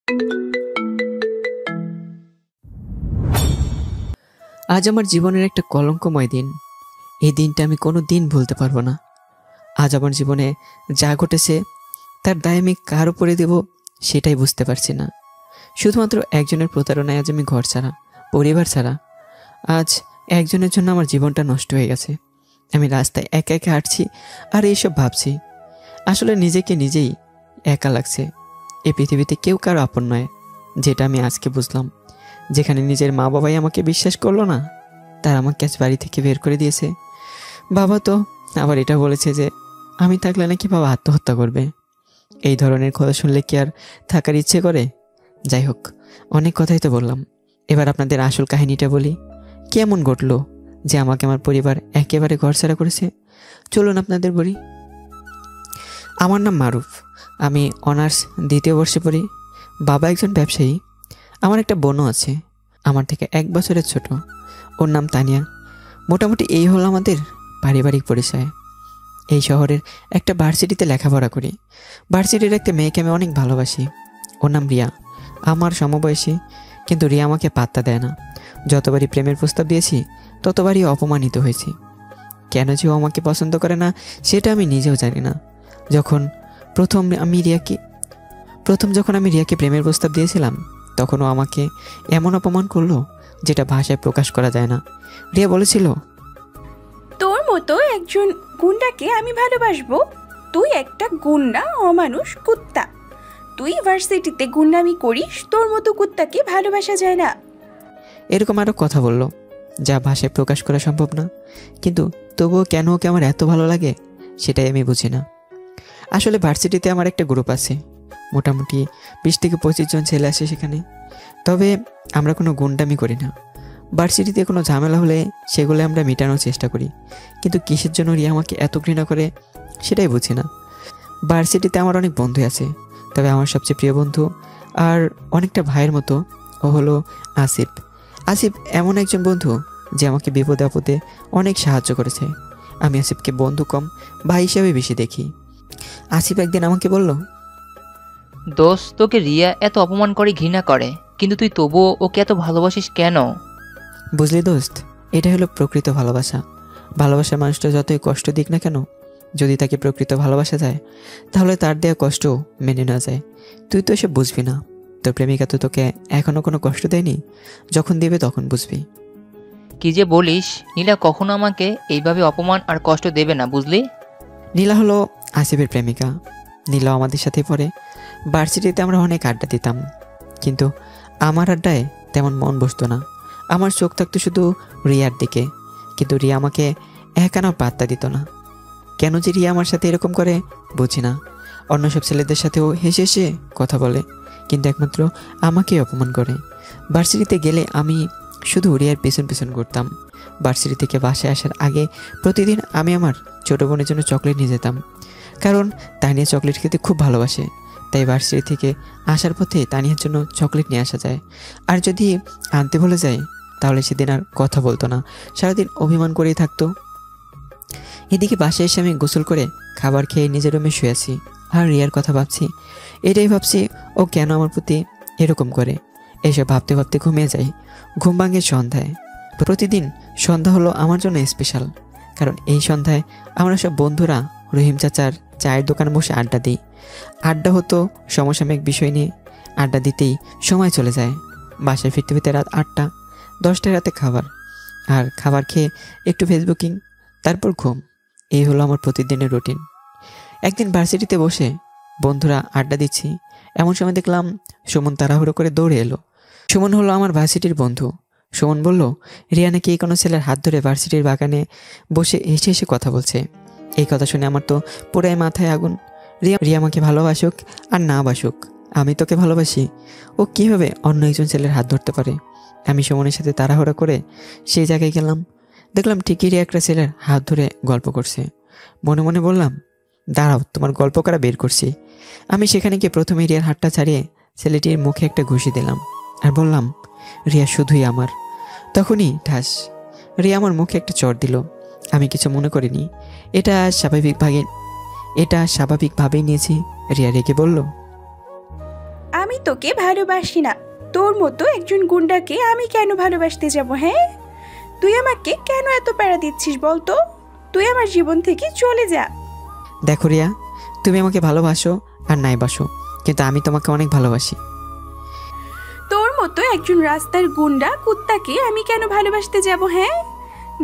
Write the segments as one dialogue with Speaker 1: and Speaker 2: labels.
Speaker 1: আজ আমার জীবনের একটা কলঙ্কময় দিন। এই দিনটা আমি কোনো দিন ভুলতে পারবো না। আজ আমার জীবনে যা ঘটেছে তার দায় আমি কার উপরে দেব সেটাই বুঝতে পারছি না। শুধুমাত্র একজনের প্রতারণায় আজ আমি ঘর ছাড়া, পরিবার ছাড়া। আজ একজনের জন্য আমার জীবনটা নষ্ট হয়ে গেছে। আমি রাস্তায় একা একা হাঁটছি আর এইসব ভাবছি। আসলে নিজেকে নিজেই একা লাগছে। এই পৃথিবীতে কেউ কারো আপন নয়, যেটা আমি আজকে বুঝলাম। যেখানে নিজের মা বাবাই আমাকে বিশ্বাস করলো না, তারা আমাকে আজ বাড়ি থেকে বের করে দিয়েছে। বাবা তো আবার এটা বলেছে যে আমি থাকলে নাকি বাবা আত্মহত্যা করবে। এই ধরনের কথা শুনলে কি আর থাকার ইচ্ছে করে? যাই হোক, অনেক কথাই তো বললাম। এবার আপনাদের আসল কাহিনীটা বলি। কেমন ঘটলো যে আমাকে আমার পরিবার একেবারে ঘরছাড়া করেছে, চলুন আপনাদের বলি। আমার নাম মারুফ। আমি অনার্স দ্বিতীয় বর্ষে পড়ি। বাবা একজন ব্যবসায়ী। আমার একটা বোনও আছে, আমার থেকে 1 বছরের ছোট। ওর নাম তানিয়া। মোটামুটি এই হলো আমাদের পারিবারিক পরিচয়। এই শহরের একটা ভার্সিটিতে লেখাপড়া করি। ভার্সিটির একটা মেয়েকে আমি অনেক ভালোবাসি। ওর নাম রিয়া, আমার সমবয়সী। কিন্তু রিয়া আমাকে পাত্তা দেয় না। যতবারই প্রেমের প্রস্তাব দিয়েছি ততবারই অপমানিত হয়েছি। কেন যে ও আমাকে পছন্দ করে না সেটা আমি নিজেও জানি না। প্রথম যখন আমি রিয়াকে প্রেমের প্রস্তাব দিয়েছিলাম, তখন ও আমাকে এমন অপমান করলো যেটা ভাষায় প্রকাশ করা যায় না। রিয়া বলেছিল,
Speaker 2: তোর মতো একজন গুন্ডাকে আমি ভালোবাসবো? তুই একটা গুন্ডা, অমানুষ, কুত্তা। তুই ভার্সিটিতে গুন্ডামি করিস, তোর মতো কুত্তাকে ভালোবাসা যায় না।
Speaker 1: এরকম আরও কথা বলল যা ভাষায় প্রকাশ করা সম্ভব না। কিন্তু তবুও কেন ওকে আমার এত ভালো লাগে সেটাই আমি বুঝি না। আসলে ভার্সিটিতে আমার একটা গ্রুপ আছে। মোটামুটি 20 থেকে 25 জন ছেলে আসে সেখানে। তবে আমরা কোনো গুন্ডামি করি না। ভার্সিটিতে কোনো ঝামেলা হলে সেগুলো আমরা মেটানোর চেষ্টা করি। কিন্তু কিসের জন্য রিয়া আমাকে এত ঘৃণা করে সেটাই বুঝি না। ভার্সিটিতে আমার অনেক বন্ধু আছে, তবে আমার সবচেয়ে প্রিয় বন্ধু আর অনেকটা ভাইয়ের মতো ও হলো আসিফ। আসিফ এমন একজন বন্ধু যে আমাকে বিপদে আপদে অনেক সাহায্য করেছে। আমি আসিফকে বন্ধু কম, ভাই হিসেবে বেশি দেখি। আসিফ একদিন আমাকে বলল,
Speaker 3: দোস্ত, তোকে রিয়া এত অপমান করে, ঘৃণা করে, কিন্তু তুই তবুও ওকে এত ভালোবাসিস কেন?
Speaker 1: বুঝলি দোস্ত, এটা হলো প্রকৃত ভালোবাসা। ভালোবাসার মানুষটা যতই কষ্ট দিক না কেন, যদি তাকে প্রকৃত ভালোবাসা যায় তাহলে তার দেওয়া কষ্ট মেনে নেওয়া যায়। তুই তো এসব বুঝবি না। তোর প্রেমিকা তো তোকে এখনো কোনো কষ্ট দেয়নি। যখন দেবে তখন বুঝবি।
Speaker 3: কি যে বলিস, নীলা কখনো আমাকে এইভাবে অপমান আর কষ্ট দেবে না, বুঝলি?
Speaker 1: নীলা হলো আসিফের প্রেমিকা। নীলাও আমাদের সাথে পড়ে। ভার্সিটিতে আমরা অনেক আড্ডা দিতাম, কিন্তু আমার আড্ডায় তেমন মন বসতো না। আমার চোখ থাকতো শুধু রিয়ার দিকে। কিন্তু রিয়া আমাকে একানো পাত্তা দিত না। কেন যে রিয়া আমার সাথে এরকম করে বুঝি না। অন্য সব ছেলেদের সাথেও হেসে হেসে কথা বলে, কিন্তু একমাত্র আমাকেই অপমান করে। ভার্সিটিতে গেলে আমি শুধু রিয়ার পেছন পেছন ঘুরতাম। ভার্সিটি থেকে বাসায় আসার আগে প্রতিদিন আমি আমার ছোটো বোনের জন্য চকলেট নিয়ে যেতাম, কারণ তানিয়া চকলেট খেতে খুব ভালোবাসে। তাই ভার্সিটি থেকে আসার পথে তানিয়ার জন্য চকলেট নিয়ে আসা যায়। আর যদি আনতে ভুলে যায় তাহলে সেদিন আর কথা বলতো না, সারাদিন অভিমান করেই থাকতো। এদিকে বাসায় এসে আমি গোসল করে খাবার খেয়ে নিজের রুমে শুয়ে আছি আর রিয়ার কথা ভাবছি। এটাই ভাবছি, ও কেন আমার প্রতি এরকম করে। এইসব ভাবতে ভাবতে ঘুমিয়ে যাই। ঘুম ভাঙে সন্ধ্যায়। প্রতিদিন সন্ধ্যা হলো আমার জন্য স্পেশাল, কারণ এই সন্ধ্যায় আমরা সব বন্ধুরা রহিম চাচার চায়ের দোকানে বসে আড্ডা দিই। আড্ডা হতো সমসাময়িক বিষয় নিয়ে। আড্ডা দিতেই সময় চলে যায়। বাসায় ফিরতে ফিরতে রাত 8টা, 10টায় রাতে খাবার, আর খাবার খেয়ে একটু ফেসবুকিং, তারপর ঘুম। এই হলো আমার প্রতিদিনের রুটিন। একদিন ভার্সিটিতে বসে বন্ধুরা আড্ডা দিচ্ছি, এমন সময় দেখলাম সুমন তাড়াহুড়ো করে দৌড়ে এলো। সুমন হলো আমার ভার্সিটির বন্ধু। সুমন বলল, রিয়া নাকি কোনো ছেলের হাত ধরে ভার্সিটির বাগানে বসে হেসে হেসে কথা বলছে। এই কথা শুনে আমার তো পুরাই মাথায় আগুন। রিয়া আমাকে ভালোবাসুক আর না বাসুক, আমি তোকে ভালোবাসি। ও কীভাবে অন্য একজন ছেলের হাত ধরতে পারে? আমি সুমনের সাথে তাড়াহুড়ো করে সেই জায়গায় গেলাম। দেখলাম ঠিকই রিয়া একটা ছেলের হাত ধরে গল্প করছে। মনে মনে বললাম, দাঁড়াও, তোমার গল্প করা বের করছি। আমি সেখানে গিয়ে প্রথমে রিয়ার হাতটা ছাড়িয়ে ছেলেটির মুখে একটা ঘুষি দিলাম আর বললাম, রিয়া শুধুই আমার। তখনই ঠাস, রিয়া আমার মুখে একটা চড় দিল। আমি কিছু মনে করিনি, এটা স্বাভাবিকভাবেই নিয়েছি। রিয়া রেগে বলল,
Speaker 2: আমি তোকে ভালোবাসি না। তোর মতো একজন গুন্ডাকে আমি কেন ভালোবাসতে যাব? হ্যাঁ, তুই আমাকে কেন এত প্যারা দিচ্ছিস বলতো? তুই আমার জীবন থেকে চলে যা।
Speaker 1: দেখো রিয়া, তুমি আমাকে ভালোবাসো আর নাই বাসো, কিন্তু আমি তোমাকে অনেক ভালোবাসি।
Speaker 2: তোর মতো একজন রাস্তার গুন্ডা কুত্তাকে আমি কেন ভালোবাসতে যাব? হ্যাঁ,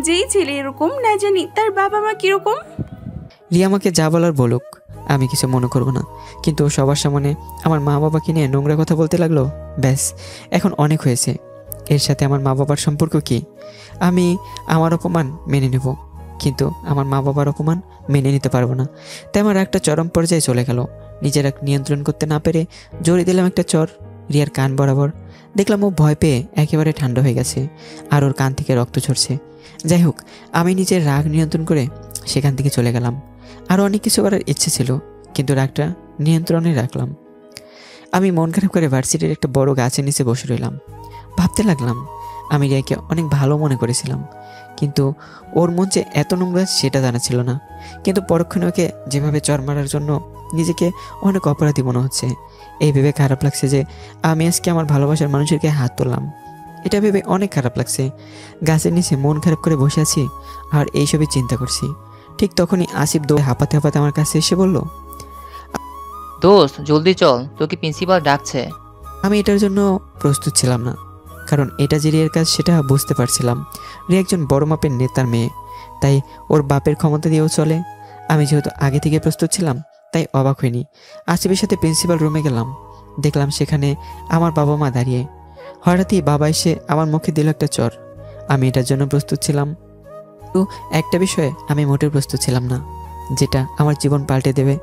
Speaker 2: যেই ছেলে এরকম না জানি তার বাবা মা কিরকম।
Speaker 1: রিয়া আমাকে যা বলার বলুক, আমি কিছু মনে করব না, কিন্তু ও সবার সামনে আমার মা বাবাকে নিয়ে নোংরা কথা বলতে লাগলো। ব্যাস, এখন অনেক হয়েছে। এর সাথে আমার মা বাবার সম্পর্ক কি? আমি আমার অপমান মেনে নেব, কিন্তু আমার মা বাবার অপমান মেনে নিতে পারবো না। তাই আমার একটা চরম পর্যায়ে চলে গেল। নিজের এক নিয়ন্ত্রণ করতে না পেরে জোরে দিলাম একটা চর রিয়ার কান বরাবর। দেখলাম ও ভয় পেয়ে একেবারে ঠান্ডা হয়ে গেছে, আর ওর কান থেকে রক্ত ঝরছে। যাই হোক, আমি নিজের রাগ নিয়ন্ত্রণ করে সেখান থেকে চলে গেলাম। আরও অনেক কিছু করার ইচ্ছে ছিল, কিন্তু রাগটা নিয়ন্ত্রণে রাখলাম। আমি মন খারাপ করে ভার্সিটির একটা বড় গাছের নিচে বসে রইলাম। ভাবতে লাগলাম, আমি রিয়াকে অনেক ভালো মনে করেছিলাম, কিন্তু ওর মন যে এত নোংরা সেটা জানা ছিল না। কিন্তু পরক্ষণে ওকে যেভাবে চর মারার জন্য নিজেকে অনেক অপরাধী মনে হচ্ছে। এই ভেবে খারাপ লাগছে যে আমি আজকে আমার ভালোবাসার মানুষেরকে হাত তুললাম। এটা ভেবে অনেক খারাপ লাগছে। গাছের নিচে মন খারাপ করে বসে আছি আর এইসবই চিন্তা করছি। ঠিক তখনই আসিফ দৌড়ে হাঁপাতে হাঁপাতে আমার কাছে এসে বলল,
Speaker 3: দোস্ত জলদি চল, তোকে প্রিন্সিপাল ডাকছে।
Speaker 1: আমি এটার জন্য প্রস্তুত ছিলাম না, কারণ এটা যে রিয়ার কাজ সেটা বুঝতে পারছিলাম। রিয়া একজন বড় মাপের নেতার মেয়ে, তাই ওর বাপের ক্ষমতা দিয়েও চলে। আমি যেহেতু আগে থেকে প্রস্তুত ছিলাম, তাই অবাক হইনি। আসিফের সাথে প্রিন্সিপাল রুমে গেলাম। দেখলাম সেখানে আমার বাবা মা দাঁড়িয়ে। হঠাৎই বাবা এসে আমার মুখে দিল একটা চর। আমি এটার জন্য প্রস্তুত ছিলাম, তো একটা বিষয়ে আমি মোটেও প্রস্তুত ছিলাম না, যেটা আমার জীবন পাল্টে দেবে।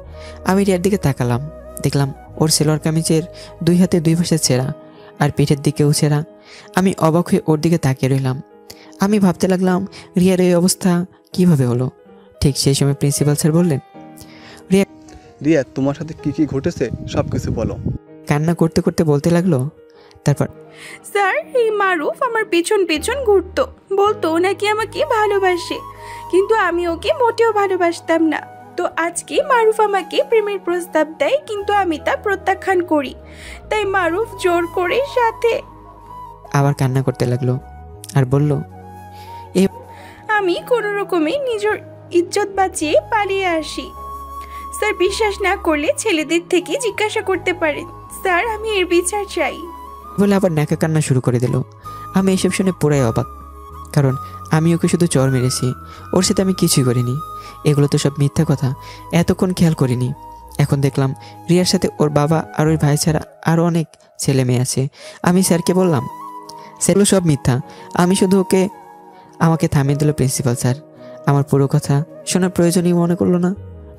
Speaker 1: আমি রিয়ার দিকে তাকালাম, দেখলাম ওর সেলোয়ার কামিজের দুই হাতে দুই পাশে ছেঁড়া, আর পিঠের দিকেও ছেঁড়া। আমি অবাক হয়ে ওর দিকে তাকিয়ে রইলাম। আমি ভাবতে লাগলাম, রিয়ার এই অবস্থা কিভাবে হলো। ঠিক সেই সময় প্রিন্সিপাল স্যার বললেন,
Speaker 4: রিয়া, তোমার সাথে কি কি ঘটেছে সব কিছু বলো।
Speaker 1: কান্না করতে করতে বলতে লাগলো, তারপর
Speaker 2: স্যার, এই মারুফ আমার পেছন পেছন ঘুরতো, বলতো নাকি আমাকে ভালোবাসে, কিন্তু আমি ওকে মোটেও ভালোবাসতাম না। তো আজকে মারুফ আমাকে প্রেমের প্রস্তাব দেয়, কিন্তু আমি তা প্রত্যাখ্যান করি। তাই মারুফ জোর করে সাথে
Speaker 1: আবার কান্না করতে লাগলো আর বলল,
Speaker 2: আমি কোনো রকমে নিজের ইজ্জত বাঁচিয়ে পালিয়ে আসি। স্যার, বিশ্বাস না করলে ছেলেদের থেকে জিজ্ঞাসা করতে পারেন। স্যার, আমি এর বিচার চাই।
Speaker 1: বলে আবার ন্যাকা কান্না শুরু করে দিল। আমি এসব শুনে পুরাই অবাক, কারণ আমি ওকে শুধু চর মেরেছি, ওর সাথে আমি কিছুই করিনি। এগুলো তো সব মিথ্যা কথা, এতক্ষণ খেয়াল করিনি। এখন দেখলাম রিয়ার সাথে ওর বাবা আর ওর ভাই ছাড়া আরও অনেক ছেলে মেয়ে আছে। আমি স্যারকে বললাম, সেগুলো সব মিথ্যা। আমি শুধু ওকে আমাকে থামিয়ে দিল প্রিন্সিপাল স্যার। আমার পুরো কথা শোনার প্রয়োজনই মনে করলো না।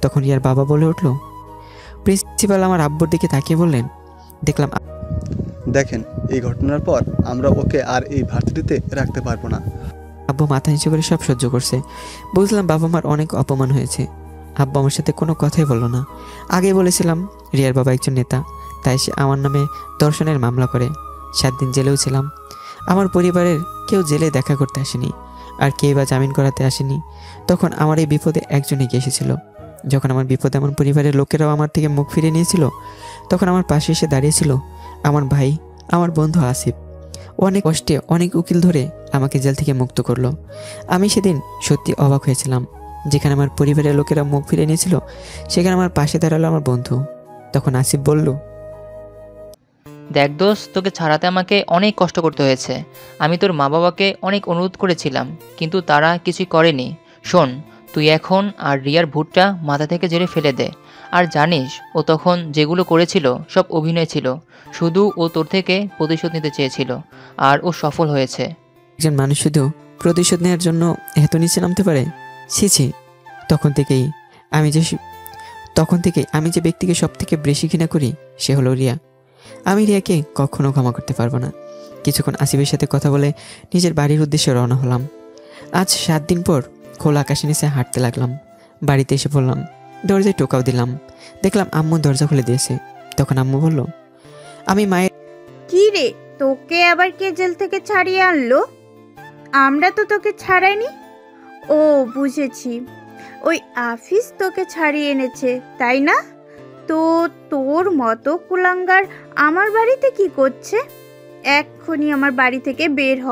Speaker 1: তখন রিয়ার বাবা বলে উঠল, প্রিন্সিপাল আমার আব্বুর দিকে তাকিয়ে বললেন, দেখলাম
Speaker 4: দেখেন, এই ঘটনার পর আমরা ওকে আর এই ভার্সিটিতে রাখতে পারবো না।
Speaker 1: আব্বু মাথা নিচু করে সব সহ্য করছে। বুঝলাম বাবা মার অনেক অপমান হয়েছে। আব্বু আমার সাথে কোনো কথাই বললো না। আগে বলেছিলাম রিয়ার বাবা একজন নেতা, তাই সে আমার নামে ধর্ষণের মামলা করে। 7 দিন জেলেও ছিলাম। আমার পরিবারের কেউ জেলে দেখা করতে আসেনি, আর কেউ বা জামিন করাতে আসেনি। তখন আমার এই বিপদে একজন এগিয়ে এসেছিল। যখন আমার বিপদে আমার পরিবারের লোকেরাও আমার থেকে মুখ ফিরিয়ে নিয়েছিল, তখন আমার পাশে এসে দাঁড়িয়েছিল আমার ভাই, আমার বন্ধু আসিফ। অনেক কষ্টে অনেক উকিল ধরে আমাকে জেল থেকে মুক্ত করলো। আমি সেদিন সত্যি অবাক হয়েছিলাম। যেখানে আমার পরিবারের লোকেরা মুখ ফিরে নিয়েছিল, সেখানে আমার পাশে দাঁড়ালো আমার বন্ধু। তখন আসিফ বলল,
Speaker 3: দেখ দোস্ত, তোকে ছাড়াতে আমাকে অনেক কষ্ট করতে হয়েছে। আমি তোর মা বাবাকে অনেক অনুরোধ করেছিলাম, কিন্তু তারা কিছুই করেনি। শোন, তুই এখন আর রিয়ার ভূতটা মাথা থেকে ঝেড়ে ফেলে দে। আর জানিস, ও তখন যেগুলো করেছিল সব অভিনয় ছিল। শুধু ও তোর থেকে প্রতিশোধ নিতে চেয়েছিল, আর ও সফল হয়েছে।
Speaker 1: একজন মানুষ শুধু প্রতিশোধ নেওয়ার জন্য এত নিচে নামতে পারে? ছি ছি। তখন থেকেই আমি যে ব্যক্তিকে সব থেকে বেশি ঘৃণা করি সে হলো রিয়া। আমি রিয়াকে কখনো ক্ষমা করতে পারবো না। কিছুক্ষণ আসিফের সাথে কথা বলে নিজের বাড়ির উদ্দেশ্যে রওনা হলাম। আজ 7 দিন পর খোলা আকাশের নিচে হাঁটতে লাগলাম। বাড়িতে এসে বললাম, দরজায় টোকাও দিলাম। দেখলাম আম্মু দরজা খুলে দিয়েছে। তখন আম্মু বলল, আমি মায়ের
Speaker 5: কি রে, তোকে আবার কে জেল থেকে ছাড়িয়ে আনলো? আমরা তো তোকে ছাড়াইনি। ও বুঝেছি, ওই আফিস তোকে ছাড়িয়ে এনেছে, তাই না? তো তোর মতো কুলাঙ্গার আমার বাড়িতে কি করছে? এক্ষুনি আমার বাড়ি থেকে বের হ।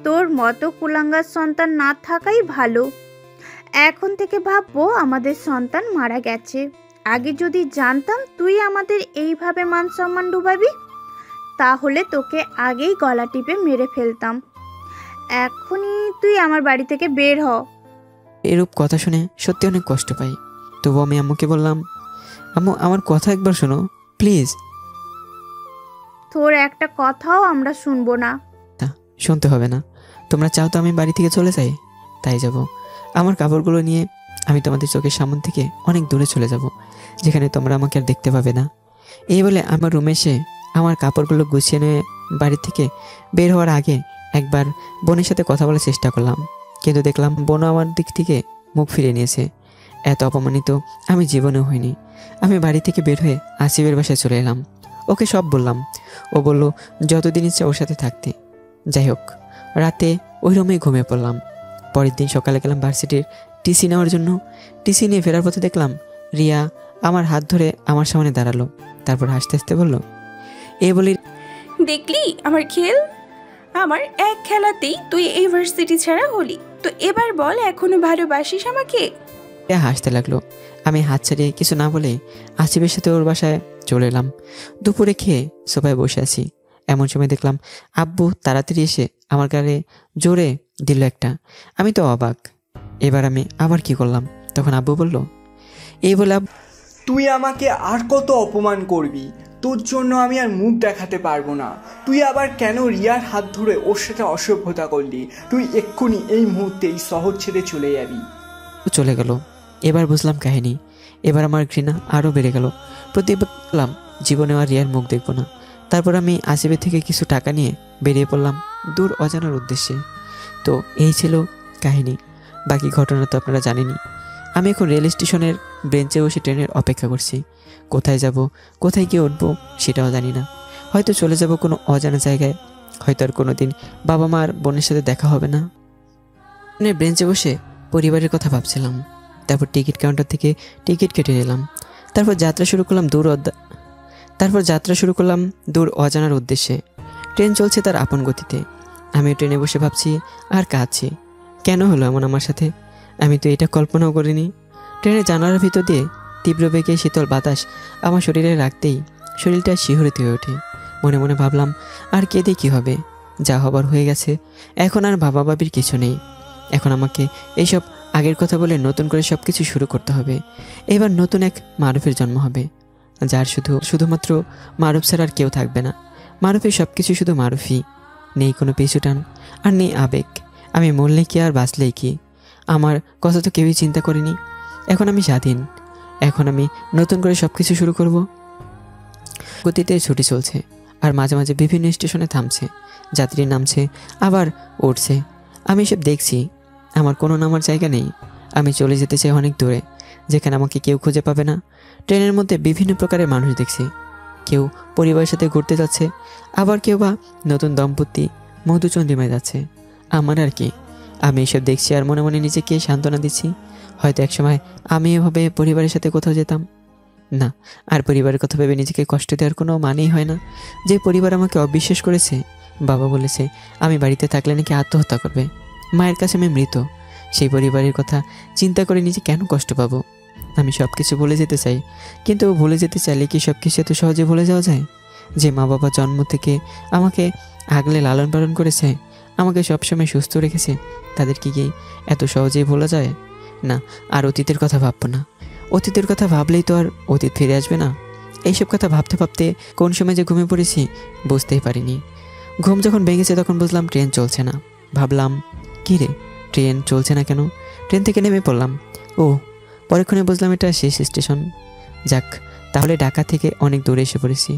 Speaker 5: তোর মতো কুলাঙ্গার সন্তান না থাকাই ভালো। এখন থেকে ভাববো আমাদের সন্তান মারা গেছে। আগে যদি জানতাম তুই আমাদের এইভাবে মান সম্মান ডুবাবি, তাহলে তোকে আগেই গলা টিপে মেরে ফেলতাম। এখনই তুই আমার বাড়ি থেকে বের হ।
Speaker 1: এরূপ কথা শুনে সত্যি অনেক কষ্ট পাই। তবু আমি আম্মুকে বললাম, আম্মু আমার কথা একবার শোনো প্লিজ।
Speaker 5: তোর একটা কথাও আমরা শুনবো না।
Speaker 1: শুনতে হবে না, তোমরা চাও তো আমি বাড়ি থেকে চলে যাই, তাই যাব। আমার কাপড়গুলো নিয়ে আমি তোমাদের চোখের সামনে থেকে অনেক দূরে চলে যাব, যেখানে তোমরা আমাকে আর দেখতে পাবে না। এই বলে আমার রুমে এসে আমার কাপড়গুলো গুছিয়ে নিয়ে বাড়ি থেকে বের হওয়ার আগে একবার বোনের সাথে কথা বলার চেষ্টা করলাম, কিন্তু দেখলাম বোনও আমার দিক থেকে মুখ ফিরিয়ে নিয়েছে। এত অপমানিত আমি জীবনেও হইনি। আমি বাড়ি থেকে বের হয়ে আসিফের বাসায় চলে এলাম। ওকে সব বললাম। ও বলল যতদিন ইচ্ছে ওর সাথে থাকতে। যাই হোক, রাতে ওই রুমেই ঘুমিয়ে পড়লাম। পরের দিন সকালে গেলাম ভার্সিটির টিসি নেওয়ার জন্য। টিসি নিয়ে ফেরার পথে দেখলাম রিয়া আমার হাত ধরে আমার সামনে দাঁড়ালো, তারপর হাসতে হাসতে বলল, এ বলি
Speaker 2: দেখলি আমার খেল? আমার এক খেলাতেই তুই এই ভার্সিটি ছাড়া হলি। তো এবার বল, এখনো ভালোবাসিস আমাকে?
Speaker 1: রিয়া হাসতে লাগলো। আমি হাত ছাড়িয়ে কিছু না বলে আসিফের সাথে ওর বাসায় চলে এলাম। দুপুরে খেয়ে সোফায় বসে আছি, এমন সময় দেখলাম আব্বু তাড়াতাড়ি এসে আমার গালে জোরে দিল একটা। আমি তো অবাক। এবার আমি আবার কি করলাম? তখন আব্বু বলল, এই বলে
Speaker 6: তুই আমাকে আর কত অপমান করবি? তোর জন্য আমি আর মুখ দেখাতে পারবো না। তুই আবার কেন রিয়ার হাত ধরে ওর সাথে অসভ্যতা করলি? তুই এক্ষুনি এই মুহূর্তে এই শহর ছেড়ে চলে যাবি।
Speaker 1: চলে গেল। এবার বুঝলাম কাহিনী। এবার আমার ঘৃণা আরও বেড়ে গেল। প্রতিবার বললাম জীবনে আর রিয়ার মুখ দেখব না। তারপর আমি আসিফের থেকে কিছু টাকা নিয়ে বেরিয়ে পড়লাম দূর অজানার উদ্দেশ্যে। তো এই ছিল কাহিনী। বাকি ঘটনা তো আপনারা জানেনই। আমি এখন রেল স্টেশনের বেঞ্চে বসে ট্রেনের অপেক্ষা করছি। কোথায় যাব, কোথায় গিয়ে উঠবো সেটাও জানি না। হয়তো চলে যাব কোনো অজানা জায়গায়, হয়তো আর কোনো দিন বাবা মা আর বোনের সাথে দেখা হবে না। ট্রেনের বেঞ্চে বসে পরিবারের কথা ভাবছিলাম। তারপর টিকিট কাউন্টার থেকে টিকিট কেটে নিলাম। তারপর যাত্রা শুরু করলাম দূর অজানার উদ্দেশ্যে। ট্রেন চলছে তার আপন গতিতে। আমি ট্রেনে বসে ভাবছি আর কাঁদছি। কেন হলো এমন আমার সাথে? আমি তো এটা কল্পনাও করিনি। ট্রেনের জানালার ভিতর দিয়ে তীব্র বেগে শীতল বাতাস আমার শরীরে রাখতেই শরীরটা শিহরিত হয়ে ওঠে। মনে মনে ভাবলাম, আর কেঁদে কী হবে? যা হবার হয়ে গেছে। এখন আর ভাবা ভাবির কিছু নেই। এখন আমাকে এইসব আগের কথা বলে নতুন করে সব কিছু শুরু করতে হবে। এবার নতুন এক মারুফের জন্ম হবে, যার শুধুমাত্র মারুফ ছাড়া আর কেউ থাকবে না। মারুফের সব কিছু শুধু মারুফই। নেই কোনো পিছুটান আর নেই আবেগ। আমি মরলে কি আর বাঁচলেই কি? আমার কথা তো কেউই চিন্তা করেনি। এখন আমি স্বাধীন। এখন আমি নতুন করে সব কিছু শুরু করব। গতিতে ছুটি চলছে, আর মাঝে মাঝে বিভিন্ন স্টেশনে থামছে, যাত্রী নামছে আবার উঠছে। আমি এসব দেখছি। আমার কোনো নামার জায়গা নেই। আমি চলে যেতে চাই অনেক দূরে, যেখানে আমাকে কেউ খুঁজে পাবে না। ট্রেনের মধ্যে বিভিন্ন প্রকারের মানুষ দেখছি। কেউ পরিবারের সাথে ঘুরতে যাচ্ছে, আবার কেউ বা নতুন দম্পতি মধুচন্দ্রিমায় যাচ্ছে। আমার আর কি? আমি এসব দেখছি আর মনে মনে নিজেকে সান্ত্বনা দিচ্ছি। হয়তো একসময় আমি এভাবে পরিবারের সাথে কোথাও যেতাম না। আর পরিবারের কথা ভেবে নিজেকে কষ্ট দেওয়ার কোনো মানেই হয় না। যে পরিবার আমাকে অবিশ্বাস করেছে, বাবা বলেছে আমি বাড়িতে থাকলে নাকি আত্মহত্যা করবে, মায়ের কাছে আমি মৃত, সেই পরিবারের কথা চিন্তা করে নিজে কেন কষ্ট পাবো? আমি সব কিছু ভুলে যেতে চাই, কিন্তু ভুলে যেতে চাইলে কি সব কিছু এত সহজে ভুলে যাওয়া যায়? যে মা বাবা জন্ম থেকে আমাকে আগলে লালন পালন করেছে, আমাকে সবসময় সুস্থ রেখেছে, তাদেরকে কি এত সহজেই ভোলা যায়? না, আর অতীতের কথা ভাববো না। অতীতের কথা ভাবলেই তো আর অতীত ফিরে আসবে না। এইসব কথা ভাবতে ভাবতে কোন সময় যে ঘুমিয়ে পড়েছি বুঝতেই পারিনি। ঘুম যখন ভেঙেছে তখন বুঝলাম ট্রেন চলছে না। ভাবলাম, কী রে, ট্রেন চলছে না কেন? ট্রেন থেকে নেমে পড়লাম। ও, পরেক্ষণে বুঝলাম এটা শেষ স্টেশন। যাক, তাহলে ঢাকা থেকে অনেক দূরে এসে পড়েছি।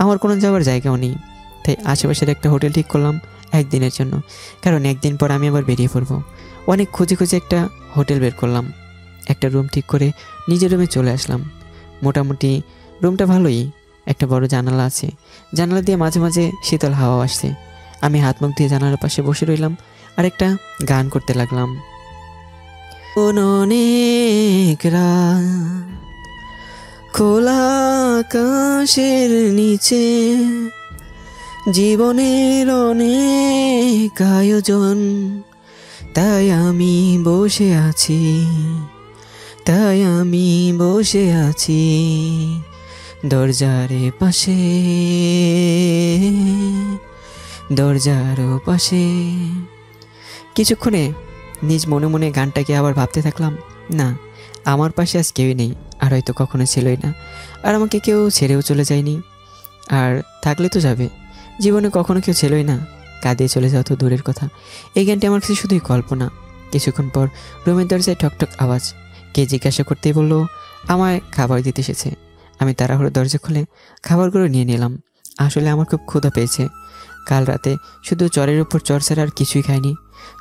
Speaker 1: আমার কোনো যাওয়ার জায়গাও নেই। তাই আশেপাশের একটা হোটেল ঠিক করলাম একদিনের জন্য, কারণ একদিন পর আমি আবার বেরিয়ে পড়বো। অনেক খুঁজে খুঁজে একটা হোটেল বের করলাম। একটা রুম ঠিক করে নিজের রুমে চলে আসলাম। মোটামুটি রুমটা ভালোই। একটা বড় জানালা আছে, জানালা দিয়ে মাঝে মাঝে শীতল হাওয়া আসছে। আমি হাত মুখ দিয়ে জানালার পাশে বসে রইলাম আর একটা গান করতে লাগলাম। অনেক রাত খোলা আকাশের নিচে জীবনের অনেক আয়োজন, তাই আমি বসে আছি, তাই আমি বসে আছি দরজার পাশে, দরজার পাশে। কিছুক্ষণে নিজ মনে মনে গানটাকে আবার ভাবতে থাকলাম, না আমার পাশে আজ কেউই নেই, আর হয়তো কখনো ছিলই না, আর আমাকে কেউ ছেড়েও চলে যায়নি, আর থাকলে তো যাবে, জীবনে কখনো কেউ ছিলই না, কাঁদিয়ে চলে যাওয়া তো দূরের কথা। এই গানটি আমার কাছে শুধুই কল্পনা। কিছুক্ষণ পর রুমের দরজায় ঠকঠক আওয়াজ। কে জিজ্ঞাসা করতেই বললো আমায় খাবার দিতে এসেছে। আমি তাড়াহুড়ো দরজা খুলে খাবারগুলো নিয়ে নিলাম। আসলে আমার খুব ক্ষুধা পেয়েছে। কাল রাতে শুধু চরের উপর চর ছাড়া আর কিছুই খাইনি।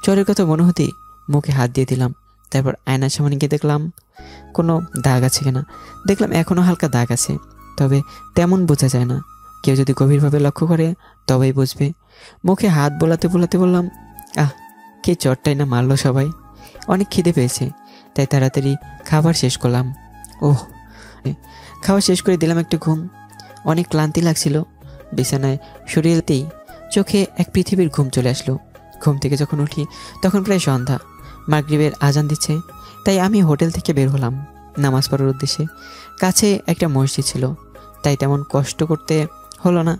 Speaker 1: চরের কথা মনে হতেই মুখে হাত দিয়ে দিলাম। তারপর আয়নার সামনে গিয়ে দেখলাম কোনো দাগ আছে কিনা। দেখলাম এখনও হালকা দাগ আছে, তবে তেমন বোঝা যায় না। কেউ যদি গভীরভাবে লক্ষ্য করে তবেই বুঝবে। মুখে হাত বোলাতে বোলাতে বললাম, কে চরটাই না মারলো সবাই। অনেক খিদে পেয়েছে, তাই তাড়াতাড়ি খাবার শেষ করলাম। খাওয়া শেষ করে দিলাম একটু ঘুম। অনেক ক্লান্তি লাগছিল। বিছানায় শরীরতেই চোখে এক পৃথিবীর ঘুম চলে আসলো। ঘুম থেকে যখন উঠি তখন প্রায় সন্ধ্যা, মাগরিবের আজান দিচ্ছে। তাই আমি হোটেল থেকে বের হলাম নামাজ পড়ার উদ্দেশ্যে। কাছে একটা মসজিদ ছিল, তাই তেমন কষ্ট করতে হলো না।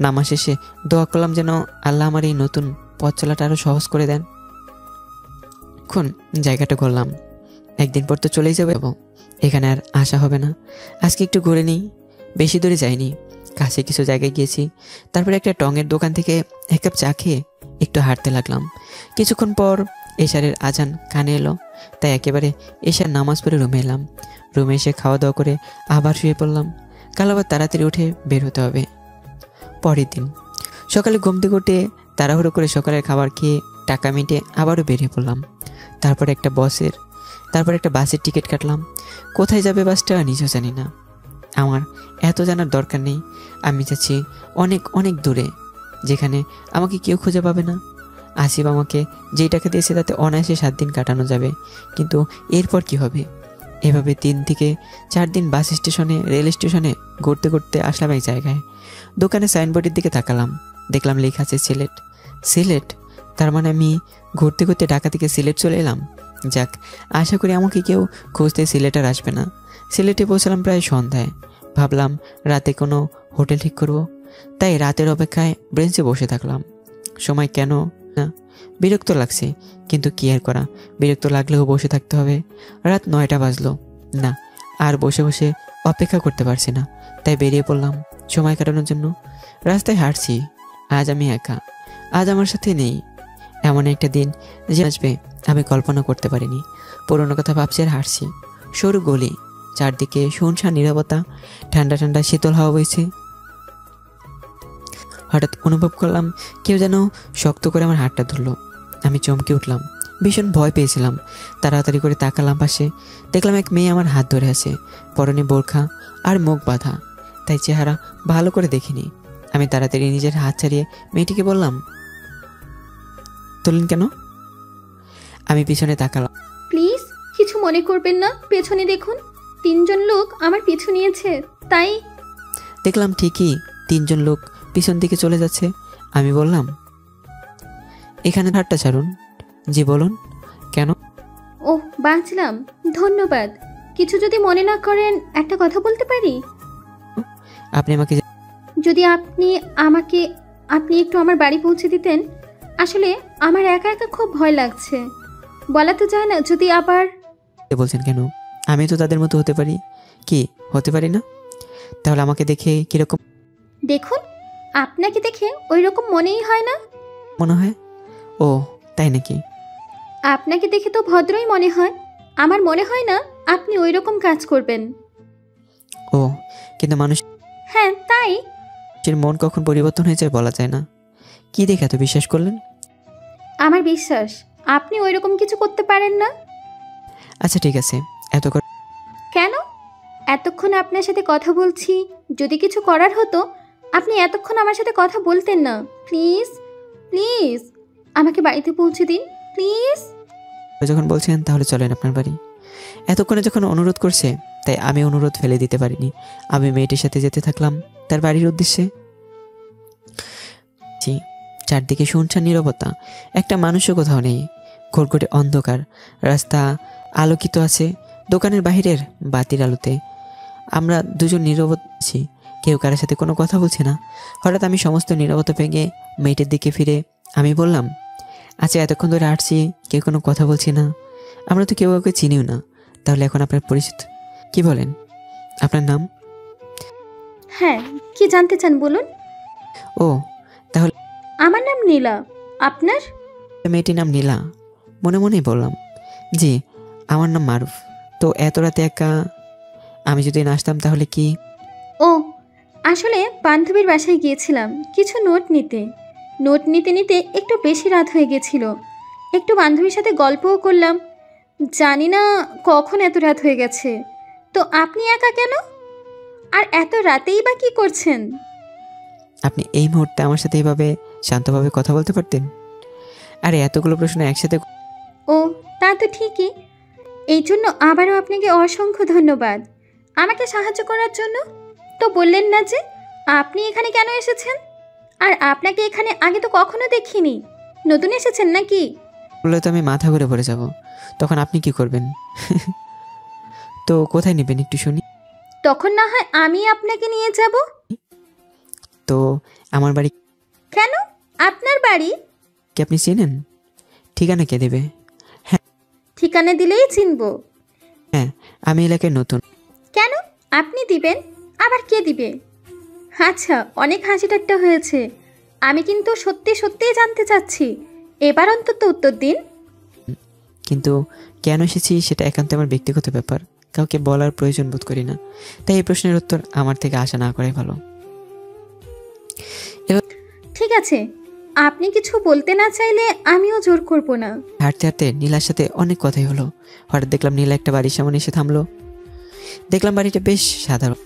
Speaker 1: নামাজ শেষে দোয়া করলাম যেন আল্লাহ আমার এই নতুন পথ চলাটা আরও সহজ করে দেন। এখন জায়গাটা করলাম, একদিন পর তো চলেই যাবে এবং এখানে আর আসা হবে না। আজকে একটু ঘুরে নিই। বেশি দূরে যাইনি, কাছে কিছু জায়গায় গিয়েছি। তারপরে একটা টঙের দোকান থেকে এক কাপ চা খেয়ে একটু হাঁটতে লাগলাম। কিছুক্ষণ পর এশারের আজান কানে এলো, তাই একেবারে এশার নামাজ পড়ে রুমে এলাম। রুমে এসে খাওয়া দাওয়া করে আবার শুয়ে পড়লাম। কাল আবার তাড়াতাড়ি উঠে বের হতে হবে। পরের দিন সকালে ঘুম থেকে উঠে তাড়াহুড়ো করে সকালের খাবার খেয়ে টাকা মিটে আবারও বেরিয়ে পড়লাম। তারপর একটা বাসের টিকিট কাটলাম। কোথায় যাবে বাসটা নিজেও জানি না। আমার এত জানার দরকার নেই। আমি যাচ্ছি অনেক অনেক দূরে, যেখানে আমাকে কেউ খুঁজে পাবে না। আসিফ আমাকে যেই টাকা দিয়েছে তাতে অনায়াসে 7 দিন কাটানো যাবে, কিন্তু এরপর কি হবে? এভাবে 3 থেকে 4 দিন বাস স্টেশনে, রেল স্টেশনে ঘুরতে ঘুরতে আসলাম এক জায়গায়। দোকানে সাইনবোর্ডের দিকে তাকালাম, দেখলাম লেখা আছে সিলেট। সিলেট? তার মানে আমি ঘুরতে ঘুরতে ঢাকা থেকে সিলেট চলে এলাম। যাক, আশা করি আমাকে কেউ খুঁজতে সিলেট আর আসবে না। সিলেটে পৌঁছালাম প্রায় সন্ধ্যায়। ভাবলাম রাতে কোনো হোটেল ঠিক করব, তাই রাতের অপেক্ষায় ব্রেঞ্চে বসে থাকলাম। সময় কেন না, বিরক্ত লাগছে, কিন্তু কি আর করা, বিরক্ত লাগলেও বসে থাকতে হবে। রাত 9টা বাজলো। না, আর বসে বসে অপেক্ষা করতে পারছি না, তাই বেরিয়ে পড়লাম সময় কাটানোর জন্য। রাস্তায় হাঁটছি। আজ আমি একা, আজ আমার সাথে নেই। এমন একটা দিন যে আসবে আমি কল্পনা করতে পারিনি। পুরোনো কথা ভাবছি আর হাঁটছি। সরু গলি, চারদিকে শুনশান নীরবতা, ঠান্ডা ঠান্ডা শীতল হাওয়া বইছে। হঠাৎ অনুভব করলাম কেউ যেন শক্ত করে আমার হাতটা ধরলো। আমি চমকে উঠলাম, ভীষণ ভয় পেয়েছিলাম। তাড়াতাড়ি করে তাকালাম পাশে, দেখলাম এক মেয়ে আমার হাত ধরে আছে, পরনে বোরখা আর মুখ বাঁধা, তাই চেহারা ভালো করে দেখিনি। আমি তাড়াতাড়ি নিজের হাত ছাড়িয়ে মেয়েটিকে বললাম, তুললেন কেন? আমি পিছনে তাকালাম।
Speaker 7: প্লিজ কিছু মনে করবেন না, পেছনে দেখুন, 3 জন লোক আমার পিছু নিয়েছে, তাই।
Speaker 1: দেখলাম ঠিকই 3 জন লোক পিছন দিকে চলে যাচ্ছে। আমি বললাম, এখানে হাতটা ছাড়ুন। জি বলুন, কেন?
Speaker 7: ওহ, বাঁচলাম, ধন্যবাদ। কিছু যদি মনে না করেন একটা কথা বলতে পারি?
Speaker 1: আপনি আমাকে
Speaker 7: যদি আপনি একটু আমার বাড়ি পৌঁছে দিতেন। আসলে আমার একা একা খুব ভয় লাগছে, বলা তো যায় না যদি আবার।
Speaker 1: বলছেন কেন? আমি তো তাদের মতো হতে পারি। কি হতে পারি না? তাহলে আমাকে দেখে কিরকম
Speaker 7: দেখুন, আপনাকে দেখে ওই রকম মনেই হয় না।
Speaker 1: মনে হয়? ও তাই নাকি?
Speaker 7: আপনাকে দেখে তো ভদ্রই মনে হয়। আমার মনে হয় না আপনি ওই রকম কাজ করবেন।
Speaker 1: ও, কিন্তু
Speaker 7: হ্যাঁ, তাই।
Speaker 1: মানুষের মন কখন পরিবর্তন হয়ে যায় বলা যায় না। কি দেখে এত বিশ্বাস করলেন?
Speaker 7: আমার বিশ্বাস আপনি ওই রকম কিছু করতে পারেন না।
Speaker 1: আচ্ছা ঠিক আছে,
Speaker 7: কেন? এতক্ষণ আপনার সাথে কথা বলছি, যদি কিছু করার হতো আপনি এতক্ষণ আমার সাথে কথা বলতেন না। প্লিজ প্লিজ আমাকে বাড়িতে পৌঁছে দিন, প্লিজ।
Speaker 1: যখন বলছেন তাহলে চলেন আপনার বাড়ি। এতক্ষণে যখন অনুরোধ করছে, তাই আমি অনুরোধ ফেলে দিতে পারিনি। আমি মেয়েটির সাথে যেতে থাকলাম তার বাড়ির উদ্দেশ্যে। চারদিকে শুনছান নীরবতা, একটা মানুষও কোথাও নেই। ঘোরঘোরে অন্ধকার, রাস্তা আলোকিত আছে দোকানের বাহিরের বাতির আলোতে। আমরা দুজন নীরব আছি, কেউ কারোর সাথে কোনো কথা বলছে না। হঠাৎ আমি সমস্ত নীরবতা ভেঙে মেয়েটির দিকে ফিরে আমি বললাম, আচ্ছা এতক্ষণ ধরে আসছি, কেউ কোনো কথা বলছি না, আমরা তো কেউ কাউকে চিনিও না, তাহলে এখন আপনার পরিচিত কি বলেন? আপনার নাম?
Speaker 7: হ্যাঁ, কি জানতে চান বলুন।
Speaker 1: ও, তাহলে
Speaker 7: আমার নাম নীলা। আপনার?
Speaker 1: মেয়েটির নাম নীলা। মনে মনেই বললাম, জি আমার নাম মারুফ। তো এত রাতে একা, আমি যদি না আসতাম তাহলে কি?
Speaker 7: ও, আসলে বান্ধবীর বাসায় গিয়েছিলাম কিছু নোট নিতে নিতে একটু বেশি রাত হয়ে গেছিল। একটু বান্ধবীর সাথে গল্পও করলাম। জানি না কখন এত রাত হয়ে গেছে। তো আপনি একা কেন? আর এত রাতেই বা কি করছেন?
Speaker 1: আপনি এই মুহূর্তে আমার সাথে এইভাবে শান্তভাবে কথা বলতে পারতেন? আরে এতগুলো প্রশ্ন একসাথে।
Speaker 7: ও, তা তো ঠিকই। এই জন্য আবারও আপনাকে অসংখ্য ধন্যবাদ আমাকে সাহায্য করার জন্য। তো বললেন না যে আপনি এখানে কেন এসেছেন? আর আপনাকে এখানে আগে তো কখনো দেখিনি। নতুন এসেছেন নাকি?
Speaker 1: বললে তো আমি মাথা ঘুরে পড়ে যাব, তখন আপনি কি করবেন? তো কোথায় নেবেন একটু শুনি।
Speaker 7: তখন না হয় আমি আপনাকে নিয়ে যাব।
Speaker 1: তো আমার বাড়ি
Speaker 7: কেন? আপনার বাড়ি?
Speaker 1: কি আপনি চেনেন? ঠিকানা কে দেবে?
Speaker 7: ঠিকানা দিলেই চিনব।
Speaker 1: হ্যাঁ, আমি এলাকায় নতুন।
Speaker 7: কেন আপনি দিবেন? আবার কে দিবে? আচ্ছা, অনেক হাসি ঠাট্টা হয়েছে। আমি কিন্তু সত্যি সত্যিই জানতে চাচ্ছি। এবার অন্তত উত্তর দিন।
Speaker 1: কিন্তু কেন এসেছি সেটা একান্ত আমার ব্যক্তিগত ব্যাপার, কাউকে বলার প্রয়োজন বোধ করি না। তাই এই প্রশ্নের উত্তর আমার থেকে আশা না করাই ভালো।
Speaker 7: ঠিক আছে, আপনি কিছু বলতে না চাইলে আমিও জোর করব না।
Speaker 1: হাঁটতে হাঁটতে নীলার সাথে অনেক কথাই হলো। হঠাৎ দেখলাম নীলা একটা বাড়ির সামনে এসে থামলো। দেখলাম বাড়িটা বেশ সাধারণ,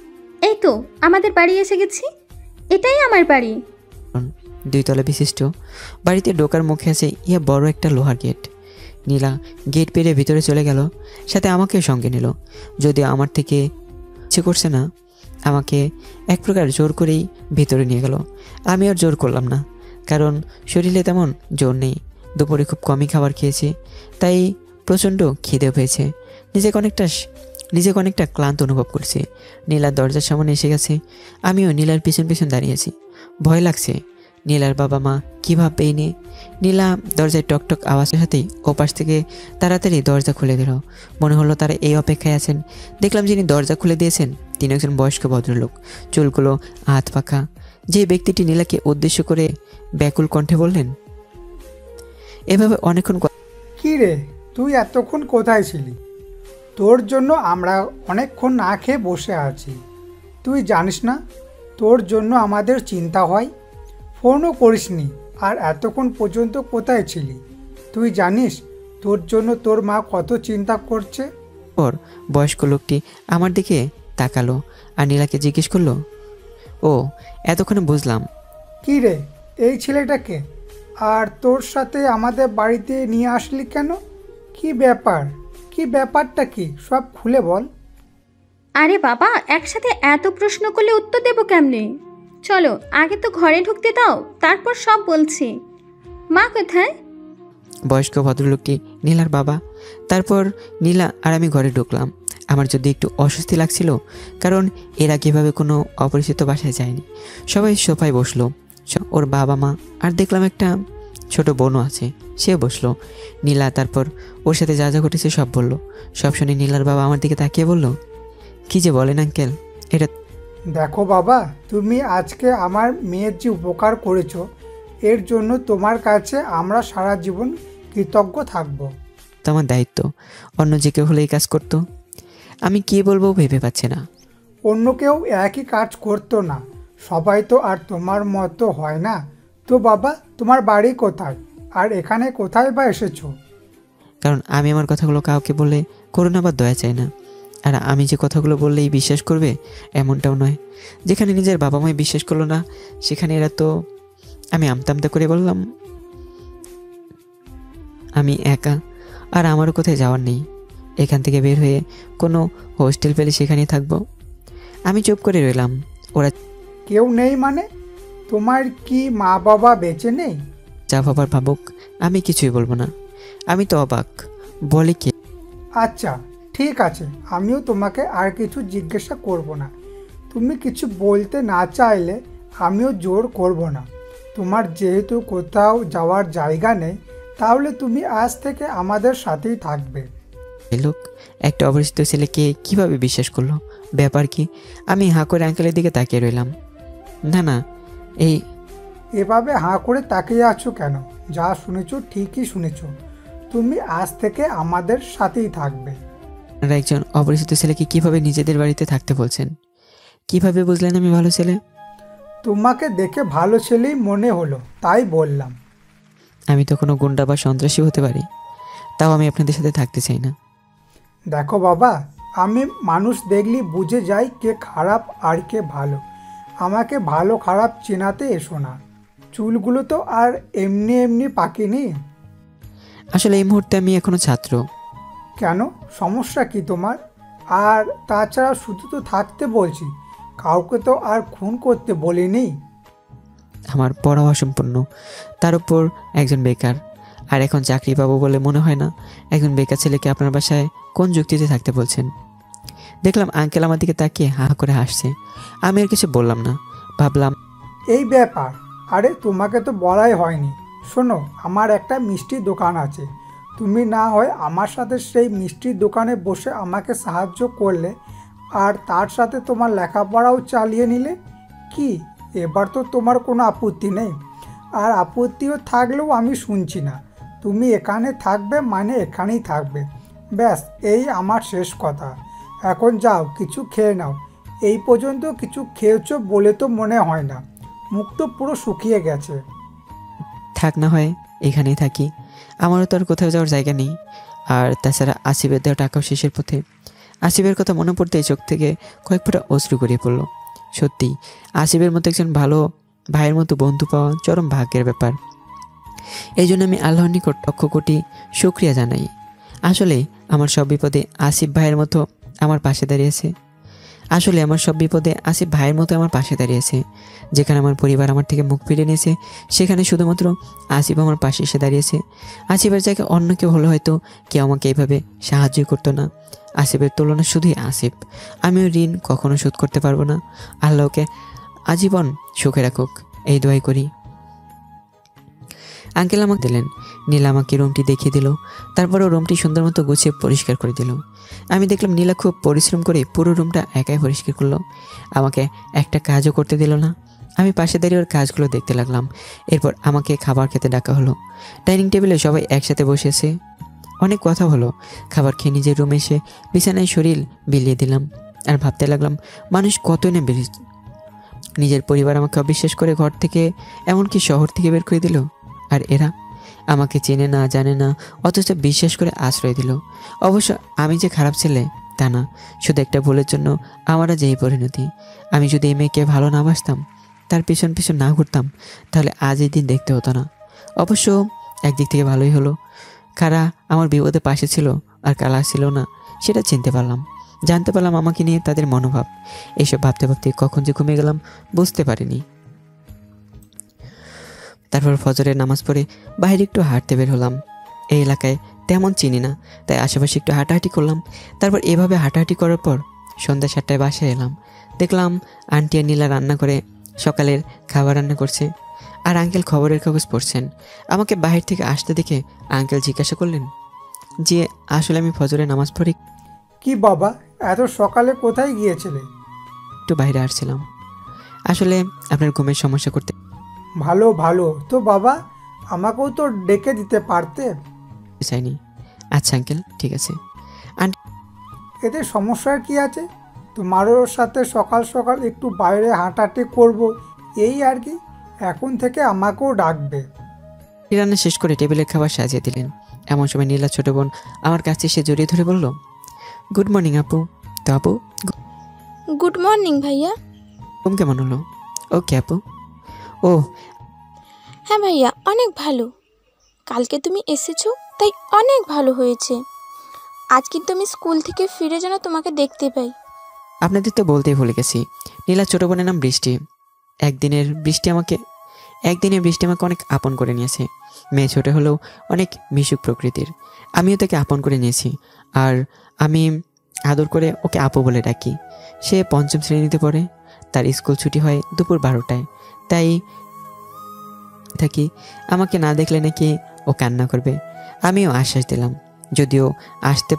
Speaker 7: এই তো আমাদের বাড়ি এসে গেছি। এটাই আমার বাড়ি।
Speaker 1: 2 তলা বিশিষ্ট। বাড়িতে ঢোকার মুখে আছে ইয়া বড় একটা লোহার গেট। নীলা গেট পেরিয়ে ভিতরে চলে গেল, সাথে আমাকেও সঙ্গে নিল। যদিও আমার থেকে ইচ্ছে করছে না, আমাকে এক প্রকার জোর করেই ভিতরে নিয়ে গেল। আমি আর জোর করলাম না, কারণ শরীরে তেমন জোর নেই। দুপুরে খুব কমই খাবার খেয়েছি, তাই প্রচণ্ড খিদে পেয়েছে। নিজেকে অনেকটা ক্লান্ত অনুভব করছি। নীলার দরজার সামনে এসে গেছে। আমিও নীলার পিছন পিছন দাঁড়িয়েছি। ভয় লাগছে, নীলার বাবা মা কী ভাববে এই নিয়ে। নীলা দরজায় টকটক আওয়াজের সাথেই ওপাশ থেকে তাড়াতাড়ি দরজা খুলে দিল। মনে হলো তারা এই অপেক্ষায় আছেন। দেখলাম যিনি দরজা খুলে দিয়েছেন তিনি একজন বয়স্ক ভদ্রলোক, চুলগুলো হাত পাখা। যে ব্যক্তিটি নীলাকে উদ্দেশ্য করে ব্যাকুল কণ্ঠে বললেন, এভাবে অনেকক্ষণ
Speaker 8: কি রে, তুই এতক্ষণ কোথায় ছিলি? তোর জন্য আমরা অনেকক্ষণ না খেয়ে বসে আছি। তুই জানিস না তোর জন্য আমাদের চিন্তা হয়? ফোনও করিসনি, আর এতক্ষণ পর্যন্ত কোথায় ছিলি? তুই জানিস তোর জন্য তোর মা কত চিন্তা করছে?
Speaker 1: পর বয়স্ক লোকটি আমার দিকে তাকালো আর নীলাকে জিজ্ঞেস করলো, ও এতক্ষণে বুঝলাম।
Speaker 8: কি রে, এই ছেলেটাকে আর তোর সাথে আমাদের বাড়িতে নিয়ে আসলি কেন? কি ব্যাপারটা কি সব খুলে বল।
Speaker 7: আরে বাবা, একসাথে এত প্রশ্ন করলে উত্তর দেবো কেমনে? চলো আগে তো ঘরে ঢুকতে দাও, তারপর সব বলছি। মা কোথায়?
Speaker 1: বয়স্ক ভদ্রলোকটি নীলার বাবা। তারপর নীলা আর আমি ঘরে ঢুকলাম। আমার যদি একটু অস্বস্তি লাগছিল, কারণ এরা কীভাবে কোনো অপরিচিত বাসায় যায়নি। সবাই সোফায় বসলো, ওর বাবা মা, আর দেখলাম একটা ছোট বোনও আছে, সে বসলো। নীলা তারপর ওর সাথে যা যা ঘটেছে সব বলল। সব শুনে নীলার বাবা আমার দিকে তাকিয়ে বলল, কি যে বলেন আঙ্কেল, এটা
Speaker 8: দেখো বাবা, তুমি আজকে আমার মেয়ের যে উপকার করেছো, এর জন্য তোমার কাছে আমরা সারা জীবন কৃতজ্ঞ থাকব।
Speaker 1: তো আমার দায়িত্ব। অন্য যে কেউ হলে এই কাজ করতো। আমি কি বলবো ভেবে পাচ্ছি না।
Speaker 8: অন্য কেউ একই কাজ করতো না, সবাই তো আর তোমার মতো হয় না। তো বাবা, তোমার বাড়ি কোথায়, আর এখানে কোথায় বা এসেছো?
Speaker 1: কারণ আমি আমার কথাগুলো কাউকে বলে করুণা বা দয়া চাই না। আর আমি যে কথাগুলো বললেই বিশ্বাস করবে এমনটাও নয়। যেখানে নিজের বাবা মাই বিশ্বাস করলো না, সেখানে এরা তো। আমি আমতা করে বললাম, আমি একা, আর আমারও কোথায় যাওয়ার নেই। এখান থেকে বের হয়ে কোনো হোস্টেল পেলে সেখানেই থাকবো। আমি চুপ করে রইলাম। ওরা
Speaker 8: কেউ নেই মানে? তোমার কি মা বাবা বেঁচে নেই?
Speaker 1: যা ভাবার ভাবুক, আমি কিছুই বলবো না। আমি তো অবাক। বলে কি?
Speaker 8: আচ্ছা ঠিক আছে, আমিও তোমাকে আর কিছু জিজ্ঞাসা করব না। তুমি কিছু বলতে না চাইলে আমিও জোর করব না। তোমার যেহেতু কোথাও যাওয়ার জায়গা নেই, তাহলে তুমি আজ থেকে আমাদের সাথেই থাকবে।
Speaker 1: এই লোক একটা অপরিচিত ছেলেকে কিভাবে বিশ্বাস করলো? ব্যাপার কি? আমি হাঁ করে আঙ্কেলের দিকে তাকিয়ে রইলাম। না না, এই
Speaker 8: এভাবে হাঁ করে তাকিয়ে আছো কেন? যা শুনেছো ঠিকই শুনেছো। তুমি আজ থেকে আমাদের সাথেই থাকবে।
Speaker 1: আপনারা একজন অপরিচিত ছেলেকে কিভাবে নিজেদের বাড়িতে থাকতে বলছেন? কিভাবে বুঝলেন আমি ভালো ছেলে?
Speaker 8: তোমাকে দেখে ভালো ছেলেই মনে হলো, তাই বললাম।
Speaker 1: আমি তো কোনো গুন্ডা বা সন্ত্রাসী হতে পারি, তাও আমি আপনাদের সাথে থাকতে চাই না।
Speaker 8: দেখো বাবা, আমি মানুষ দেখলেই বুঝে যাই কে খারাপ আর কে ভালো। আমাকে ভালো খারাপ চেনাতে এসো না। চুলগুলো তো আর এমনি এমনি পাকেনি।
Speaker 1: আসলে এই মুহূর্তে আমি এখনো ছাত্র।
Speaker 8: কেন, সমস্যা কি তোমার? আর তাছাড়া শুধু তো থাকতে বলছি, কাউকে তো আর খুন করতে বলিনি।
Speaker 1: আমার পড়া অসম্পূর্ণ, তার উপর একজন বেকার। আর এখন চাকরি পাবো বলে মনে হয় না। একজন বেকার ছেলেকে আপনার বাসায় কোন যুক্তিতে থাকতে বলছেন? দেখলাম আঙ্কেল আমার দিকে তাকিয়ে হা করে হাসছে। আমি আর কিছু বললাম না। ভাবলাম
Speaker 8: এই ব্যাপার। আরে তোমাকে তো বলাই হয়নি। শোনো, আমার একটা মিষ্টির দোকান আছে। তুমি না হয় আমার সাথে সেই মিষ্টির দোকানে বসে আমাকে সাহায্য করলে, আর তার সাথে তোমার লেখাপড়াও চালিয়ে নিলে। কি এবার তো তোমার কোনো আপত্তি নেই? আর আপত্তিও থাকলেও আমি শুনছি না। তুমি এখানে থাকবে মানে এখানেই থাকবে। ব্যাস, এই আমার শেষ কথা। এখন যাও, কিছু খেয়ে নাও। এই পর্যন্ত কিছু খেয়েছো বলে তো মনে হয় না। মুখ তো পুরো শুকিয়ে গেছে।
Speaker 1: থাক না হয় এখানেই থাকি, আমারও তো আর কোথাও যাওয়ার জায়গা নেই। আর তাছাড়া আসিফের দেওয়া টাকাও শেষের পথে। আসিফের কথা মনে পড়তেই চোখ থেকে কয়েক ফোঁটা অশ্রু গড়িয়ে পড়ল। সত্যি আসিফের মতো একজন ভালো ভাইয়ের মতো বন্ধু পাওয়া চরম ভাগ্যের ব্যাপার। এই জন্য আমি আল্লাহর নিকট লক্ষ কোটি শুকরিয়া জানাই। আসলে আমার সব বিপদে আসিফ ভাইয়ের মতো আমার পাশে দাঁড়িয়েছে। যেখানে আমার পরিবার আমার থেকে মুখ ফিরে নিয়েছে, সেখানে শুধুমাত্র আসিফ আমার পাশে এসে দাঁড়িয়েছে। আসিফের জায়গায় অন্য কেউ হলে হয়তো কেউ আমাকে এইভাবে সাহায্য করতো না। আসিফের তুলনা শুধুই আসিফ। আমিও ঋণ কখনো শোধ করতে পারবো না। আল্লাহকে আজীবন সুখে রাখুক, এই দোয়াই করি। আঙ্কেল আমাকে দিলেন। নীলা আমাকে রুমটি দেখিয়ে দিল। তারপরও রুমটি সুন্দর মতো গুছিয়ে পরিষ্কার করে দিল। আমি দেখলাম নীলা খুব পরিশ্রম করে পুরো রুমটা একাই পরিষ্কার করলো। আমাকে একটা কাজও করতে দিল না। আমি পাশে দাঁড়িয়ে ওর কাজগুলো দেখতে লাগলাম। এরপর আমাকে খাবার খেতে ডাকা হলো। ডাইনিং টেবিলে সবাই একসাথে বসেছে। অনেক কথা হলো। খাবার খেয়ে নিজের রুমে এসে বিছানায় শরীর বিলিয়ে দিলাম। আর ভাবতে লাগলাম, মানুষ কতই না নিজের পরিবার আমাকে অবিশ্বাস করে ঘর থেকে, এমনকি শহর থেকে বের করে দিল। আর এরা আমাকে চেনে না, জানে না, অথচ বিশ্বাস করে আশ্রয় দিল। অবশ্য আমি যে খারাপ ছেলে তা না, শুধু একটা ভুলের জন্য আমার আজ এই পরিণতি। আমি যদি এই মেয়েকে ভালো না বাসতাম, তার পিছন পিছন না ঘুরতাম, তাহলে আজ এই দিন দেখতে হতো না। অবশ্য একদিক থেকে ভালোই হলো। কারা আমার বিপদে পাশে ছিল আর কারা ছিল না, সেটা চিনতে পারলাম, জানতে পারলাম আমাকে নিয়ে তাদের মনোভাব। এইসব ভাবতে ভাবতে কখন যে ঘুমিয়ে গেলাম বুঝতে পারিনি। তারপর ফজরের নামাজ পড়ে বাইরে একটু হাঁটতে বের হলাম। এই এলাকায় তেমন চিনি না, তাই আশেপাশে একটু হাঁটাহাঁটি করলাম। তারপর এভাবে হাঁটাহাঁটি করার পর সন্ধ্যা 7টায় বাসায় এলাম। দেখলাম আন্টি আর নীলা রান্না করে সকালের খাবার রান্না করছে, আর আঙ্কেল খবরের কাগজ পড়ছেন। আমাকে বাহির থেকে আসতে দেখে আঙ্কেল জিজ্ঞাসা করলেন যে আসলে আমি ফজরের নামাজ পড়ি।
Speaker 8: কি বাবা, এত সকালে কোথায় গিয়েছিলে?
Speaker 1: একটু বাইরে আসছিলাম, আসলে আপনার ঘুমের সমস্যা করতে।
Speaker 8: ভালো ভালো তো বাবা, আমাকেও তো ডেকে দিতে পারতে।
Speaker 1: চাইনি। আচ্ছা আঙ্কেল, ঠিক আছে।
Speaker 8: এতে সমস্যার কি আছে? তোমারও সাথে সকাল সকাল একটু বাইরে হাঁটাহাঁটি করব, এই আর কি। এখন থেকে আমাকেও ডাকবে।
Speaker 1: রান্না শেষ করে টেবিলের খাবার সাজিয়ে দিলেন। এমন সময় নীলা ছোট বোন আমার কাছে এসে জড়িয়ে ধরে বলল, গুড মর্নিং আপু। তো আপু,
Speaker 9: গুড মর্নিং ভাইয়া।
Speaker 1: ঘুম কেমন হলো? ওকে আপু। ও
Speaker 9: হ্যাঁ ভাইয়া, অনেক ভালো। কালকে তুমি এসেছো তাই অনেক ভালো হয়েছে। আজ কিন্তু আমি স্কুল থেকে ফিরে যেন তোমাকে দেখতে পাই।
Speaker 1: আপনাদের তো বলতেই ভুলে গেছি, নীলার ছোট বোনের নাম বৃষ্টি। একদিনের বৃষ্টি আমাকে অনেক আপন করে নিয়েছে। মেয়ে ছোট হলেও অনেক মিশুক প্রকৃতির। আমিও তাকে আপন করে নিয়েছি, আর আমি আদর করে ওকে আপু বলে ডাকি। সে 5ম শ্রেণীতে পড়ে। তার স্কুল ছুটি হয় দুপুর 12টায়। তাই থাকি আমাকে না দেখলে নাকি ও কান্না করবে। আমিও আশ্বাস দিলাম, যদিও আসতে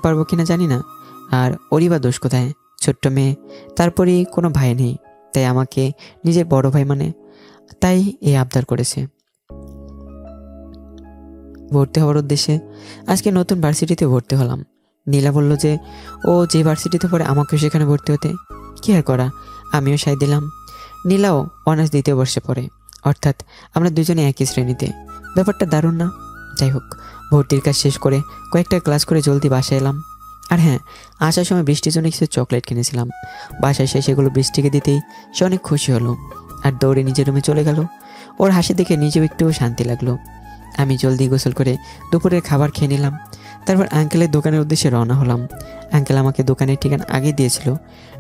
Speaker 1: পারবো কিনা জানি না। আর ওরই বা দোষ কোথায়? ছোট্ট মেয়ে, তারপরেই কোনো ভাই নেই, তাই আমাকে নিজের বড় ভাই মানে, তাই এই আবদার করেছে। ভর্তি হওয়ার উদ্দেশ্যে আজকে নতুন ভার্সিটিতে ভর্তি হলাম। নীলা বলল যে ও যে ভার্সিটিতে পড়ে আমাকেও সেখানে ভর্তি হতে। কি আর করা, আমিও সাই দিলাম। নীলাও অনার্স 2য় বর্ষে পড়ে, অর্থাৎ আমরা দুজনে একই শ্রেণীতে। ব্যাপারটা দারুণ না? যাই হোক, ভর্তির কাজ শেষ করে কয়েকটা ক্লাস করে জলদি বাসায় এলাম। আর হ্যাঁ, আসার সময় বৃষ্টির জন্য কিছু চকলেট কিনেছিলাম। বাসায় এসে সেগুলো বৃষ্টিকে দিতেই সে অনেক খুশি হলো আর দৌড়ে নিজের রুমে চলে গেল। ওর হাসি দেখে নিজেও একটু শান্তি লাগলো। আমি জলদি গোসল করে দুপুরের খাবার খেয়ে নিলাম। তারপর আঙ্কেলের দোকানের উদ্দেশ্যে রওনা হলাম। আঙ্কেল আমাকে দোকানের ঠিকানা আগে দিয়েছিল।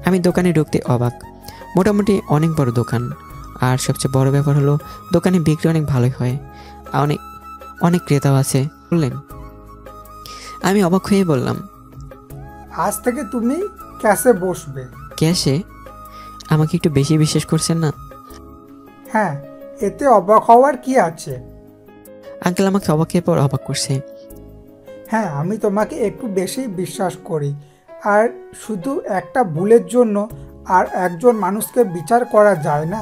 Speaker 1: আমি দোকানে ঢুকতে অবাক। মোটামুটি অনেক বড় দোকান, আর সবচেয়ে বড় ব্যাপার হলো দোকানে বিক্রি অনেক ভালোই হয়, অনেক অনেক ক্রেতাও আছে। বললেন, আমি অবাক হয়ে বললাম,
Speaker 8: আজ থেকে তুমি ক্যাশে বসবে।
Speaker 1: ক্যাশে? আমাকে একটু বেশি বিশ্বাস করছেন না?
Speaker 8: হ্যাঁ, এতে অবাক হওয়ার কি আছে?
Speaker 1: আঙ্কেল আমাকে অবাকের পর অবাক করছে।
Speaker 8: হ্যাঁ, আমি তোমাকে একটু বেশি বিশ্বাস করি। আর শুধু একটা ভুলের জন্য আর একজন মানুষকে বিচার করা যায় না,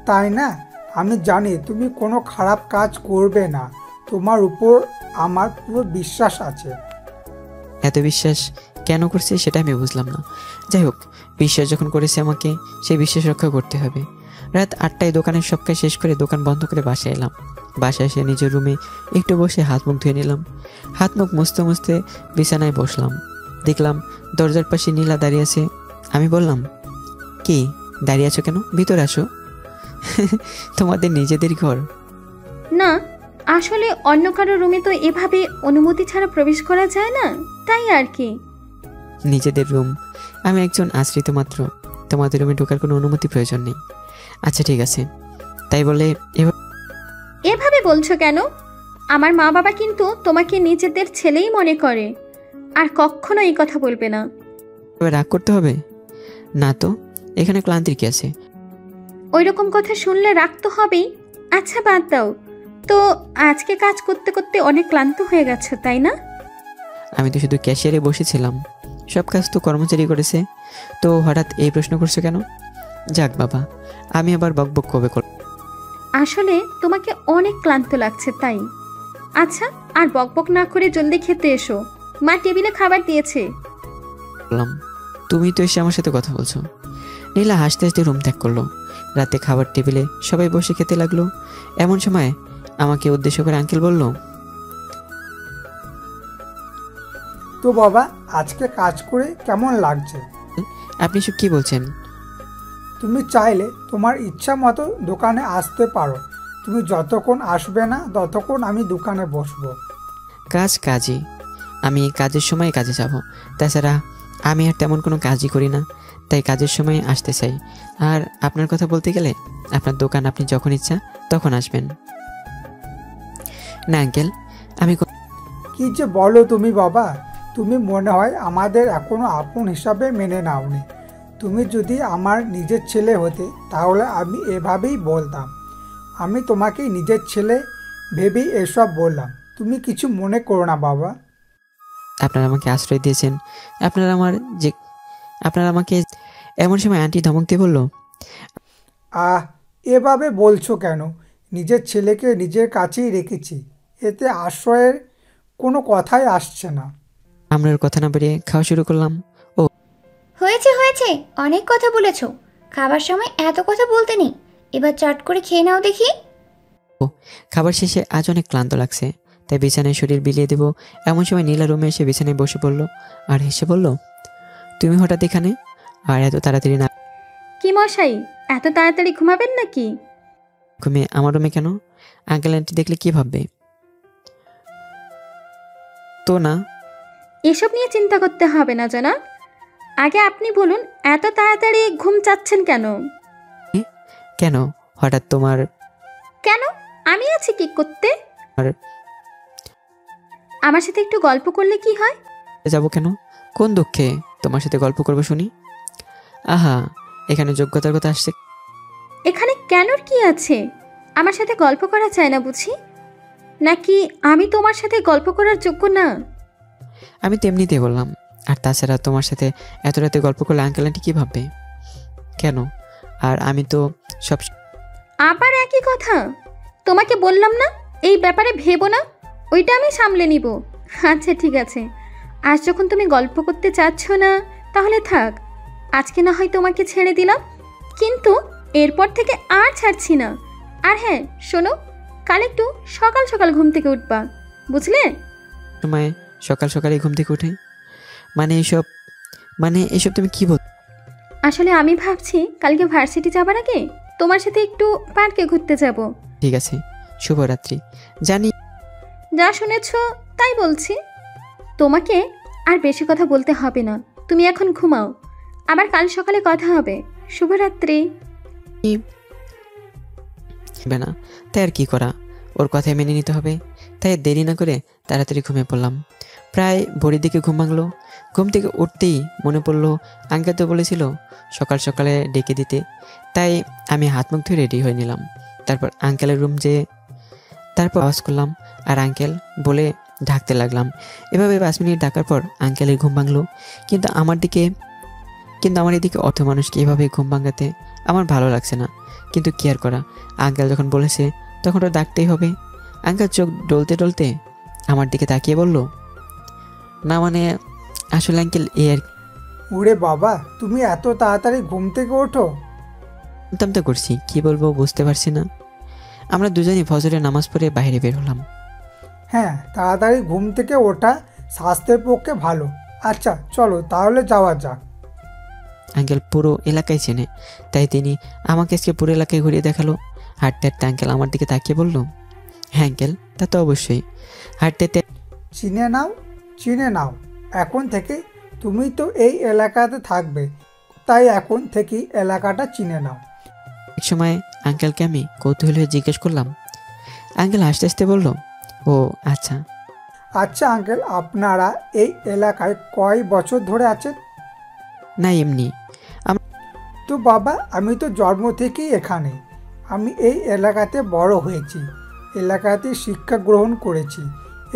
Speaker 8: তাই না? আমি জানি তুমি কোনো খারাপ কাজ করবে না। তোমার উপর আমার পুরো বিশ্বাস আছে।
Speaker 1: এত বিশ্বাস কেন করছে সেটা আমি বুঝলাম না। যাই হোক, বিশ্বাস যখন করেছে আমাকে, সেই বিশ্বাস রক্ষা করতে হবে। রাত 8টায় দোকানের সব কাজ শেষ করে দোকান বন্ধ করে বাসায় এলাম। বাসায় এসে নিজের রুমে একটু বসে হাত মুখ ধুয়ে নিলাম। হাত মুখ মুছতে মুছতে বিছানায় বসলাম। দেখলাম দরজার পাশে নীলা দাঁড়িয়ে আছে। আমি বললাম, কি দাঁড়িয়ে আছো কেন? ভিতরে আসো। তোমাদের নিজেদের ঘর?
Speaker 7: না, আসলে অন্য কারো রুমে তো এভাবে অনুমতি ছাড়া প্রবেশ করা যায় না, তাই আর কি।
Speaker 1: নিজেদের রুম? আমি একজন আশ্রিত মাত্র, তোমাদের রুমে ঢোকার কোনো অনুমতি প্রয়োজন নেই। আচ্ছা ঠিক আছে। তাই বলে
Speaker 7: এভাবে বলছো কেন? আমার মা বাবা কিন্তু তোমাকে নিজেদের ছেলেই মনে করে, আর কখনো এই কথা বলবে না।
Speaker 1: রাগ করতে হবে না তো, এখানে ক্লান্তির কি আছে?
Speaker 7: ওই রকম কথা শুনলে রাগ তো হবেই। আচ্ছা বাদ দাও তো, আজকে কাজ করতে করতে অনেক ক্লান্ত হয়ে গেছো তাই না?
Speaker 1: আমি তো শুধু ক্যাশিয়ারে বসেছিলাম, সব কাজ তো কর্মচারী করেছে, তো হঠাৎ এই প্রশ্ন করছো কেন? যাক বাবা, আমি আবার বকবক কবে করব?
Speaker 7: আসলে তোমাকে অনেক ক্লান্ত লাগছে তাই। আচ্ছা, আর বকবক না করে জলদি খেতে এসো, মা টেবিলে খাবার দিয়েছে।
Speaker 1: বললাম, তুমি তো এসে আমার সাথে কথা বলছো। নীলা হাসতে হাসতে রুম ত্যাগ করলো। রাতে খাবার টেবিলে সবাই বসে খেতে লাগলো। এমন সময় আমাকে উদ্দেশ্য করে আঙ্কেল বলল,
Speaker 8: তো বাবা, আজকে কাজ করে কেমন লাগছে?
Speaker 1: আপনি সব কি বলছেন?
Speaker 8: তুমি চাইলে তোমার ইচ্ছা মতো দোকানে আসতে পারো। তুমি যতক্ষণ আসবে না ততক্ষণ আমি দোকানে বসবো।
Speaker 1: কাজই, আমি কাজের সময় কাজে যাব। তাছাড়া আমি আর তেমন কোনো কাজই করি না, তাই কাজের সময় আসতে চাই। আর আপনার কথা বলতে গেলে, আপনার দোকান আপনি যখন ইচ্ছা তখন আসবেন। না আঙ্কেল, আমি
Speaker 8: কি যে বলো তুমি বাবা, তুমি মনে হয় আমাদের এখনো আপন হিসাবে মেনে নাওনি। তুমি যদি আমার নিজের ছেলে হতে তাহলে আমি এভাবেই বলতাম। আমি তোমাকে নিজের ছেলে ভেবেই এসব বললাম। তুমি কিছু মনে করো না বাবা।
Speaker 1: আপনারা আমাকে আশ্রয় দিয়েছেন, আপনারা আমাকে। এমন সময় আন্টি ধমক দিয়ে বলল,
Speaker 8: এভাবে বলছো কেন? নিজের ছেলেকে নিজের কাছেই রেখেছি, এতে আশ্রয়ের কোনো কথাই আসছে না।
Speaker 1: আমরা ওর কথা না বেরিয়ে খাওয়া শুরু করলাম।
Speaker 10: হয়েছে হয়েছে, অনেক কথা বলেছো। খাবার সময় এত কথা বলতে নেই, এবার চট করে খেয়ে নাও দেখি।
Speaker 1: খাবার শেষে আজ অনেক ক্লান্ত লাগছে, তাই বিছানায় শরীর বিলিয়ে দেবো। এমন সময় নীলা রুমে এসে বিছানায় বসে পড়লো আর হেসে বলল, তুমি হঠাৎ এখানে আর এত তাড়াতাড়ি না?
Speaker 7: কি মশাই, এত তাড়াতাড়ি ঘুমাবেন নাকি?
Speaker 1: ঘুমিয়ে আমার রুমে কেন? আঙ্কেল আন্টি দেখলে কি ভাববে? তো না।
Speaker 7: এসব নিয়ে চিন্তা করতে হবে না জনাব। আগে আপনি বলুন, এত তাড়াতাড়ি ঘুম চাচ্ছেন কেন?
Speaker 1: কেন হঠাৎ তোমার?
Speaker 7: কেন? আমি আছি কি করতে?
Speaker 1: আর-
Speaker 7: আমার সাথে একটু গল্প করলে কি হয়?
Speaker 1: যাব কেন? কোন দুঃখে তোমার সাথে গল্প করবো শুনি? আহা, এখানে যোগ্যতার কথা আসছে।
Speaker 7: এখানে কেনর কি আছে? আমার সাথে গল্প করা চায় না বুঝি? নাকি আমি তোমার সাথে গল্প করার যোগ্য না?
Speaker 1: আমি তেমনিতে বললাম। আর তাছাড়া তোমার সাথে এত রাতে গল্প করলে আঙ্কেল আন্টি কী ভাববে? কেন? আর আমি তো সব
Speaker 7: আবার একই কথা। তোমাকে বললাম না এই ব্যাপারে ভেবো না, ওইটা আমি সামলে নিব। আচ্ছা ঠিক আছে, আজ যখন তুমি গল্প করতে চাচ্ছ না তাহলে থাক, আজকে না হয় তোমাকে ছেড়ে দিলাম, কিন্তু এরপর থেকে আর ছাড়ছি না। আর হ্যাঁ শোনো, কাল একটু সকাল সকাল ঘুম থেকে উঠবা, বুঝলে?
Speaker 1: সময় সকাল সকালে ঘুম থেকে উঠে মানে এসব তুমি কি বল?
Speaker 7: আসলে আমি ভাবছি কালকে ভার্সিটি যাবার আগে তোমার সাথে একটু পার্কে ঘুরতে যাব।
Speaker 1: ঠিক আছে, শুভরাত্রি। জানি
Speaker 7: যা শুনেছ তাই বলছি। তোমাকে আর বেশি কথা বলতে হবে না, তুমি এখন ঘুমাও, আবার কাল সকালে কথা হবে। শুভরাত্রি।
Speaker 1: না, তাই আর কি করা, ওর কথায় মেনে নিতে হবে। তাই দেরি না করে তাড়াতাড়ি ঘুমিয়ে পড়লাম। প্রায় ভোরের দিকে ঘুম ভাঙলো। ঘুম থেকে উঠতেই মনে পড়লো আঙ্কেল তো বলেছিল সকাল সকালে ডেকে দিতে। তাই আমি হাত মুখ ধুয়ে রেডি হয়ে নিলাম। তারপর আঙ্কেলের রুম যেয়ে তারপর আওয়াজ করলাম আর আঙ্কেল বলে ডাকতে লাগলাম। এভাবে 5 মিনিট ডাকার পর আঙ্কেলের ঘুম ভাঙলো। কিন্তু আমার এদিকে অর্থ মানুষকে এভাবে ঘুম ভাঙাতে আমার ভালো লাগছে না। কিন্তু কি আর করা, আঙ্কেল যখন বলেছে তখন তো ডাকতেই হবে। আঙ্কেল চোখ ডলতে ডলতে আমার দিকে তাকিয়ে বলল, না মানে আসলে আঙ্কেল এ আর
Speaker 8: ওরে বাবা, তুমি এত তাড়াতাড়ি ঘুম থেকে ওঠো?
Speaker 1: তো করছি, কি বলবো বুঝতে পারছি না। আমরা দুজনই ফজরের নামাজ পড়ে বাইরে বের হলাম।
Speaker 8: হ্যাঁ, তাড়াতাড়ি ঘুম থেকে ওঠা স্বাস্থ্যের পক্ষে ভালো। আচ্ছা চলো তাহলে যাওয়া যাক।
Speaker 1: আঙ্কেল পুরো এলাকায় চেনে, তাই তিনি আমাকে আজকে পুরো এলাকায় ঘুরিয়ে দেখালো। হাঁটতে হাঁটতে আঙ্কেল আমার দিকে তাকিয়ে বলল, হ্যাঁ আঙ্কেল তা তো অবশ্যই। হাঁটতে হাঁটতে
Speaker 8: চিনে নাও, এখন থেকে তুমি তো এই এলাকাতে থাকবে, তাই এখন থেকেই এলাকাটা চিনে নাও।
Speaker 1: এক সময় আঙ্কেলকে আমি কৌতূহল হয়ে জিজ্ঞেস করলাম। আঙ্কেল হাসতে হাসতে বলল, ও আচ্ছা।
Speaker 8: আচ্ছা আঙ্কেল, আপনারা এই এলাকায় কয় বছর ধরে আছেন?
Speaker 1: না এমনি।
Speaker 8: তো বাবা, আমি তো জন্ম থেকেই এখানে। আমি এই এলাকাতে বড় হয়েছি, এলাকাতে শিক্ষা গ্রহণ করেছি,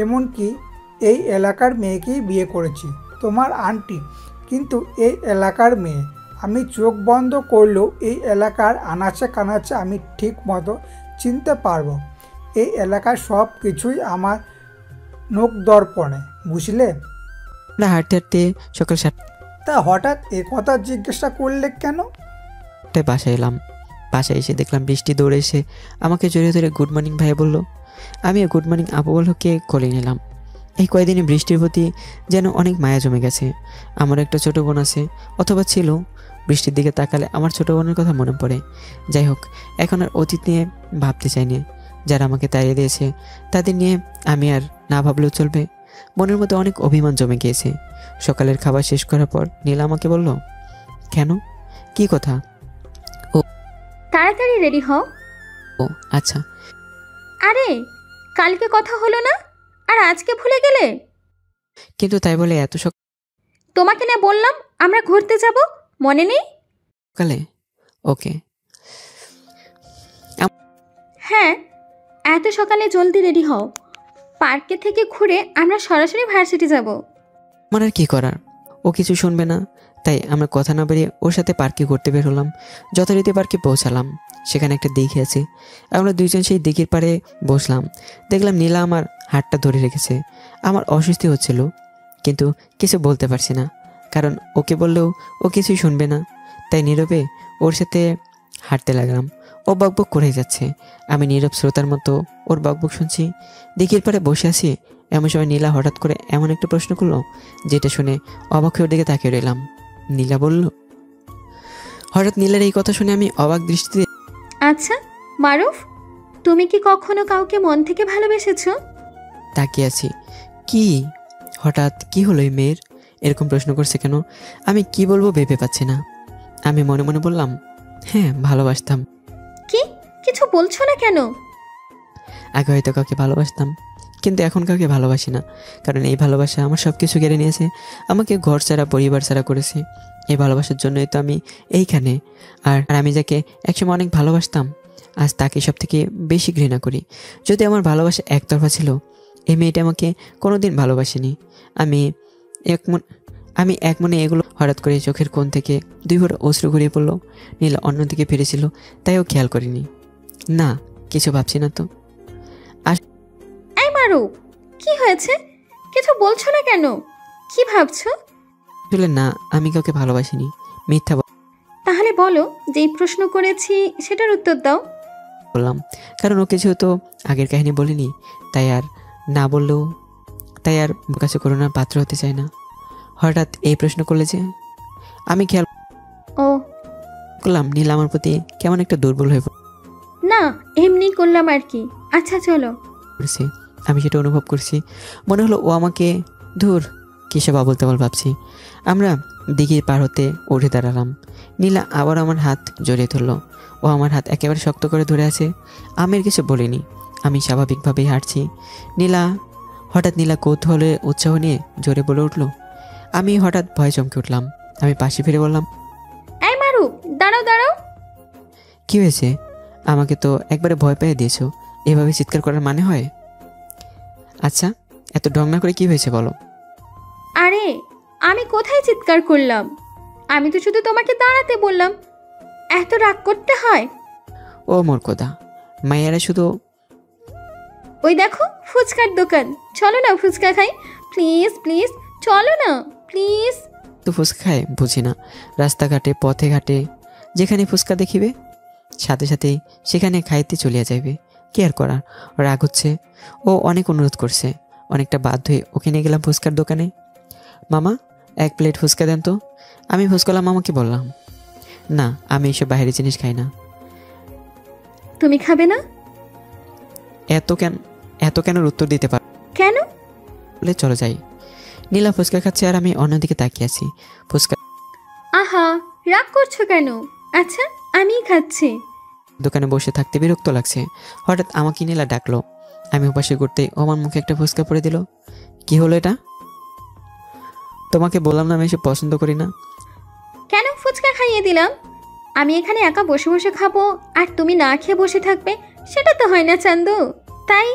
Speaker 8: এমনকি এই এলাকার মেয়েকেই বিয়ে করেছি, তোমার আন্টি কিন্তু এই এলাকার মেয়ে। আমি চোখ বন্ধ করলেও এই এলাকার আনাচে কানাচে আমি ঠিক মতো চিনতে পারবো। এই এলাকার সব কিছুই আমার নখ দর্পণে, বুঝলে?
Speaker 1: আমরা হাঁটতে হাঁটতে সকাল 7টায়
Speaker 8: তা হঠাৎ এ কথা জিজ্ঞাসা করলে কেন?
Speaker 1: বাসায় এলাম। বাসায় এসে দেখলাম বৃষ্টি দৌড়ে এসে আমাকে জড়িয়ে ধরে গুড মর্নিং ভাইয়া বলল। আমিও গুড মর্নিং আপু বলকে কোলে নিলাম। এই কয়েকদিনে বৃষ্টির প্রতি যেন অনেক মায়া জমে গেছে। আমার একটা ছোটো বোন আছে, অথবা ছিল। বৃষ্টির দিকে তাকালে আমার ছোটো বোনের কথা মনে পড়ে। যাই হোক, এখন আর অতীত নিয়ে ভাবতে চাইনি। যারা আমাকে তাড়িয়ে দিয়েছে তাদের নিয়ে আমি আর না ভাবলেও চলবে। মনের মধ্যে অনেক অভিমান জমে গিয়েছে। সকালের খাবার শেষ করার পর নীলা আমাকে বলল, কেন, কি কথা?
Speaker 7: তাড়াতাড়ি রেডি হও।
Speaker 1: ও আচ্ছা।
Speaker 7: আরে কালকে কথা হলো না, আর আজকে ভুলে গেলে?
Speaker 1: কিন্তু তাই বলে এত
Speaker 7: তোমাকে না বললাম আমরা ঘুরতে যাব, মনে নেই?
Speaker 1: সকালে? ওকে।
Speaker 7: হ্যাঁ, এত সকালে জলদি রেডি হও। পার্কে থেকে ঘুরে আমরা সরাসরি ভার্সিটি যাব।
Speaker 1: আমার আর কি করার, ও কিছু শুনবে না। তাই আমরা কথা না বেরিয়ে ওর সাথে পার্কে ঘুরতে বের হলাম। যথারীতি পার্কে পৌঁছালাম। সেখানে একটা দিঘি আছে। আমরা দুইজন সেই দিঘির পাড়ে বসলাম। দেখলাম নীলা আমার হাতটা ধরে রেখেছে। আমার অস্বস্তি হচ্ছিল, কিন্তু কিছু বলতে পারছি না, কারণ ওকে বললেও ও কিছুই শুনবে না। তাই নীরবে ওর সাথে হাঁটতে লাগলাম। ও বকবক করে যাচ্ছে, আমি নীরব শ্রোতার মতো ওর বকবক শুনছি। দিঘির পাড়ে বসে আছি, এমন সময় নীলা হঠাৎ করে এমন একটা প্রশ্ন করলো যেটা শুনে অবাক হয়ে ওর দিকে তাকিয়ে রইলাম। নীলা বলল, হঠাৎ নীলার এই কথা শুনে আমি অবাক দৃষ্টিতে
Speaker 7: আচ্ছা মারুফ, তুমি কি কখনো কাউকে মন থেকে ভালোবেসেছো?
Speaker 1: তাকিয়ে আছি। কি? হঠাৎ কি হলো এই মেয়ের, এরকম প্রশ্ন করছে কেন? আমি কি বলবো ভেবে পাচ্ছি না। আমি মনে মনে বললাম, হ্যাঁ ভালোবাসতাম।
Speaker 7: কি কিছু বলছো না কেন?
Speaker 1: আগে হয়তো কাউকে ভালোবাসতাম, কিন্তু এখন কাউকে ভালোবাসি না। কারণ এই ভালোবাসা আমার সব কিছু কেড়ে নিয়েছে, আমাকে ঘর ছাড়া পরিবার ছাড়া করেছে। এই ভালোবাসার জন্যই তো আমি এইখানে। আর আমি যাকে একসময় অনেক ভালোবাসতাম, আজ তাকে সব থেকে বেশি ঘৃণা করি। যদি আমার ভালোবাসা একতরফা ছিল, এই মেয়েটা আমাকে কোনোদিন ভালোবাসেনি। আমি এক মনে এগুলো হঠাৎ করে চোখের কোণ থেকে 2 ফোঁটা অশ্রু গড়িয়ে পড়লো। নীলা অন্যদিকে ফিরেছিল, তাইও খেয়াল করিনি। না, কিছু ভাবছি না তো।
Speaker 7: এই মারু, কি হয়েছে? কিছু বলছো না কেন? কি ভাবছো?
Speaker 1: আসলে না, আমি কাউকে ভালোবাসিনি, মিথ্যা
Speaker 7: তাহলে বলো, যেই প্রশ্ন করেছি সেটার উত্তর দাও।
Speaker 1: বললাম। কারণ ওকে যেহেতু আগের কাহিনী বলিনি, তাই আর না বললেও, তাই আর কাছে করোনার পাত্র হতে চায় না। হঠাৎ এই প্রশ্ন করলে যে আমি খেয়াল
Speaker 7: ও
Speaker 1: করলাম নীলা আমার প্রতি কেমন একটা দুর্বল হয়ে
Speaker 7: না, এমনি করলাম আর কি। আচ্ছা চলো।
Speaker 1: পড়েছে। আমি সেটা অনুভব করছি। মনে হলো ও আমাকে ধুর কিসব আবল তাবল ভাবছি। আমরা দিঘির পার হতে উঠে দাঁড়ালাম। নীলা আবার আমার হাত জড়িয়ে ধরলো। ও আমার হাত একেবারে শক্ত করে ধরে আছে। আমি আর কিছু বলিনি, আমি স্বাভাবিকভাবেই হাঁটছি। হঠাৎ নীলা কৌতূহলে উৎসাহ নিয়ে জোরে বলে উঠলো। আমি হঠাৎ ভয়ে চমকে উঠলাম। আমি পাশে ফিরে বললাম,
Speaker 7: এই মারু, দাঁড়াও দাঁড়াও।
Speaker 1: কি হয়েছে? আমাকে তো একবারে ভয় পেয়ে দিয়েছো। এভাবে চিৎকার করার মানে হয়? আচ্ছা, এত ঢং না করে কি হয়েছে বলো।
Speaker 7: আরে আমি কোথায় চিৎকার করলাম? আমি তো শুধু তোমাকে দাঁড়াতে বললাম। এত রাগ করতে হয়?
Speaker 1: ও মোর খোদা, মাইয়ারা শুধু
Speaker 7: ওই দেখো ফুচকার দোকান, চলো না ফুচকা খাই। প্লিজ প্লিজ চলো না প্লিজ।
Speaker 1: তো ফুচকা খায় বুঝি না। রাস্তাঘাটে পথে ঘাটে যেখানে ফুচকা দেখিবে, সাথে সাথেই সেখানে খাইতে চলিয়া যাইবে। কি আর করার, রাগ হচ্ছে। ও অনেক অনুরোধ করছে। অনেকটা বাধ্য হয়ে ওকে নিয়ে গেলাম ফুচকার দোকানে। মামা 1 প্লেট ফুচকা দেন তো। আমি ফুচকালা মামাকে বললাম, না আমি এইসব বাইরের জিনিস খাই না।
Speaker 7: তুমি খাবে না?
Speaker 1: এত কেন উত্তর দিতে পার?
Speaker 7: কেন?
Speaker 1: বলে চলো যাই। নীলা ফুচকা খাচ্ছে আর আমি অন্যদিকে তাকিয়ে আছি। ফুচকা
Speaker 7: আহা, রাগ করছো কেন? আচ্ছা আমিই খাচ্ছি।
Speaker 1: দোকানে বসে থাকতে বিরক্ত লাগছে। হঠাৎ আমাকে নীলা ডাকলো। আমি উপাসে করতে আমার মুখে একটা ফুচকা পড়ে দিল। কি হলো এটা? তোমাকে বললাম না আমি এসব পছন্দ করি না।
Speaker 7: কেন ফুচকা খাইয়ে দিলাম? আমি এখানে একা বসে বসে খাবো আর তুমি না খেয়ে বসে থাকবে, সেটা তো হয় না চান্দু। তাই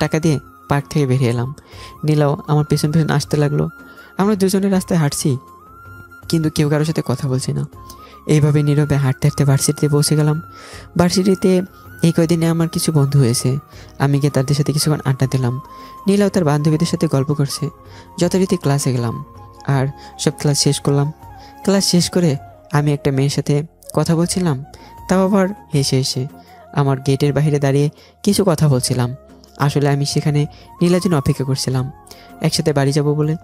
Speaker 1: টাকা দিয়ে পার্ক থেকে বেরিয়ে এলাম। নীলাও আমার পেছন পেছন আসতে লাগলো। আমরা দুজনে রাস্তায় হাঁটছি, কিন্তু কেউ কারোর সাথে কথা বলছি না। এইভাবে নীরবে হাঁটতে হাঁটতে ভার্সিটিতে পৌঁছে গেলাম। ভার্সিটিতে এই কয়দিনে আমার কিছু বন্ধু হয়েছে। আমি গিয়ে তাদের সাথে কিছুক্ষণ আড্ডা দিলাম। নীলাও তার বান্ধবীদের সাথে গল্প করছে। যথারীতি ক্লাসে গেলাম আর সব ক্লাস শেষ করলাম। ক্লাস শেষ করে আমি একটা মেয়ের সাথে কথা বলছিলাম, তাও আবার হেসে হেসে। আমার গেটের বাইরে দাঁড়িয়ে কিছু কথা বলছিলাম। আসলে আমি সেখানে নীলার জন্য অপেক্ষা করছিলাম, একসাথে বাড়ি যাব বলে।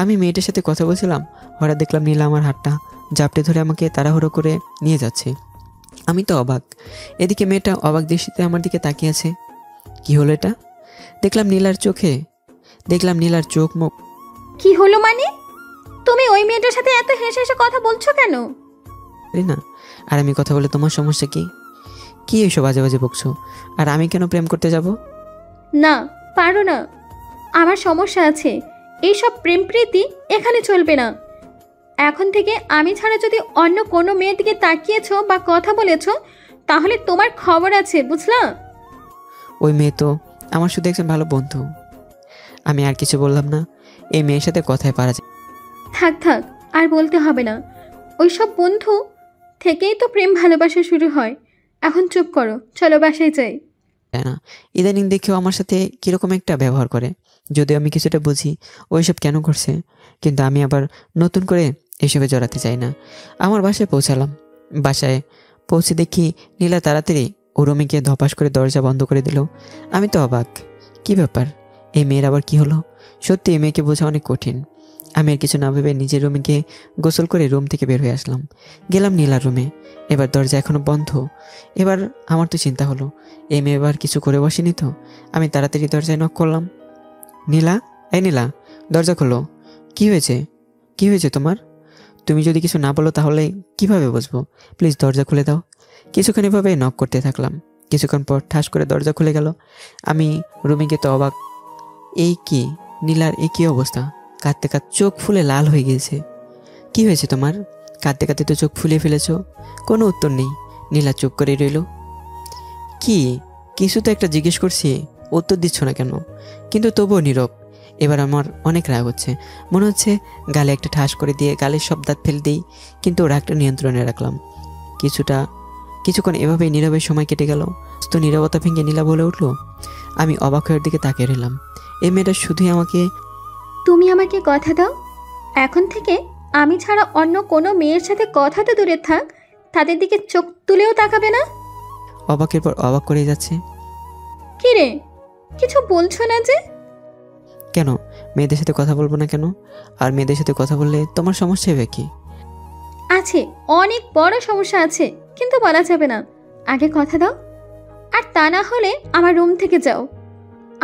Speaker 1: আমি মেয়েটার সাথে কথা বলছিলাম, হঠাৎ দেখলাম নীলা আমার হাতটা জাপটে ধরে আমাকে তাড়াহুড়ো করে নিয়ে যাচ্ছে। আমি তো অবাক। এদিকে মেয়েটা অবাক দৃষ্টিতে আমার দিকে তাকিয়ে আছে। কি হলো এটা? দেখলাম নীলার চোখ মুখ।
Speaker 7: কি হলো মানে? তুমি ওই মেয়েটার সাথে এত হেসে হেসে কথা বলছো কেন?
Speaker 1: না, আর আমি কথা বলে তোমার সমস্যা কি? কি এইসব বাজে বাজে বকছো? আর আমি কেন প্রেম করতে যাব?
Speaker 7: না, পারো না। আমার সমস্যা আছে। এইসব প্রেম প্রীতি এখানে চলবে না। এখন থেকে আমি ছাড়া যদি অন্য কোনো মেয়ের দিকে তাকিয়েছো বা কথা বলেছো, তাহলে তোমার খবর আছে, বুঝলা?
Speaker 1: ওই মেয়ে তো আমার শুধু একজন ভালো বন্ধু। আমি আর কিছু বললাম না। এই মেয়ের সাথে কথায় পারা যায়।
Speaker 7: থাক থাক, আর বলতে হবে না। ওইসব বন্ধু থেকেই তো প্রেম ভালোবাসা শুরু হয়। এখন চুপ করো, চলো বাসায় যাই।
Speaker 1: না, ইদানিং দেখেও আমার সাথে কীরকম একটা ব্যবহার করে। যদিও আমি কিছুটা বুঝি ওইসব কেন করছে, কিন্তু আমি আবার নতুন করে এসবে জড়াতে চাই না। আমার বাসায় পৌঁছালাম। বাসায় পৌঁছে দেখি নীলা তাড়াতাড়ি ও রুমে গিয়ে ধপাস করে দরজা বন্ধ করে দিল। আমি তো অবাক, কি ব্যাপার, এই মেয়ের আবার কি হলো? সত্যি এই মেয়েকে বোঝা অনেক কঠিন। আমি আর কিছু না ভেবে নিজের রুমে গিয়ে গোসল করে রুম থেকে বের হয়ে আসলাম। গেলাম নীলার রুমে। এবার দরজা এখনো বন্ধ। এবার আমার তো চিন্তা হলো এই মেয়ে এবার কিছু করে বসেনি তো। আমি তাড়াতাড়ি দরজায় নক করলাম। নীলা, এই নীলা, দরজা খোলো। কি হয়েছে? কি হয়েছে তোমার? তুমি যদি কিছু না বলো তাহলে কিভাবে বুঝবো? প্লিজ দরজা খুলে দাও। কিছুক্ষণ এভাবে নক করতে থাকলাম। কিছুক্ষণ পর ঠাস করে দরজা খুলে গেল। আমি রুমে গিয়ে তো অবাক। এই কি নীলার, এই কি অবস্থা? কাঁদতে কাঁদতে চোখ ফুলে লাল হয়ে গিয়েছে। কি হয়েছে তোমার? কাঁদতে কাঁদতে তো চোখ ফুলিয়ে ফেলেছো। কোনো উত্তর নেই। নীলা চুপ করে রইল। কি, কিছু তো একটা জিজ্ঞেস করছি, উত্তর দিচ্ছ না কেন? কিন্তু তবুও নীরব। এবার আমার অনেক রাগ হচ্ছে। মনে হচ্ছে গালে একটা ঠাস করে দিয়ে গালের সব দাঁত ফেলে দিই, কিন্তু রাগটা নিয়ন্ত্রণে রাখলাম। কিছুক্ষণ এভাবেই নীরবের সময় কেটে গেল। তো নীরবতা ভেঙে নীলা বলে উঠল। আমি অবাক হয়ে দিকে তাকিয়ে রইলাম। এই মেয়েটা শুধুই আমাকে।
Speaker 7: তুমি আমাকে কথা দাও, এখন থেকে আমি ছাড়া অন্য কোনো মেয়ের সাথে কথা তো দূরে থাক, তাদের দিকে চোখ তুলেও তাকাবে না।
Speaker 1: অবাকের পর অবাক করে যাচ্ছে।
Speaker 7: কি রে, কিছু বলছো না যে?
Speaker 1: কেন মেয়েদের সাথে কথা বলবো না কেন? আর মেয়েদের সাথে কথা বললে তোমার সমস্যা হবে কি?
Speaker 7: আছে, অনেক বড় সমস্যা আছে, কিন্তু বলা যাবে না। আগে কথা দাও, আর তা না হলে আমার রুম থেকে যাও।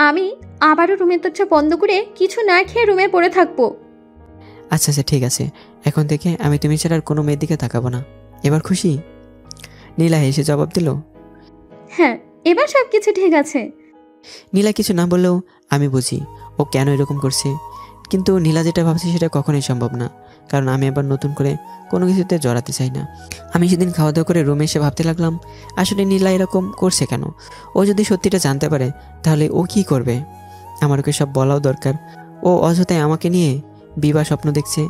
Speaker 7: আমি আবারও রুমের দরজা বন্ধ করে কিছু না খেয়ে রুমে পড়ে থাকবো।
Speaker 1: আচ্ছা আচ্ছা ঠিক আছে, এখন থেকে আমি তুমি ছাড়া আর কোনো মেয়ের দিকে তাকাবো না। এবার খুশি? নীলা হেসে জবাব দিল।
Speaker 7: হ্যাঁ, এবার সব কিছু ঠিক আছে।
Speaker 1: নীলা কিছু না বললেও আমি বুঝি ও কেন এরকম করছে। কিন্তু নীলা যেটা ভাবছে সেটা কখনোই সম্ভব না, কারণ আমি আবার নতুন করে কোনো কিছুতে জড়াতে চাই না। আমি সেদিন খাওয়া দাওয়া করে রুমে এসে ভাবতে লাগলাম, আসলে নীলা এরকম করছে কেন? ও যদি সত্যিটা জানতে পারে তাহলে ও কি করবে? আমার ওকে সব বলাও দরকার। ও অযথায় আমাকে নিয়ে বিবাহ স্বপ্ন দেখছে।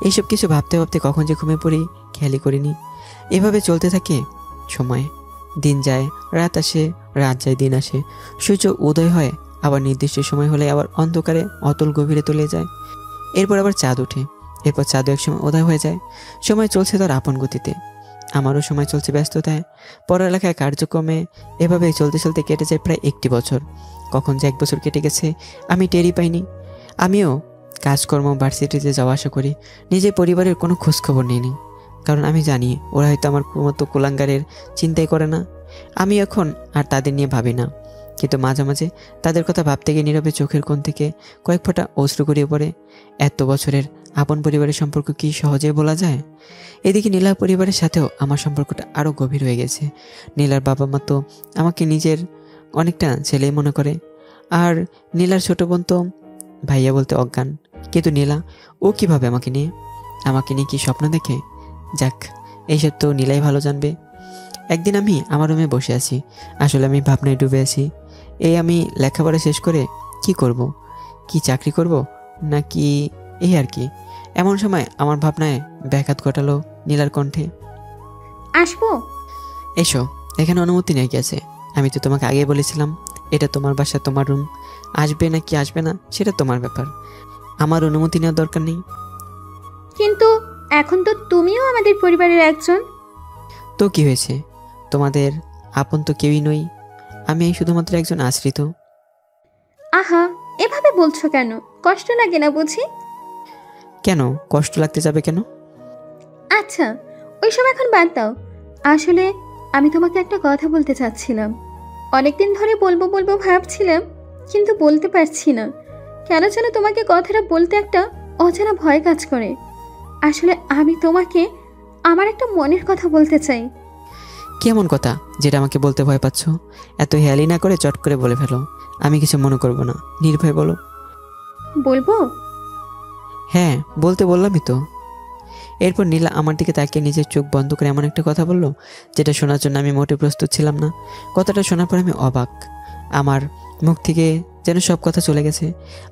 Speaker 1: এইসব কিছু ভাবতে ভাবতে কখন যে ঘুমিয়ে পড়ি খেয়ালই করিনি। এভাবে চলতে থাকে সময়। দিন যায়, রাত আসে, রাত যায়, দিন আসে। সূর্য উদয় হয়, আবার নির্দিষ্ট সময় হলে আবার অন্ধকারে অতল গভীরে তলিয়ে যায়। এরপর আবার চাঁদ ওঠে, এরপর চাঁদও একসময় উদয় হয়ে যায়। সময় চলছে তার আপন গতিতে। আমারও সময় চলছে ব্যস্ততায়, পড়ালেখায়, কার্যক্রমে। এভাবেই চলতে চলতে কেটে যায় প্রায় 1টি বছর। কখন যে 1 বছর কেটে গেছে আমি টেরই পাইনি। আমিও কাজকর্ম, ভার্সিটিতে যাওয়া আসা করি। নিজের পরিবারের কোনো খোঁজখবর নিইনি, কারণ আমি জানি ওরা হয়তো আমার মতো কুলাঙ্গারের চিন্তাই করে না। আমি এখন আর তাদের নিয়ে ভাবি না, কিন্তু মাঝে মাঝে তাদের কথা ভাবতে গিয়ে নীরবে চোখের কোণ থেকে কয়েক ফোঁটা অশ্রু গড়িয়ে পড়ে। এত বছরের আপন পরিবারের সম্পর্ক কি সহজে বলা যায়? এদিকে নীলার পরিবারের সাথেও আমার সম্পর্কটা আরও গভীর হয়ে গেছে। নীলার বাবা মা তো আমাকে নিজের অনেকটা ছেলেই মনে করে, আর নীলার ছোট বোন তো ভাইয়া বলতে অজ্ঞান। কিন্তু নীলা, ও কিভাবে আমাকে নিয়ে কি স্বপ্ন দেখে? যাক, এইসব তো নীলাই ভালো জানবে। একদিন আমি আমার রুমে বসে আছি। আসলে আমি ভাবনায় ডুবে আছি। আমি লেখাপড়া শেষ করে কি করব, কি চাকরি করব নাকি এই আর কি। এমন সময় আমার ভাবনায় ব্যাঘাত ঘটালো নীলার কণ্ঠে।
Speaker 7: আসবো?
Speaker 1: এসো, এখানে অনুমতি নেই গেছে। আমি তো তোমাকে আগেই বলেছিলাম এটা তোমার বাসা, তোমার রুম। আসবে নাকি আসবে না সেটা তোমার ব্যাপার, আমার অনুমতি নেওয়ার দরকার নেই।
Speaker 7: কিন্তু এখন তো তুমিও আমাদের পরিবারের একজন।
Speaker 1: তো কি হয়েছে? তোমাদের আপন তো কেউই নই। আমি শুধুমাত্র একজন আশ্রিত।
Speaker 7: আহা, এভাবে বলছো কেন? কষ্ট লাগে না বুঝি?
Speaker 1: কেন কষ্ট লাগতে যাবে কেন?
Speaker 7: আচ্ছা, ওইসব এখন বাদ দাও। আসলে আমি তোমাকে একটা কথা বলতে চাচ্ছিলাম। অনেকদিন ধরে বলবো বলবো ভাবছিলাম, কিন্তু বলতে পারছি না। কেন যেন তোমাকে কথাটা বলতে একটা অজানা ভয় কাজ করে। আসলে আমি তোমাকে আমার একটা মনের কথা বলতে চাই।
Speaker 1: কেমন কথা যেটা আমাকে বলতে ভয় পাচ্ছ? এত হেয়ালি না করে চট করে বলে ফেলো, আমি কিছু মনে করব না। নির্ভয় বলো।
Speaker 7: বলবো?
Speaker 1: হ্যাঁ, বলতে বললামই তো। এরপর নীলা আমার দিকে তাকিয়ে নিজের চোখ বন্ধ করে এমন একটা কথা বললো যেটা শোনার জন্য আমি মোটে প্রস্তুত ছিলাম না। কথাটা শোনার পর আমি অবাক। আমার মুখ থেকে যেন সব কথা চলে গেছে।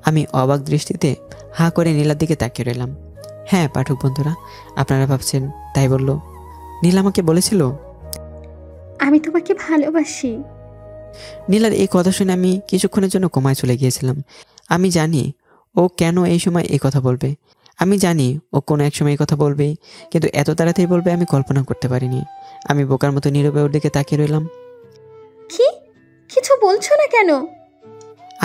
Speaker 1: আমি অবাক দৃষ্টিতে হাঁ করে নীলার দিকে তাকিয়ে রইলাম। হ্যাঁ পাঠক বন্ধুরা, আপনারা ভাবছেন তাই বলল? নীলা আমাকে বলেছিল
Speaker 7: আমি তোমাকে ভালোবাসি।
Speaker 1: নীলার এই কথা শুনে আমি কিছুক্ষণের জন্য কোমায় চলে গিয়েছিলাম। আমি জানি ও কেন এই সময় এই কথা বলবে। আমি জানি ও কোনো এক সময় এই কথা বলবেই, কিন্তু এত তাড়াতাড়ি বলবে আমি কল্পনা করতে পারিনি। আমি বোকার মতো নীরবে ওর দিকে তাকিয়ে রইলাম।
Speaker 7: কি, কিছু বলছো না কেন?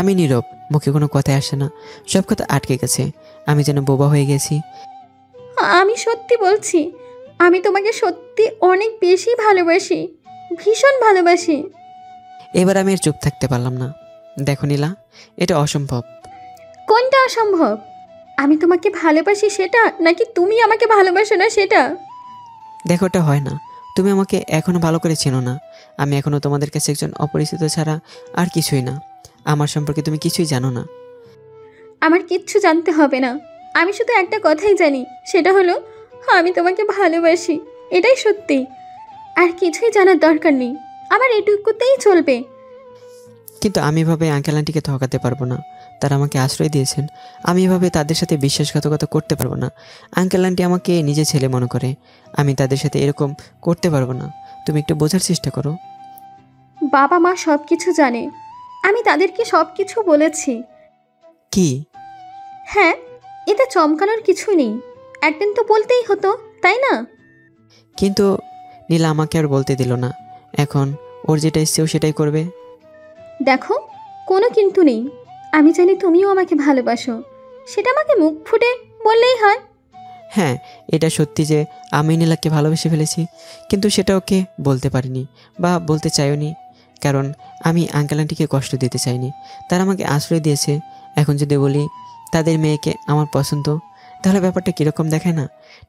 Speaker 1: আমি নীরব, মুখে কোনো কথা আসে না, সব কথা আটকে গেছে। আমি যেন বোবা হয়ে গেছি।
Speaker 7: আমি সত্যি বলছি, আমি তোমাকে সত্যি অনেক বেশি ভালোবাসি, ভীষণ ভালোবাসি।
Speaker 1: এবার আমি আর চুপ থাকতে পারলাম না। দেখো নীলা, এটা অসম্ভব।
Speaker 7: কোনটা অসম্ভব? আমি তোমাকে ভালোবাসি সেটা, নাকি তুমি আমাকে ভালোবাসো না সেটা?
Speaker 1: দেখো, ওটা হয় না। তুমি আমাকে এখনও ভালো করে চেনো না। আমি এখনও তোমাদের কাছে একজন অপরিচিত ছাড়া আর কিছুই না। আমার সম্পর্কে তুমি কিছুই জানো না।
Speaker 7: আমার কিচ্ছু জানতে হবে না। আমি শুধু একটা কথাই জানি, সেটা হলো আমি তোমাকে ভালোবাসি। এটাই সত্যি, আর কিছুই জানার দরকার নেই। আমার এটুকুতেই চলবে।
Speaker 1: কিন্তু আমি এভাবে আঙ্কেল আন্টিকে ঠকাতে পারবো না। তারা আমাকে আশ্রয় দিয়েছেন। আমি এভাবে তাদের সাথে বিশ্বাসঘাতকতা করতে পারবো না। আঙ্কেল আন্টি আমাকে নিজের ছেলে মনে করে। আমি তাদের সাথে এরকম করতে পারবো না। তুমি একটু বোঝার চেষ্টা করো।
Speaker 7: বাবা মা সব কিছু জানে। আমি তাদেরকে সব কিছু বলেছি।
Speaker 1: কি?
Speaker 7: হ্যাঁ, এতে চমকানোর কিছু নেই। একদিন তো বলতেই হতো, তাই না?
Speaker 1: কিন্তু নীলা আমাকে আর বলতে দিল না। এখন ওর যেটা ইচ্ছে ও সেটাই করবে।
Speaker 7: দেখো, কোনো কিন্তু নেই। আমি জানি তুমিও আমাকে ভালোবাসো, সেটা আমাকে মুখ ফুটে বললেই হয়।
Speaker 1: হ্যাঁ, এটা সত্যি যে আমি নীলাকে ভালোবেসে ফেলেছি, কিন্তু সেটা ওকে বলতে পারিনি বা বলতে চাইওনি, কারণ আমি আঙ্কেল আন্টিকে কষ্ট দিতে চাইনি। তারা আমাকে আশ্রয় দিয়েছে। এখন যদি বলি তাদের মেয়েকে আমার পছন্দ, তাহলে ব্যাপারটা কীরকম দেখায় না?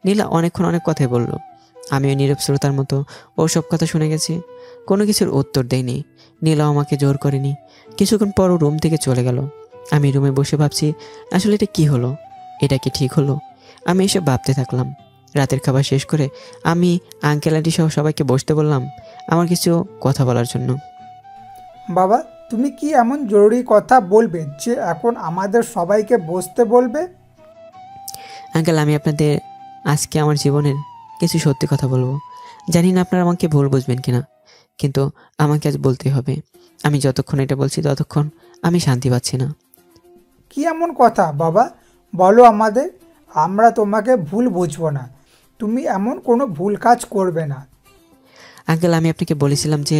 Speaker 1: নীলা অনেকক্ষণ অনেক কথাই বলল। আমিও নীরব শ্রোতার মতো ওর সব কথা শুনে গেছি। কোনো কিছুর উত্তর দেয়নি। নীলাও আমাকে জোর করেনি। কিছুক্ষণ পর ও রুম থেকে চলে গেল। আমি রুমে বসে ভাবছি, আসলে এটা কি হলো? এটা কি ঠিক হলো? আমি এসব ভাবতে থাকলাম। রাতের খাবার শেষ করে আমি আঙ্কেল আন্টি সহ সবাইকে বসতে বললাম আমার কিছু কথা বলার জন্য।
Speaker 8: বাবা, তুমি কি এমন জরুরি কথা বলবে যে এখন আমাদের সবাইকে বসতে বলবে?
Speaker 1: আঙ্কেল, আমি আপনাদের আজকে আমার জীবনের কিছু সত্যি কথা বলবো। জানি না আপনারা আমাকে ভুল বুঝবেন কিনা, কিন্তু আমাকে আজ বলতেই হবে। আমি যতক্ষণ এটা বলছি ততক্ষণ আমি শান্তি পাচ্ছি না।
Speaker 8: কি এমন কথা বাবা, বলো আমাদের। আমরা তোমাকে ভুল বুঝবো না। তুমি এমন কোনো ভুল কাজ করবে না।
Speaker 1: আঙ্কেল, আমি আপনাকে বলেছিলাম যে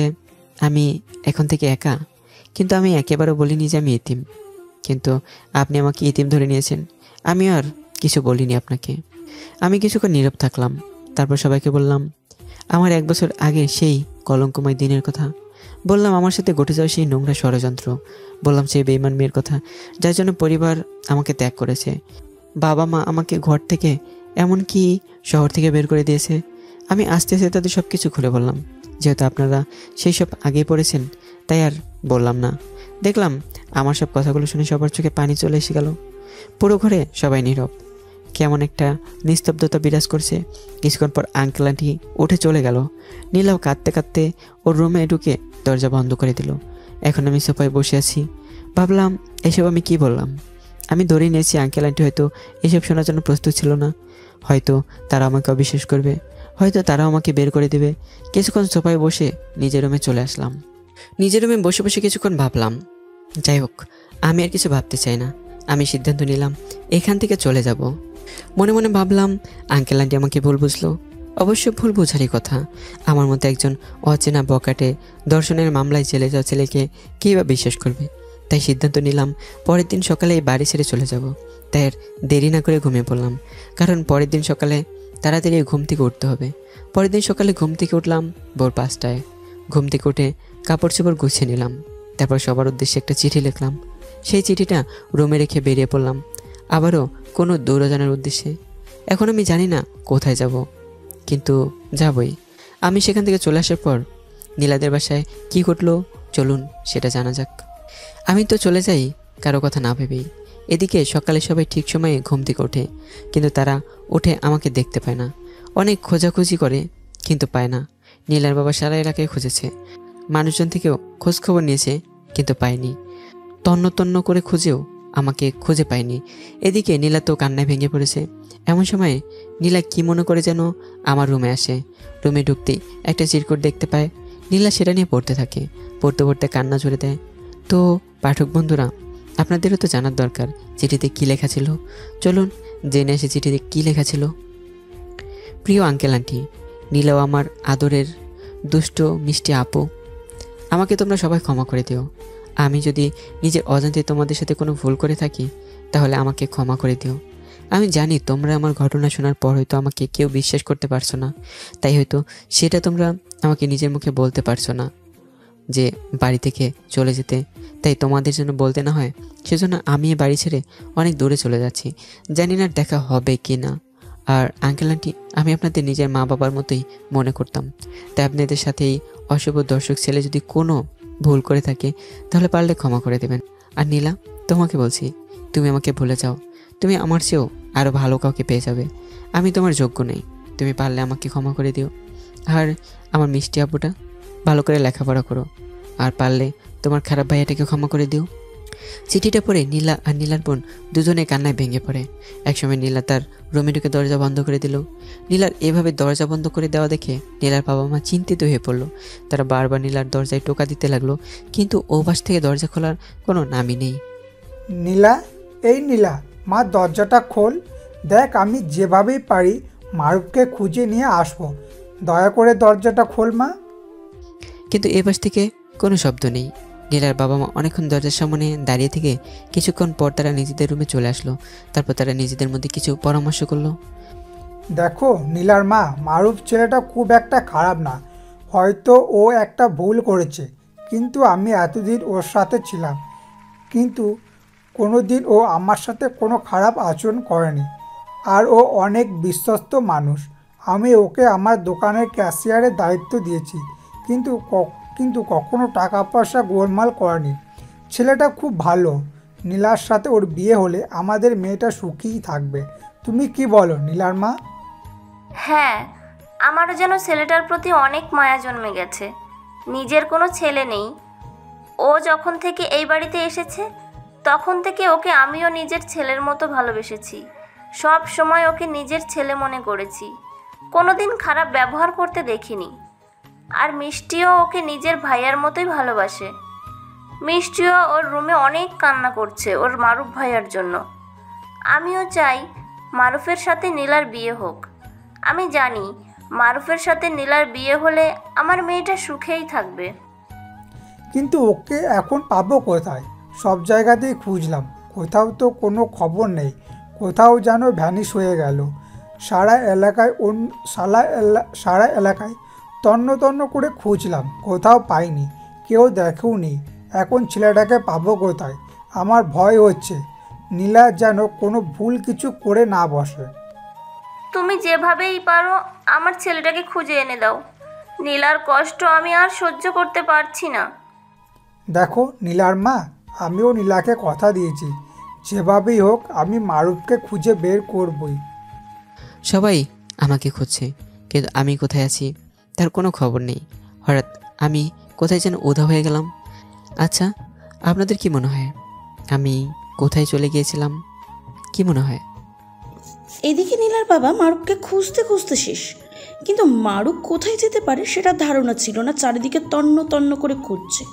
Speaker 1: আমি এখন থেকে একা, কিন্তু আমি একেবারেও বলিনি যে আমি এতিম। কিন্তু আপনি আমাকে এতিম ধরে নিয়েছেন। আমি আর কিছু বলিনি আপনাকে। আমি কিছুক্ষণ নীরব থাকলাম। তারপর সবাইকে বললাম আমার 1 বছর আগে সেই কলঙ্কময় দিনের কথা। বললাম আমার সাথে ঘটে যাওয়া সেই নোংরা ষড়যন্ত্র। বললাম সেই বেঈমান মেয়ের কথা, যার জন্য পরিবার আমাকে ত্যাগ করেছে। বাবা মা আমাকে ঘর থেকে, এমনকি শহর থেকে বের করে দিয়েছে। আমি আস্তে আস্তে তাদের সব কিছু খুলে বললাম। যেহেতু আপনারা সেই সব আগেই পড়েছেন, তাই আর বললাম না। দেখলাম আমার সব কথাগুলো শুনে সবার চোখে পানি চলে এসে গেল। পুরো ঘরে সবাই নীরব। কেমন একটা নিস্তব্ধতা বিরাজ করছে। কিছুক্ষণ পর আঙ্কেল আন্টি উঠে চলে গেল। নীলাও কাঁদতে কাঁদতে ওর রুমে ঢুকে দরজা বন্ধ করে দিল। এখন আমি সোফায় বসে আছি। ভাবলাম এসব আমি কি বললাম। আমি ধরে নিয়েছি আঙ্কেল আন্টি হয়তো এসব শোনার জন্য প্রস্তুত ছিল না। হয়তো তারা আমাকে অবিশ্বাস করবে, হয়তো তারাও আমাকে বের করে দেবে। কিছুক্ষণ সোফায় বসে নিজের রুমে চলে আসলাম। নিজের রুমে বসে বসে কিছুক্ষণ ভাবলাম। যাই হোক, আমি আর কিছু ভাবতে চাই না। আমি সিদ্ধান্ত নিলাম এখান থেকে চলে যাব। মনে মনে ভাবলাম আঙ্কেল আন্টি আমাকে ভুল বুঝলো। অবশ্য ভুল বোঝারই কথা। আমার মতো একজন অচেনা বকাটে দর্শনের মামলায় জেলে যাওয়া ছেলেকে কেই বা বিশ্বাস করবে। তাই সিদ্ধান্ত নিলাম পরের দিন সকালে এই বাড়ি ছেড়ে চলে যাব। তাই আর দেরি না করে ঘুমিয়ে পড়লাম, কারণ পরের দিন সকালে তাড়াতাড়ি ঘুম থেকে উঠতে হবে। পরের দিন সকালে ঘুম থেকে উঠলাম ভোর 5টায়। ঘুম থেকে উঠে কাপড় চোপড় গুছিয়ে নিলাম। তারপর সবার উদ্দেশ্যে একটা চিঠি লিখলাম। সেই চিঠিটা রুমে রেখে বেরিয়ে পড়লাম আবারও কোনো দৌড়ানোর উদ্দেশ্যে। এখন আমি জানি না কোথায় যাব, কিন্তু যাবই। আমি সেখান থেকে চলে আসার পর নীলাদের বাসায় কী ঘটলো চলুন সেটা জানা যাক। আমি তো চলে যাই কারো কথা না ভেবেই। এদিকে সকালে সবাই ঠিক সময়ে ঘুম থেকে ওঠে, কিন্তু তারা উঠে আমাকে দেখতে পায় না। অনেক খোঁজাখুঁজি করে কিন্তু পায় না। নীলার বাবা সারা এলাকায় খুঁজেছে, মানুষজন থেকেও খোঁজখবর নিয়েছে, কিন্তু পায়নি। তন্ন তন্ন করে খুঁজেও আমাকে খুঁজে পায়নি। এদিকে নীলা তো কান্নায় ভেঙে পড়েছে। এমন সময় নীলা কি মনে করে যেন আমার রুমে আসে। রুমে ঢুকতেই একটা চিরকুট দেখতে পায়। নীলা সেটা নিয়ে পড়তে থাকে। পড়তে পড়তে কান্না ঝরে দেয়। তো পাঠক বন্ধুরা, আপনাদেরও তো জানার দরকার চিঠিতে কী লেখা ছিল। চলুন জেনে আসি চিঠিতে কী লেখা ছিল। প্রিয় আঙ্কেল আন্টি, নীলাও আমার আদরের দুষ্ট মিষ্টি আপু, আমাকে তোমরা সবাই ক্ষমা করে দিও। আমি যদি নিজের অজান্তে তোমাদের সাথে কোনো ভুল করে থাকি তাহলে আমাকে ক্ষমা করে দিও। আমি জানি তোমরা আমার ঘটনা শোনার পর হয়তো আমাকে কেউ বিশ্বাস করতে পারছো না, তাই হয়তো সেটা তোমরা আমাকে নিজের মুখে বলতে পারছো না। যে বাড়ি থেকে চলে যেতে, তাই তোমাদের জন্য বলতে না হয় সেজন্য আমি এই বাড়ি ছেড়ে অনেক দূরে চলে যাচ্ছি। জানি না দেখা হবে কি না। আর আঙ্কেল আন্টি, আমি আপনাদের নিজের মা বাবার মতোই মনে করতাম, তাই আপনাদের সাথে এই অশুভ দর্শক ছেলে যদি কোনো ভুল করে থাকে তাহলে পারলে ক্ষমা করে দেবেন। আর নীলা, তোমাকে বলছি, তুমি আমাকে ভুলে যাও। তুমি আমার চেয়েও আরও ভালো কাউকে পেয়ে যাবে। আমি তোমার যোগ্য নেই, তুমি পারলে আমাকে ক্ষমা করে দিও। আর আমার মিষ্টি আব্বুটা, ভালো করে লেখাপড়া করো। আর পারলে তোমার খারাপ ভাইয়াটাকে ক্ষমা করে দিও। চিঠিটা পড়ে নীলা আর নীলার বোন দুজনে কান্নায় ভেঙে পড়ে। একসময় নীলা তার রুমে ঢুকে দরজা বন্ধ করে দিল। নীলার এভাবে দরজা বন্ধ করে দেওয়া দেখে নীলার বাবা মা চিন্তিত হয়ে পড়লো। তারা বারবার নীলার দরজায় টোকা দিতে লাগলো, কিন্তু ও পাশ থেকে দরজা খোলার কোনো নামই নেই।
Speaker 8: নীলা, এই নীলা, মা দরজাটা খোল। দেখ, আমি যেভাবেই পারি মারুফকে খুঁজে নিয়ে আসবো। দয়া করে দরজাটা খোল মা।
Speaker 1: কিন্তু এ পাশ থেকে কোনো শব্দ নেই। নীলার বাবা মা অনেকক্ষণ দরজার সামনে দাঁড়িয়ে থেকে কিছুক্ষণ পর তারা নিজেদের রুমে চলে আসলো। তারপর তারা নিজেদের মধ্যে কিছু পরামর্শ করলো।
Speaker 8: দেখো নীলার মা, মারুফ ছেলেটা খুব একটা খারাপ না, হয়তো ও একটা ভুল করেছে, কিন্তু আমি এতদিন ওর সাথে ছিলাম, কিন্তু কোনো দিন ও আমার সাথে কোনো খারাপ আচরণ করেনি। আর ও অনেক বিশ্বস্ত মানুষ। আমি ওকে আমার দোকানের ক্যাশিয়ারের দায়িত্ব দিয়েছি, কিন্তু কখনো টাকা পয়সা গোলমাল করেনি। ছেলেটা খুব ভালো। নীলার সাথে ওর বিয়ে হলে আমাদের মেয়েটা সুখীই থাকবে। তুমি কি বলো নীলার মা?
Speaker 11: হ্যাঁ, আমারও যেন ছেলেটার প্রতি অনেক মায়া জন্মে গেছে। নিজের কোনো ছেলে নেই। ও যখন থেকে এই বাড়িতে এসেছে তখন থেকে ওকে আমিও নিজের ছেলের মতো ভালোবেসেছি। সব সময় ওকে নিজের ছেলে মনে করেছি, কোনো দিন খারাপ ব্যবহার করতে দেখিনি। আর মিষ্টিও ওকে নিজের ভাইয়ার মতোই ভালোবাসে। মিষ্টিও ওর রুমে অনেক কান্না করছে ওর মারুফ ভাইয়ার জন্য। আমিও চাই মারুফের সাথে নীলার বিয়ে হোক। আমি জানি মারুফের সাথে নীলার বিয়ে হলে আমার মেয়েটা সুখেই থাকবে।
Speaker 8: কিন্তু ওকে এখন পাবো কোথায়? সব জায়গাতেই খুঁজলাম, কোথাও তো কোনো খবর নেই। কোথাও যেন ভ্যানিশ হয়ে গেল। সারা এলাকায় তন্ন করে খুঁজলাম, কোথাও পাইনি, কেউ দেখেও নি। এখন ছেলেটাকে পাবো কোথায়? আমার ভয় হচ্ছে নীলা যেন কোনো ভুল কিছু করে না বসে।
Speaker 11: তুমি যেভাবেই পারো আমার ছেলেটাকে খুঁজে এনে দাও। নীলার কষ্ট আমি আর সহ্য করতে পারছি না।
Speaker 8: দেখো নীলার মা, আমিও নীলাকে কথা দিয়েছি, যেভাবেই হোক আমি মারুফকে খুঁজে বের করবই।
Speaker 1: সবাই আমাকে খুঁজছে, কিন্তু আমি কোথায় আছি তার কোনো খবর নেই। হঠাৎ আমি কোথায় যেন উধাও হয়ে গেলাম। আচ্ছা, আপনাদের কি মনে হয় আমি কোথায় চলে গিয়েছিলাম? কি মনে হয়?
Speaker 2: এদিকে নীলার বাবা মারুফকে খুঁজতে খুঁজতে শেষ, কিন্তু মারুফ কোথায় যেতে পারে সেটার ধারণা ছিল না। চারিদিকে তন্ন তন্ন করে খুঁজছে,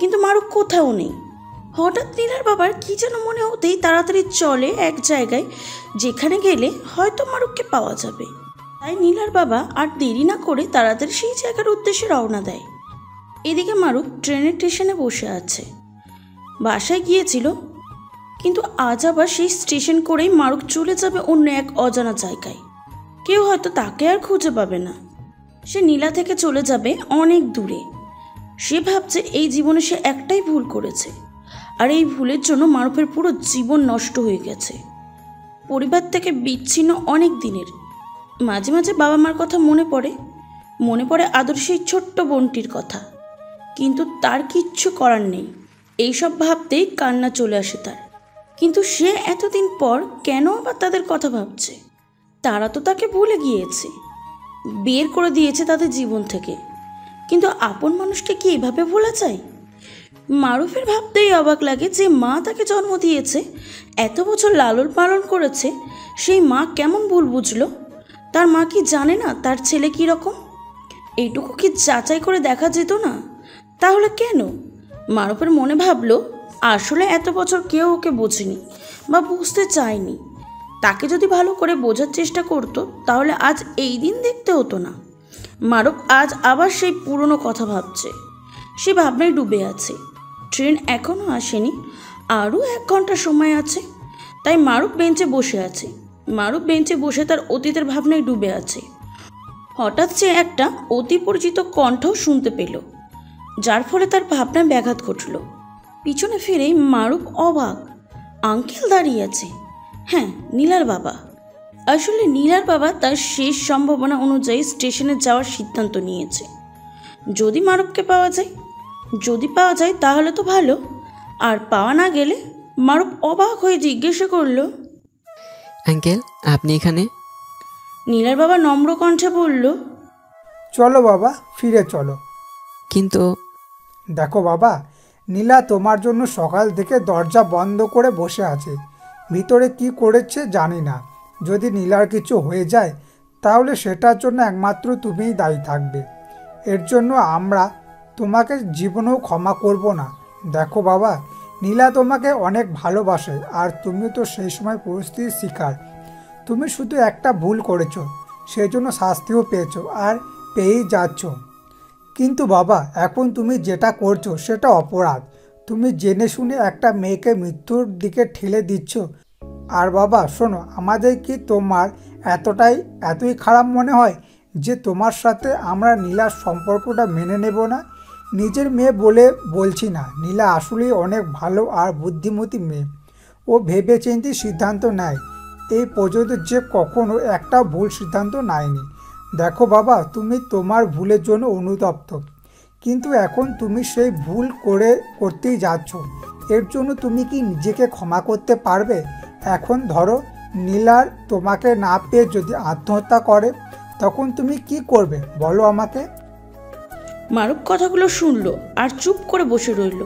Speaker 2: কিন্তু মারুফ কোথাও নেই। হঠাৎ নীলার বাবার কি যেন মনে হতেই তাড়াতাড়ি চলে এক জায়গায়, যেখানে গেলে হয়তো মারুফকে পাওয়া যাবে। তাই নীলার বাবা আর দেরি না করে তাড়াতাড়ি সেই জায়গার উদ্দেশ্যে রওনা দেয়। এদিকে মারুফ ট্রেনের স্টেশনে বসে আছে। বাসায় গিয়েছিল, কিন্তু আজ আবার সেই স্টেশন করেই মারুফ চলে যাবে অন্য এক অজানা জায়গায়। কেউ হয়তো তাকে আর খুঁজে পাবে না। সে নীলা থেকে চলে যাবে অনেক দূরে। সে ভাবছে এই জীবনে সে একটাই ভুল করেছে, আর এই ভুলের জন্য মারুফের পুরো জীবন নষ্ট হয়ে গেছে। পরিবার থেকে বিচ্ছিন্ন অনেক দিনের। মাঝে মাঝে বাবা মার কথা মনে পড়ে আদর সেই ছোট্ট বোনটির কথা, কিন্তু তার কিচ্ছু করার নেই। এইসব ভাবতেই কান্না চলে আসে তার। কিন্তু সে এতদিন পর কেন আবার তাদের কথা ভাবছে? তারা তো তাকে ভুলে গিয়েছে, বের করে দিয়েছে তাদের জীবন থেকে। কিন্তু আপন মানুষকে কি এভাবে ভোলা যায়? মারুফের ভাবতেই অবাক লাগে যে মা তাকে জন্ম দিয়েছে, এত বছর লালন পালন করেছে, সেই মা কেমন ভুল বুঝলো? তার মা কি জানে না তার ছেলে কী রকম? এইটুকু কি যাচাই করে দেখা যেত না? তাহলে কেন? মারুফের মনে ভাবলো আসলে এত বছর কেউ ওকে বোঝেনি বা বুঝতে চায়নি। তাকে যদি ভালো করে বোঝার চেষ্টা করতো তাহলে আজ এই দিন দেখতে হতো না। মারুফ আজ আবার সেই পুরনো কথা ভাবছে। সে ভাবনায় ডুবে আছে। ট্রেন এখনও আসেনি, আরও 1 ঘন্টা সময় আছে। তাই মারুফ বেঞ্চে বসে আছে। মারুফ বেঞ্চে বসে তার অতীতের ভাবনায় ডুবে আছে। হঠাৎ সে একটা অতি পরিচিত কণ্ঠ শুনতে পেল।
Speaker 12: যার ফলে তার ভাবনায় ব্যাঘাত ঘটল। পিছনে ফিরেই মারুফ অবাক, আঙ্কেল দাঁড়িয়ে আছে। হ্যাঁ, নীলার বাবা। আসলে নীলার বাবা তার শেষ সম্ভাবনা অনুযায়ী স্টেশনে যাওয়ার সিদ্ধান্ত নিয়েছে। যদি মারুফকে পাওয়া যায়, যদি পাওয়া যায় তাহলে তো ভালো, আর পাওয়া না গেলে। মারুফ অবাক হয়ে জিজ্ঞাসা করলো,
Speaker 1: আঙ্কেল আপনি এখানে?
Speaker 12: নীলার বাবা নম্র কণ্ঠে বলল,
Speaker 8: চলো বাবা, ফিরে চলো।
Speaker 1: কিন্তু
Speaker 8: দেখো বাবা, নীলা তোমার জন্য সকাল থেকে দরজা বন্ধ করে বসে আছে। ভিতরে কি করেছে জানি না। যদি নীলার কিছু হয়ে যায় তাহলে সেটার জন্য একমাত্র তুমিই দায়ী থাকবে। এর জন্য আমরা তোমাকে জীবনেও ক্ষমা করব না। দেখো বাবা, নীলা তোমাকে অনেক ভালোবাসে, আর তুমি তো সেই সময় পরিস্থিতির শিকার। তুমি শুধু একটা ভুল করেছো, সেই জন্য শাস্তিও পেয়েছো আর পেয়েই যাচ্ছ। কিন্তু বাবা, এখন তুমি যেটা করছো সেটা অপরাধ। তুমি জেনে শুনে একটা মেয়েকে মৃত্যুর দিকে ঠেলে দিচ্ছ। আর বাবা শোনো, আমাদের কি তোমার এতই খারাপ মনে হয় যে তোমার সাথে আমরা নীলার সম্পর্কটা মেনে নেব না? নিজের মেয়ে বলে বলছি না, নীলা আসলেই অনেক ভালো আর বুদ্ধিমতী মেয়ে। ও ভেবেচিন্তে সিদ্ধান্ত নেয়। এই পর্যন্ত যে কখনো একটা ভুল সিদ্ধান্ত নেয়নি। দেখো বাবা, তুমি তোমার ভুলের জন্য অনুতপ্ত, কিন্তু এখন তুমি সেই ভুল করতেই যাচ্ছ। এর জন্য তুমি কি নিজেকে ক্ষমা করতে পারবে? এখন ধরো, নীলার তোমাকে না পেয়ে যদি আত্মহত্যা করে, তখন তুমি কি করবে বলো আমাকে?
Speaker 12: মারুফ কথাগুলো শুনলো আর চুপ করে বসে রইল,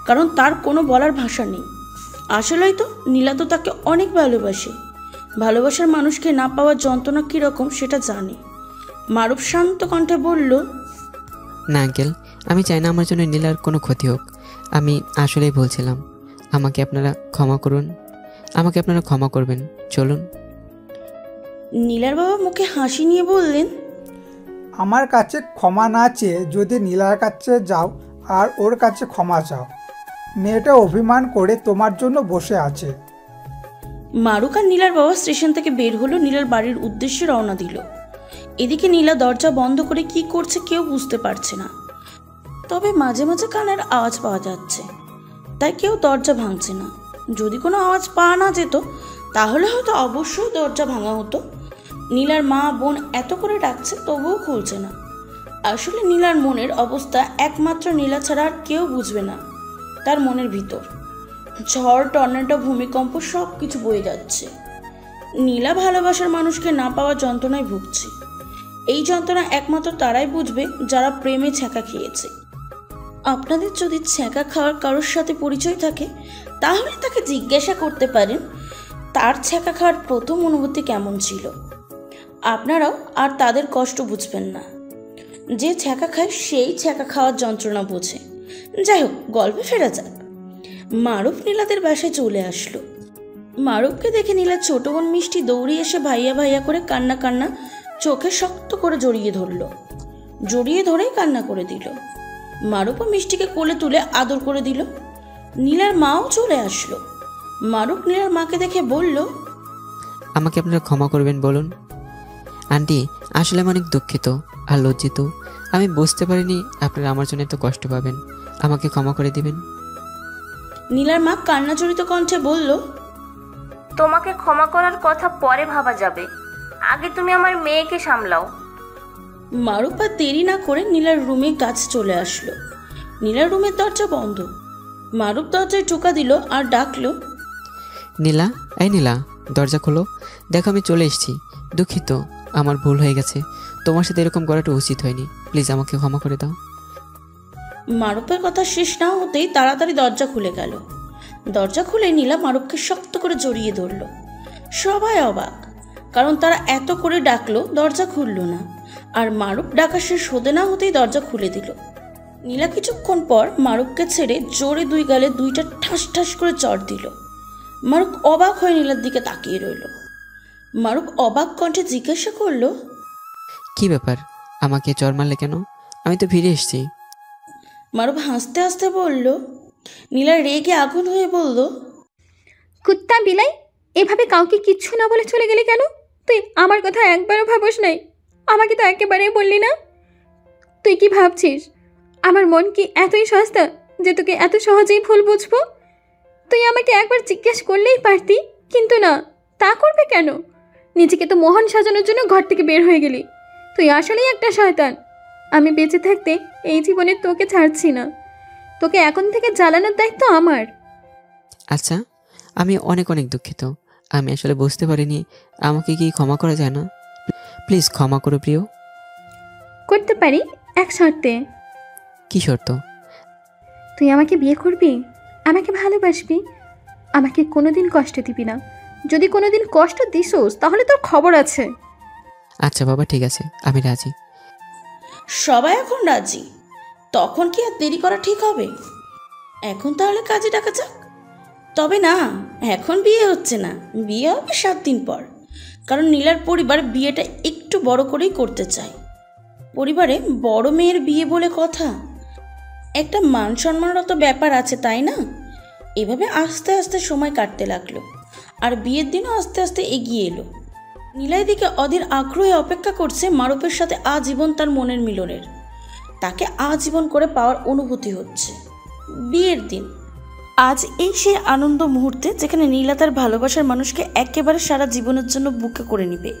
Speaker 12: কারণ তার কোনো বলার ভাষা নেই। আসলেই তো নীলা তো তাকে অনেক ভালোবাসে। ভালোবাসার মানুষকে না পাওয়ার যন্ত্রণা কীরকম সেটা জানে। মারুফ শান্ত কণ্ঠে বলল,
Speaker 1: না আঙ্কেল, আমি চাই না আমার জন্য নীলার কোনো ক্ষতি হোক। আমি আসলেই বলছিলাম, আমাকে আপনারা ক্ষমা করুন, আমাকে আপনারা ক্ষমা করবেন, চলুন।
Speaker 12: নীলার বাবা মুখে হাসি নিয়ে বললেন,
Speaker 8: আমার কাছে ক্ষমা না চেয়ে যদি নীলার কাছে যাও আর ওর কাছে ক্ষমা চাও। মেয়েটা অভিমান করে তোমার জন্য বসে আছে।
Speaker 12: মারুফ আর নীলার বাবা স্টেশন থেকে বের হলো, নীলার বাড়ির উদ্দেশ্যে রওনা দিল। এদিকে নীলা দরজা বন্ধ করে কি করছে কেউ বুঝতে পারছে না, তবে মাঝে মাঝে কানের আওয়াজ পাওয়া যাচ্ছে, তাই কেউ দরজা ভাঙছে না। যদি কোনো আওয়াজ পাওয়া না যেত তাহলে হয়তো অবশ্যই দরজা ভাঙা হতো। নীলার মা বোন এত করে ডাকছে তবুও খুলছে না। আসলে নীলার মনের অবস্থা একমাত্র নীলা ছাড়া আর কেউ বুঝবে না। তার মনের ভিতর ঝড়, টর্নেডো, ভূমিকম্প সব কিছু বয়ে যাচ্ছে। নীলা ভালোবাসার মানুষকে না পাওয়ার যন্ত্রণায় ভুগছে। এই যন্ত্রণা একমাত্র তারাই বুঝবে যারা প্রেমে ছ্যাঁকা খেয়েছে। আপনাদের যদি ছ্যাঁকা খাওয়ার কারোর সাথে পরিচয় থাকে তাহলে তাকে জিজ্ঞাসা করতে পারেন তার ছ্যাঁকা খাওয়ার প্রথম অনুভূতি কেমন ছিল। আপনারাও আর তাদের কষ্ট বুঝবেন না। যে ছ্যাঁকা খায় সেই ছ্যাঁকা খাওয়ার যন্ত্রণা বোঝে। যাই হোক, গল্পে ফেরা যাক। মারুফ নীলাদের বাসায় চলে আসলো। মারুফকে দেখে নীলার ছোট বোন মিষ্টি দৌড়ে এসে ভাইয়া ভাইয়া করে কান্না চোখে শক্ত করে জড়িয়ে ধরল। জড়িয়ে ধরেই কান্না করে দিল। মারুফও মিষ্টিকে কোলে তুলে আদর করে দিল। নীলার মাও চলে আসলো। মারুফ নীলার মাকে দেখে বলল,
Speaker 1: আমাকে আপনারা ক্ষমা করবেন বলুন। আন্টি, আসলে আমি অনেক দুঃখিত আর লজ্জিত। আমি বুঝতে পারিনি আপনারা আমার জন্য এত কষ্ট পাবেন। আমাকে ক্ষমা করে দিবেন।
Speaker 12: নীলার মা কান্নাজড়িত কণ্ঠে বলল,
Speaker 11: তোমাকে ক্ষমা করার কথা পরে ভাবা যাবে, আগে তুমি আমার মেয়েকে সামলাও।
Speaker 12: মারুফ আর দেরি না করে নীলার রুমে কাছে চলে আসলো। নীলার রুমের দরজা বন্ধ। মারুফ দরজায় টোকা দিল আর ডাকলো,
Speaker 1: নীলা, এই নীলা, দরজা খোলো। দেখো আমি চলে এসেছি। দুঃখিত, আমার ভুল হয়ে গেছে। তোমার সাথে এরকম করাটা উচিত হয়নি। প্লিজ আমাকে ক্ষমা করে দাও।
Speaker 12: মারুফের কথা শেষ না হতেই তাড়াতাড়ি দরজা খুলে গেল। দরজা খুলে নীলা মারুফকে শক্ত করে জড়িয়ে ধরল। সবাই অবাক, কারণ তারা এত করে ডাকলো দরজা খুলল না। আর মারুফ ডাকা শেষ হতে না হতেই দরজা খুলে দিল। নীলা কিছুক্ষণ পর মারুফকে ছেড়ে জোরে দুই গালে দুইটা ঠাস ঠাস করে চড় দিল। মারুফ অবাক হয়ে নীলার দিকে তাকিয়ে রইল। মারুফ অবাক কণ্ঠে জিজ্ঞাসা করল,
Speaker 1: কি ব্যাপার, আমাকে চড় মারলে কেন? আমি তো ফিরে এসেছি।
Speaker 12: মারুফ হাসতে হাসতে বলল। নীলা রেগে আগুন হয়ে বলল,
Speaker 7: কুত্তা বিলাই, এভাবে কাউকে কিচ্ছু না বলে চলে গেলি কেন? তুই আমার কথা একবারও ভাবস নাই? আমাকে তো একেবারেই বললি না। তুই কি ভাবছিস আমার মন কি এতই সস্তা যে তোকে এত সহজেই ভুল বুঝবো? তুই আমাকে একবার জিজ্ঞেস করলেই পারতি, কিন্তু না, তা করবে কেন? নিজেকে তো মহান সাজানোর জন্য ঘর থেকে বের হয়ে গেলি। তুই আসলেই একটা শয়তান। আমি বেঁচে থাকতে এই জীবনে তোকে ছাড়ছি না। তোকে এখন থেকে জ্বালানোর দায়িত্ব আমার।
Speaker 1: আচ্ছা, আমি অনেক অনেক দুঃখিত। আমি আসলে বুঝতে পারিনি। আমাকে কি ক্ষমা করা যায় না? প্লিজ ক্ষমা করো প্রিয়।
Speaker 7: করতে পারি, এক শর্তে।
Speaker 1: কি শর্ত?
Speaker 7: তুই আমাকে বিয়ে করবি, আমাকে ভালোবাসবি, আমাকে কোনোদিন কষ্ট দিবি না। যদি কোনোদিন কষ্ট দিছোস তাহলে তোর খবর আছে।
Speaker 1: আচ্ছা বাবা, ঠিক আছে, আমি রাজি।
Speaker 12: সবাই এখন রাজি, তখন কি আর দেরি করা ঠিক হবে? এখন তাহলে কাজে ডাকা যাক। তবে না, এখন বিয়ে হচ্ছে না, বিয়ে হবে 7 দিন পর। কারণ নীলার পরিবার বিয়েটা একটু বড় করেই করতে চায়। পরিবারে বড় মেয়ের বিয়ে বলে কথা, একটা মান সম্মানরত ব্যাপার আছে, তাই না? এভাবে আস্তে আস্তে সময় কাটতে লাগলো, আর বিয়ের দিনও আস্তে আস্তে এগিয়ে এলো। নীলাই দিকে অধীর আগ্রহে অপেক্ষা করছে মারুফের সাথে আজীবন তার মনের মিলনের। তাকে আজীবন করে পাওয়ার অনুভূতি হচ্ছে। বিয়ের দিন আজ এই সেই আনন্দ মুহূর্তে যেখানে নীলা তার ভালোবাসার মানুষকে একেবারে সারা জীবনের জন্য বুকে করে নিবে।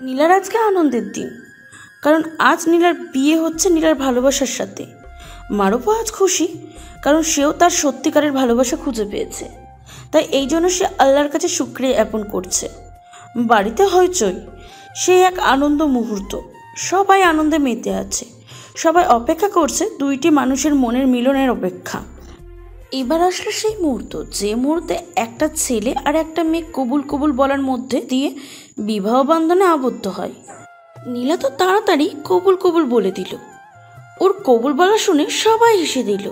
Speaker 12: নীলার আজকে আনন্দের দিন, কারণ আজ নীলার বিয়ে হচ্ছে নীলার ভালোবাসার সাথে। মারুফও আজ খুশি, কারণ সেও তার সত্যিকারের ভালোবাসা খুঁজে পেয়েছে। তাই এই জন্য সে আল্লাহর কাছে শুকরিয়া জ্ঞাপন করছে। বাড়িতে হইচই, সে এক আনন্দ মুহূর্ত। সবাই আনন্দে মেতে আছে, সবাই অপেক্ষা করছে দুইটি মানুষের মনের মিলনের অপেক্ষা। এবার আসলে সেই মুহূর্ত, যে মুহূর্তে একটা ছেলে আর একটা মেয়ে কবুল কবুল বলার মধ্যে দিয়ে বিবাহ বন্ধনে আবদ্ধ হয়। নীলা তো তাড়াতাড়ি কবুল কবুল বলে দিল। ওর কবুল বলা শুনে সবাই হেসে দিল।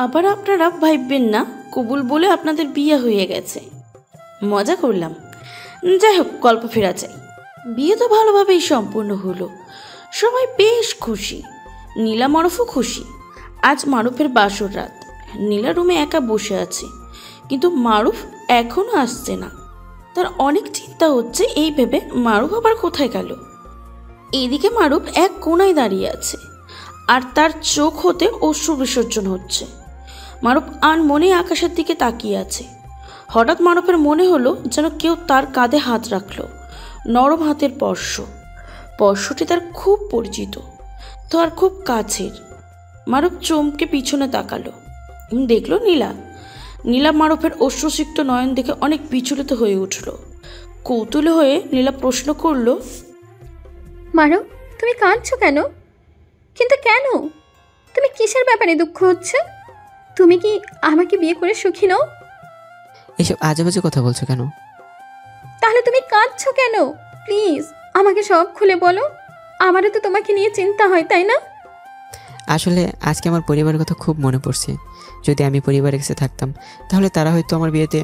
Speaker 12: আবার আপনারা ভাববেন না কবুল বলে আপনাদের বিয়ে হয়ে গেছে, মজা করলাম। যাই হোক, গল্প ফেরা চাই। বিয়ে তো ভালোভাবেই সম্পূর্ণ হলো, সবাই বেশ খুশি। নীলা মারুফও খুশি। আজ মারুফের বাসর রাত। নীলা রুমে একা বসে আছে, কিন্তু মারুফ এখনো আসছে না। তার অনেক চিন্তা হচ্ছে এই ভেবে মারুফ আবার কোথায় গেল। এদিকে মারুফ এক কোণায় দাঁড়িয়ে আছে, আর তার চোখ হতে অশ্রু বিসর্জন হচ্ছে। মারুফ আনমনে আকাশের দিকে তাকিয়ে আছে। হঠাৎ মারুফের মনে হলো যেন কেউ তার কাঁধে হাত রাখলো। নরম হাতের স্পর্শটি তার খুব পরিচিত, তার খুব কাছের। মারুফ চমকে পিছনে তাকালো, দেখলো নীলা। নীলা মারুফের অশ্রুসিক্ত নয়ন দেখে অনেক বিচলিত হয়ে উঠল। কৌতূহলী হয়ে নীলা প্রশ্ন করলো,
Speaker 7: মারুফ, তুমি কাঁদছো কেন? কিন্তু কেন? তুমি কিসের ব্যাপারে দুঃখ হচ্ছে? তুমি কি আমাকে বিয়ে করে সুখী নও?
Speaker 1: এসব আজেবাজে কথা বলছো কেন?
Speaker 7: তাহলে তুমি কাঁদছো কেন? প্লিজ আমাকে সব খুলে বলো। আমারও তো তোমাকে নিয়ে চিন্তা হয়, তাই না?
Speaker 1: আসলে আজকে আমার পরিবারের কথা খুব মনে পড়ছে। যদি আমি পরিবারের কাছে থাকতাম তাহলে তারা হয়তো আমার বিয়েতে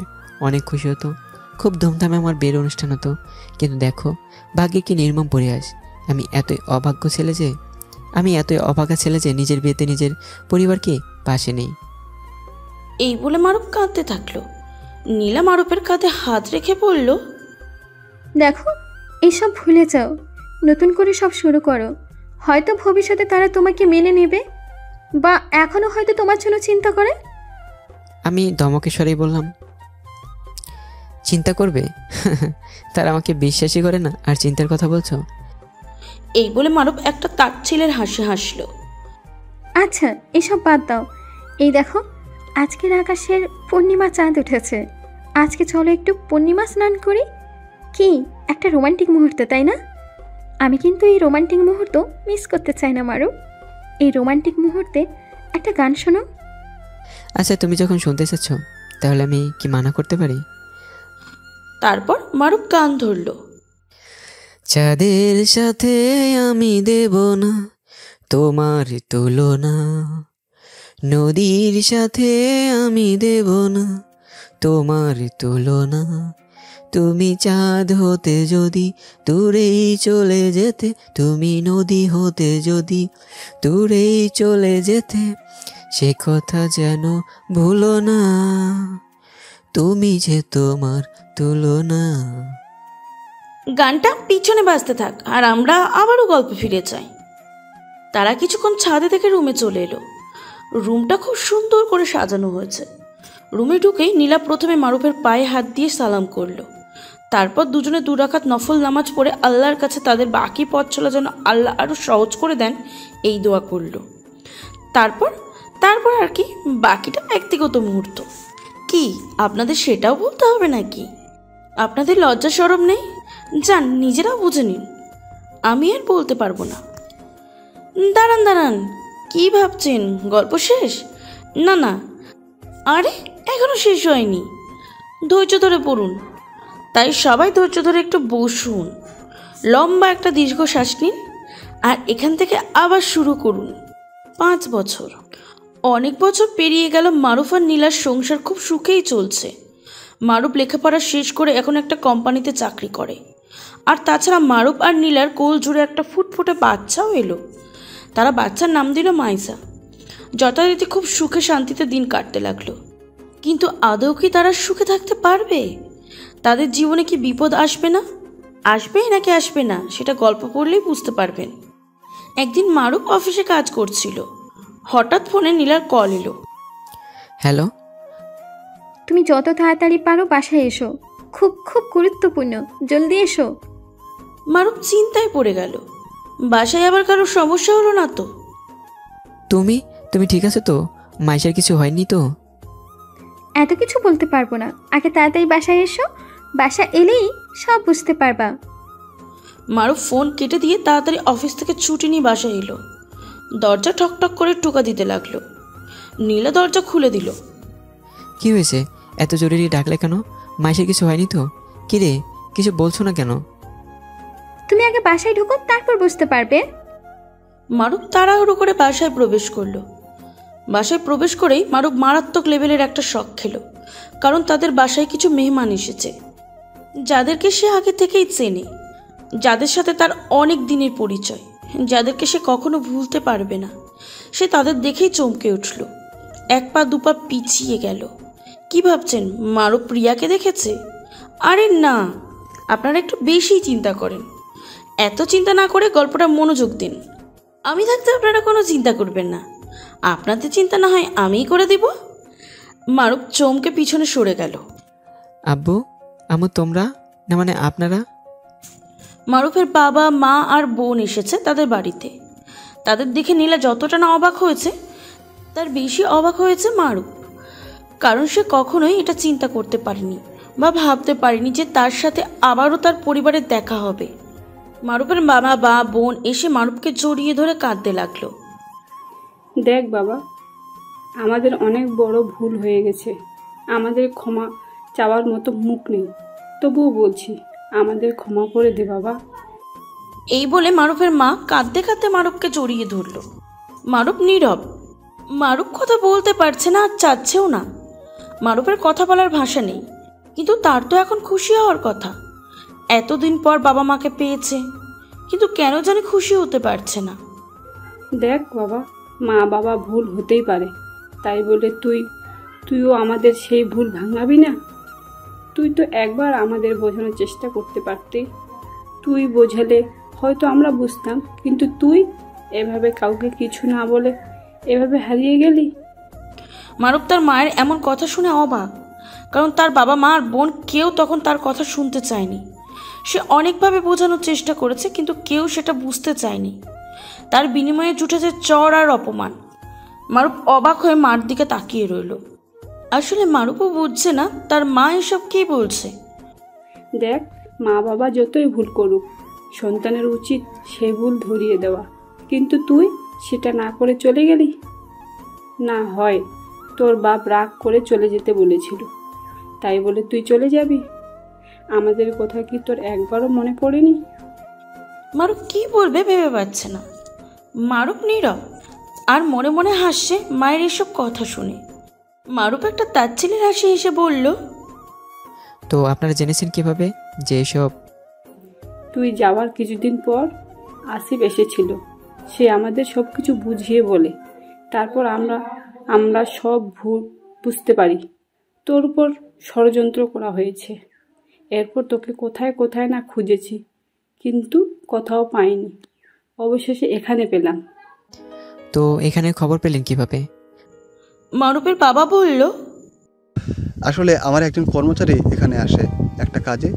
Speaker 1: অনেক খুশি হতো, খুব ধুমধামে আমার বিয়ের অনুষ্ঠান হতো। কিন্তু দেখো, ভাগ্যে কি নির্মম পরিহাস। আমি এতই অভাগা ছেলে যে নিজের বিয়েতে নিজের পরিবারকে পাশে নেই।
Speaker 12: এই বলে মারুফ কাঁদতে থাকলো। নীলা মারুফের কাঁধে হাত রেখে বলল,
Speaker 7: দেখো, এসব ভুলে যাও, নতুন করে সব শুরু করো। হয়তো ভবিষ্যতে তারা তোমাকে মেনে নেবে, বা এখনো হয়তো তোমার জন্য চিন্তা করে।
Speaker 1: আমি ধমকে সরেই বললাম, চিন্তা করবে? তারা আমাকে বিশ্বাসই করে না, আর চিন্তার কথা বলছো?
Speaker 12: এই বলে মারুফ একটা তাচ্ছিলের হাসি হাসলো।
Speaker 7: আচ্ছা, এসব বাদ দাও। এই দেখো, আজকের আকাশের পূর্ণিমা চাঁদ উঠেছে। আজকে চলো একটু পূর্ণিমা স্নান করি। কি একটা রোমান্টিক মুহূর্ত, তাই না? আমি কিন্তু এই রোমান্টিক মুহূর্ত মিস করতে চাই না মারুফ। এই রোমান্টিক মুহূর্তে একটা গান শোনো।
Speaker 1: আচ্ছা, তুমি যখন শুনতে চাচ্ছ তাহলে আমি কি মানা করতে পারি?
Speaker 12: তারপর মারুফ গান ধরল।
Speaker 1: চাঁদের সাথে আমি দেব না তোমার তুলনা, নদীর সাথে আমি দেব না তোমার তুলনা। তুমি চাঁদ হতে যদি দূরেই চলে যেতে, তুমি নদী হতে যদি দূরেই চলে যেতে, সে কথা যেন ভুলো না, তুমি যে তোমার তুলনা।
Speaker 12: গানটা পিছনে বাজতে থাক, আর আমরা আবারও গল্প ফিরে যাই। তারা কিছুক্ষণ ছাদে থেকে রুমে চলে এলো। রুমটা খুব সুন্দর করে সাজানো হয়েছে। রুমে ঢুকেই নীলা প্রথমে মারুফের পায়ে হাত দিয়ে সালাম করলো। তারপর দুজনে 2 রাকাত নফল নামাজ পড়ে আল্লাহর কাছে তাদের বাকি পথ চলা যেন আল্লাহ আরও সহজ করে দেন এই দোয়া করলো। তারপর আর কি, বাকিটা ব্যক্তিগত মুহূর্ত। কি আপনাদের সেটাও বলতে হবে নাকি? আপনাদের লজ্জা শরম নেই? যান নিজেরাও বুঝে নিন, আমি আর বলতে পারবো না। দাঁড়ান, কি ভাবছেন গল্প শেষ? না, আরে এখনো শেষ হয়নি, ধৈর্য ধরে পড়ুন। তাই সবাই ধৈর্য ধরে একটু বসুন, লম্বা একটা দীর্ঘশ্বাস নিন, আর এখান থেকে আবার শুরু করুন। 5 বছর, অনেক বছর পেরিয়ে গেল। মারুফ আর নীলার সংসার খুব সুখেই চলছে। মারুফ লেখাপড়া শেষ করে এখন একটা কোম্পানিতে চাকরি করে। আর তাছাড়া মারুফ আর নীলার কোল জুড়ে একটা ফুটফুটে বাচ্চাও এলো। তারা বাচ্চার নাম দিল মাইসা। যথারীতি খুব সুখে শান্তিতে দিন কাটতে লাগলো। কিন্তু আদৌ কি তারা সুখে থাকতে পারবে? তাদের জীবনে কি বিপদ আসবে না? আসবে নাকি আসবে না সেটা গল্প পড়লেই বুঝতে পারবেন। একদিন মারুফ অফিসে কাজ করছিল, হঠাৎ ফোনে নীলার কল এলো।
Speaker 1: হ্যালো,
Speaker 7: তুমি যত তাড়াতাড়ি পারো বাসায় এসো, খুব খুব গুরুত্বপূর্ণ, জলদি এসো।
Speaker 12: মারুফ চিন্তায় পড়ে গেল, বাসায় আবার কারো সমস্যা হলো না তো?
Speaker 1: তুমি ঠিক আছো তো? মাইশার কিছু হয়নি তো?
Speaker 7: এত কিছু বলতে পারবো না, আগে তাড়াতাড়ি বাসায় এসো, বাসা এলেই সব বুঝতে পারবা।
Speaker 12: মারুফ ফোন কেটে দিয়ে তাড়াতাড়ি অফিস থেকে ছুটি নিয়ে বাসায় এলো। দরজা ঠকঠক করে টোকা দিতে লাগলো। নীলা দরজা খুলে দিল।
Speaker 1: কি হয়েছে? এত জরুরি ডাকলে কেন? মাইশার কিছু হয়নি তো? কি রে, কিছু বলছো না কেন?
Speaker 7: তুমি আগে বাসায় ঢুকো, তারপর বুঝতে পারবে।
Speaker 12: মারুফ তাড়াহুড়ো করে বাসায় প্রবেশ করলো। বাসায় প্রবেশ করেই মারুফ মারাত্মক লেভেলের একটা শক খেলো, কারণ তাদের বাসায় কিছু মেহমান এসেছে, যাদেরকে সে আগে থেকেই চেনে, যাদের সাথে তার অনেক দিনের পরিচয়, যাদেরকে সে কখনো ভুলতে পারবে না। সে তাদের দেখেই চমকে উঠল, 1 পা 2 পা পিছিয়ে গেল। কি ভাবছেন মারুফ প্রিয়াকে দেখেছে? আরে না, আপনারা একটু বেশি চিন্তা করেন। এত চিন্তা না করে গল্পটা মনোযোগ দিন। আমি থাকতে আপনারা কোনো চিন্তা করবেন না, আপনাদের চিন্তা না হয় আমিই করে দিব। মারুফ চমকে পিছনে সরে গেল।
Speaker 1: আব্বু আম্মু, তোমরা না মানে আপনারা?
Speaker 12: মারুফের বাবা মা আর বোন এসেছে তাদের বাড়িতে। তাদের দেখে নীলা যতটা না অবাক হয়েছে, তার বেশি অবাক হয়েছে মারুফ, কারণ সে কখনোই এটা চিন্তা করতে পারেনি বা ভাবতে পারেনি যে তার সাথে আবারও তার পরিবারের দেখা হবে। মারুফের বাবা বা বোন এসে মারুফকে জড়িয়ে ধরে কাঁদতে লাগলো।
Speaker 13: দেখ বাবা, আমাদের অনেক বড় ভুল হয়ে গেছে, আমাদের ক্ষমা চাওয়ার মতো মুখ নেই, তবুও বলছি আমাদের ক্ষমা করে দে বাবা।
Speaker 12: এই বলে মারুফের মা কাঁদতে কাঁদতে মারুফকে জড়িয়ে ধরল। মারুফ নীরব। মারুফ কথা বলতে পারছে না আর চাচ্ছেও না। মারুফের কথা বলার ভাষা নেই, কিন্তু তার তো এখন খুশি হওয়ার কথা। এতদিন পর বাবা মাকে পেয়েছে, কিন্তু কেন জানি খুশি হতে পারছে না।
Speaker 13: দেখ বাবা, মা বাবা ভুল হতেই পারে, তাই বলে তুইও আমাদের সেই ভুল ভাঙাবি না। তুই তো একবার আমাদের বোঝানোর চেষ্টা করতে পারতি। তুই বোঝালে হয়তো আমরা বুঝতাম, কিন্তু তুই এভাবে কাউকে কিছু না বলে এভাবে হারিয়ে গেলি।
Speaker 12: মারুফ তার মায়ের এমন কথা শুনে অবাক, কারণ তার বাবা মা আর বোন কেউ তখন তার কথা শুনতে চায়নি। সে অনেকভাবে বোঝানোর চেষ্টা করেছে, কিন্তু কেউ সেটা বুঝতে চায়নি। তার বিনিময়ে জুটেছে চড় আর অপমান। মারুফ অবাক হয়ে মার দিকে তাকিয়ে রইল। আসলে মারুফও বুঝছে না তার মা এসব কি বলছে।
Speaker 13: দেখ, মা বাবা যতই ভুল করুক, সন্তানের উচিত সেই ভুল ধরিয়ে দেওয়া, কিন্তু তুই সেটা না করে চলে গেলি। না হয় তোর বাপ রাগ করে চলে যেতে বলেছিল, তাই বলে তুই চলে যাবি? আমাদের কথা কি তোর একবারও মনে পড়েনি?
Speaker 12: মারুফ কি বলবে ভেবে পাচ্ছে না। মারুফ নীরব আর মনে মনে হাসছে মায়ের এসব কথা শুনে। মারুফ একটা তাচ্ছিলের হাসি হেসে বলল,
Speaker 1: তো আপনারা জেনেছেন কিভাবে যে এসব?
Speaker 13: তুই যাওয়ার কিছুদিন পর আসিফ এসেছিল, সে আমাদের সব কিছু বুঝিয়ে বলে, তারপর আমরা সব ভুল বুঝতে পারি। তোর উপর ষড়যন্ত্র করা হয়েছে। এরপর তোকে কোথায় কোথায় না খুঁজেছি, কিন্তু কোথাও পাইনি। অবশেষে এখানে পেলাম।
Speaker 1: তো এখানে খবর পেলেন কিভাবে?
Speaker 12: মারুফের বাবা বলল,
Speaker 4: আসলে আমার একজন কর্মচারী এখানে আসে একটা কাজে,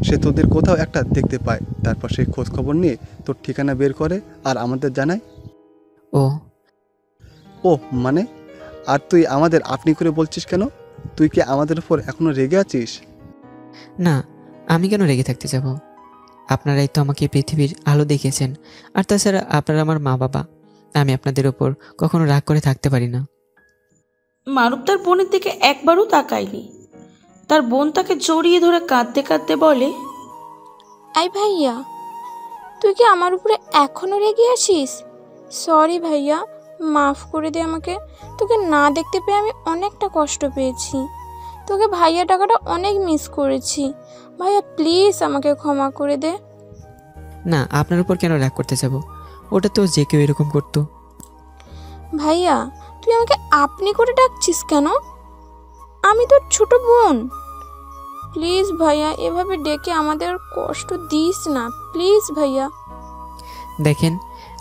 Speaker 4: সে তোদের কোথাও একটা দেখতে পায়, তারপর সেই খোঁজ খবর নিয়ে তোর ঠিকানা বের করে আর আমাদের জানায়।
Speaker 1: ও
Speaker 4: ও মানে, আর তুই আমাদের আপনি করে বলছিস কেন? তুই কি আমাদের উপর এখনো রেগে আছিস?
Speaker 1: না, আমি কেন রেগে থাকতে যাব? আপনারাই তো আমাকে পৃথিবীর আলো দেখিয়েছেন, আর তাছাড়া আপনারা আমার মা বাবা। আমি আপনাদের ওপর কখনো রাগ করে থাকতে পারি না।
Speaker 12: মারুফ তার বোনের দিকে একবারও তাকায়নি। তার বোন তাকে জড়িয়ে ধরে কাঁদতে কাঁদতে বলে,
Speaker 9: এই ভাইয়া, তুই কি আমার উপরে এখনো রেগে আছিস? সরি ভাইয়া, মাফ করে দে আমাকে। তোকে না দেখতে পেয়ে আমি অনেকটা কষ্ট পেয়েছি। তোকে ভাইয়া টাকাটা অনেক মিস করেছি। ভাইয়া প্লিজ আমাকে ক্ষমা করে দে।
Speaker 1: না, আপনার উপর কেন রাগ করতে যাব? ওটা তো যে কেউ এরকম করতো।
Speaker 9: ভাইয়া তুই আমাকে আপনি করে ডাকছিস কেন? আমি তোর ছোট বোন। প্লিজ ভাইয়া, এভাবে ডেকে আমাদের কষ্ট দিস না, প্লিজ ভাইয়া।
Speaker 1: দেখেন,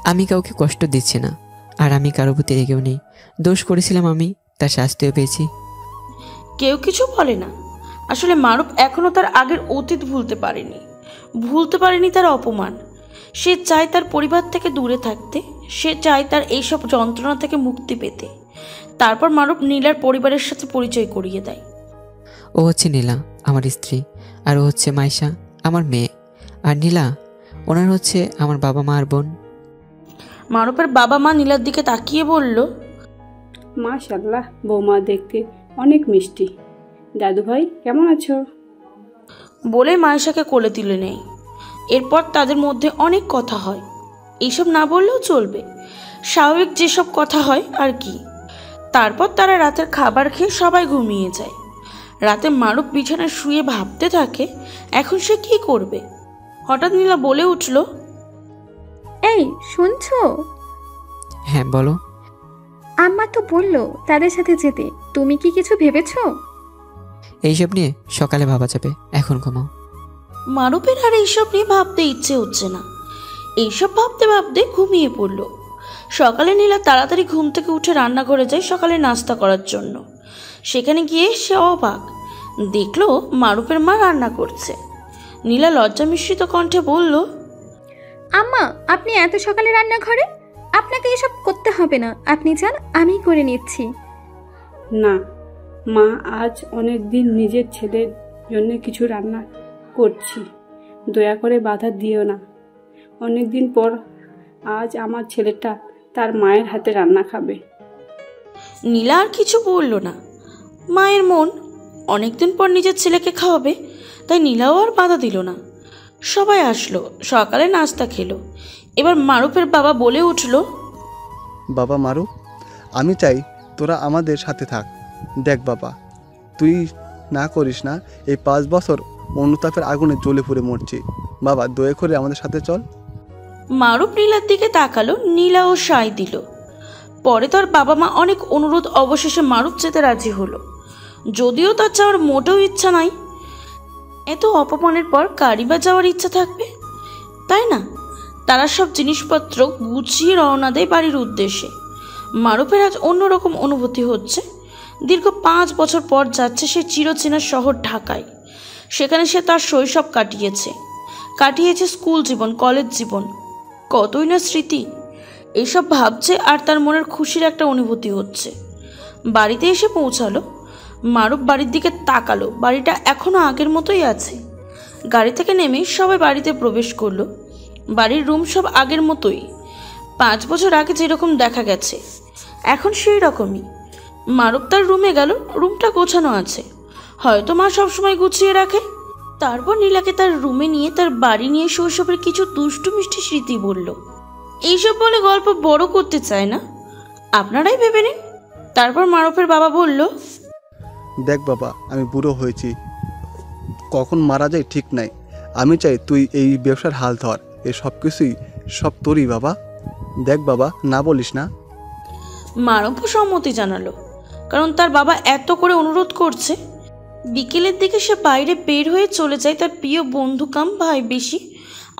Speaker 1: আমি কাউকে কষ্ট দিচ্ছি না, আর আমি কারো প্রতি রেগেও নেই। দোষ করেছিলাম আমি, তার শাস্তিও পেয়েছি।
Speaker 12: কেউ কিছু বলে না। আসলে মারুফ এখনো তার আগের অতীত ভুলতে পারেনি তার অপমান। সে চায় তার পরিবার থেকে দূরে থাকতে, সে চায় তার এইসব যন্ত্রণা থেকে মুক্তি পেতে। তারপর মারুফ নীলার পরিবারের সাথে পরিচয় করিয়ে দেয়।
Speaker 1: ও হচ্ছে নীলা, আমার স্ত্রী, আর ও হচ্ছে মাইশা, আমার মেয়ে। আর নীলা ওনার হচ্ছে আমার বাবা মা আর বোন।
Speaker 12: মারুফের বাবা মা নীলার দিকে তাকিয়ে বলল,
Speaker 13: মাশাআল্লাহ, বৌমা দেখতে অনেক মিষ্টি। দাদু ভাই কেমন আছো?
Speaker 12: বলে মাইশাকে কোলে তুলে নেয়। এরপর তাদের মধ্যে অনেক কথা হয়। এইসব না বললেও চলবে, স্বাভাবিক যেসব কথা হয় আর কি। তারপর তারা রাতের খাবার খেয়ে সবাই ঘুমিয়ে যায়। রাতে মারুফ বিছানায় শুয়ে ভাবতে থাকে এখন সে কি করবে। হঠাৎ নীলা বলে উঠল,
Speaker 7: এই শুনছো?
Speaker 1: হ্যাঁ বলো।
Speaker 7: আম্মা তো বললো তাদের সাথে যেতে, তুমি কি কিছু ভেবেছো?
Speaker 1: এইসব নিয়ে সকালে ভাবা যাবে, এখন ঘুমাও।
Speaker 12: মারুফের আর এইসব নিয়ে ভাবতে ইচ্ছে হচ্ছে না। এইসব ভাবতে ভাবতে ঘুমিয়ে পড়ল। সকালে নীলা তাড়াতাড়ি ঘুম থেকে উঠে রান্নাঘরে যায় সকালে নাস্তা করার জন্য। সেখানে গিয়ে সে অবাক, দেখলো মারুফের মা রান্না করছে। নীলা লজ্জা মিশ্রিত কণ্ঠে বলল,
Speaker 7: আম্মা আপনি এত সকালে রান্নাঘরে? আপনাকে এসব করতে হবে না, আপনি যান, আমি করে নিচ্ছি।
Speaker 13: না মা, আজ অনেক দিন নিজের ছেলের জন্য কিছু রান্না করছি, দয়া করে বাধা দিও না। অনেক দিন পর আজ আমার ছেলেটা তার মায়ের হাতে রান্না খাবে।
Speaker 12: নীলা আর কিছু বলল না। মায়ের মন, অনেকদিন পর নিজের ছেলেকে খাওয়াবে, তাই নীলাও আর বাধা দিল না। সবাই আসলো, সকালে নাস্তা খেলো। এবার মারুফের বাবা বলে উঠল,
Speaker 4: বাবা মারুফ, আমি চাই তোরা আমাদের সাথে থাক। দেখ বাবা, তুই না করিস না, এই 5 বছর অনুতাপের আগুনে জ্বলে পুড়ে মরছি। বাবা দয়া করে আমাদের সাথে চল।
Speaker 12: মারুফ নীলার দিকে তাকালো, নীলাও সায় দিল। পরে তার বাবা মা অনেক অনুরোধ অবশেষে মারুফ যেতে রাজি হলো, যদিও তার যাওয়ার মোটেও ইচ্ছা নাই। এত অপমানের পর কারই বা যাওয়ার ইচ্ছা থাকবে, তাই না? তারা সব জিনিসপত্র গুছিয়ে রওনা দেয় বাড়ির উদ্দেশ্যে। মারুফের আজ অন্যরকম অনুভূতি হচ্ছে। দীর্ঘ 5 বছর পর যাচ্ছে সে চিরচেনা শহর ঢাকায়। সেখানে সে তার শৈশব কাটিয়েছে স্কুল জীবন, কলেজ জীবন, কতই না স্মৃতি। এইসব ভাবছে আর তার মনের খুশির একটা অনুভূতি হচ্ছে। বাড়িতে এসে পৌঁছালো। মারুফ বাড়ির দিকে তাকালো, বাড়িটা এখনো আগের মতোই আছে। গাড়ি থেকে নেমে সবাই বাড়িতে প্রবেশ করলো। বাড়ির রুম সব আগের মতোই, 5 বছর আগে যেরকম দেখা গেছে এখন সেই রকমই। মারুফ তার রুমে গেল, রুমটা গোছানো আছে, হয়তো মা সবসময় গুছিয়ে রাখে। তারপর নীলাকে তার রুমে নিয়ে তার বাড়ি নিয়ে শৈশবের কিছু দুষ্টু মিষ্টি স্মৃতি বলল। এইসব বলে গল্প বড় করতে চায় না, আপনারাই ভেবে নিন। তারপর মারুফের বাবা বলল,
Speaker 4: দেখ বাবা, আমি বুড়ো হয়েছি, কখন মারা যায় ঠিক নাই। আমি চাই তুই এই ব্যবসার হাল ধর, এই সব কিছুই সব তোরই বাবা। দেখ বাবা, না বলিস না।
Speaker 12: মারুফও সম্মতি জানালো, কারণ তার বাবা এত করে অনুরোধ করছে। বিকেলের দিকে সে বাইরে বের হয়ে চলে যায় তার প্রিয় বন্ধু কাম ভাই বেশি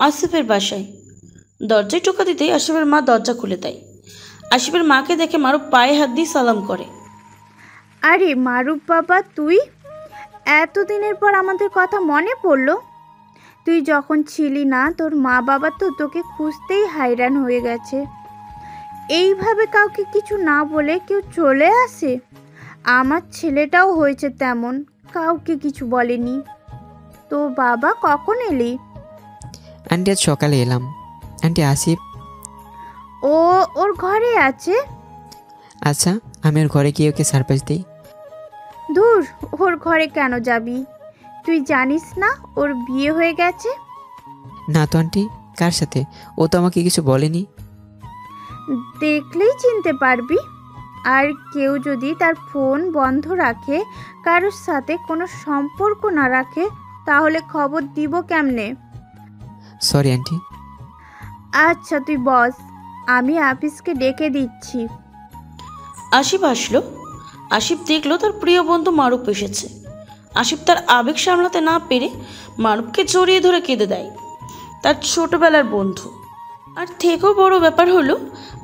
Speaker 12: আসিফের বাসায়। দরজায় টোকা দিতেই আসিফের মা দরজা খুলে দেয়। আসিফের মাকে দেখে মারুফ পায়ে হাত দিয়ে সালাম করে।
Speaker 5: আরে মারুফ বাবা, তুই এতদিনের পর আমাদের কথা মনে পড়লো? তুই যখন ছিলি না, তোর মা বাবা তো তোকে খুঁজতেই হায়রান হয়ে গেছে। এইভাবে কাউকে কিছু না বলে কেউ চলে আসে? আমার ছেলেটাও হয়েছে তেমন, কাউকে কিছু বলেনি। তো বাবা, কখন এলি?
Speaker 1: আন্টি আজ সকালে এলাম। আন্টি আসিফ?
Speaker 5: ওর ঘরে আছে।
Speaker 1: আচ্ছা, আমি ওর ঘরে গিয়ে ওকে সারপ্রাইজ দিই।
Speaker 5: দূর, ওর ঘরে কেন যাবি? তুই জানিস না ওর বিয়ে হয়ে গেছে?
Speaker 1: না তো আন্টি, কার সাথে? ও তো আমাকে কিছু বলেনি।
Speaker 5: দেখলেই চিনতে পারবি। আর কেউ যদি তার ফোন বন্ধ রাখে, কারোর সাথে কোনো সম্পর্ক না রাখে, তাহলে খবর দিব কেমনে?
Speaker 1: Sorry aunty.
Speaker 5: আচ্ছা তুই বস, আমি আপিসকে ডেকে দিচ্ছি।
Speaker 12: আসিফ আসলো। আসিফ দেখলো তার প্রিয় বন্ধু মারুফ এসেছে। আসিফ তার আবেগ সামলাতে না পেরে মারুফকে জড়িয়ে ধরে কেঁদে দেয়। তার ছোটবেলার বন্ধু। আর থেকেও বড় ব্যাপার হলো,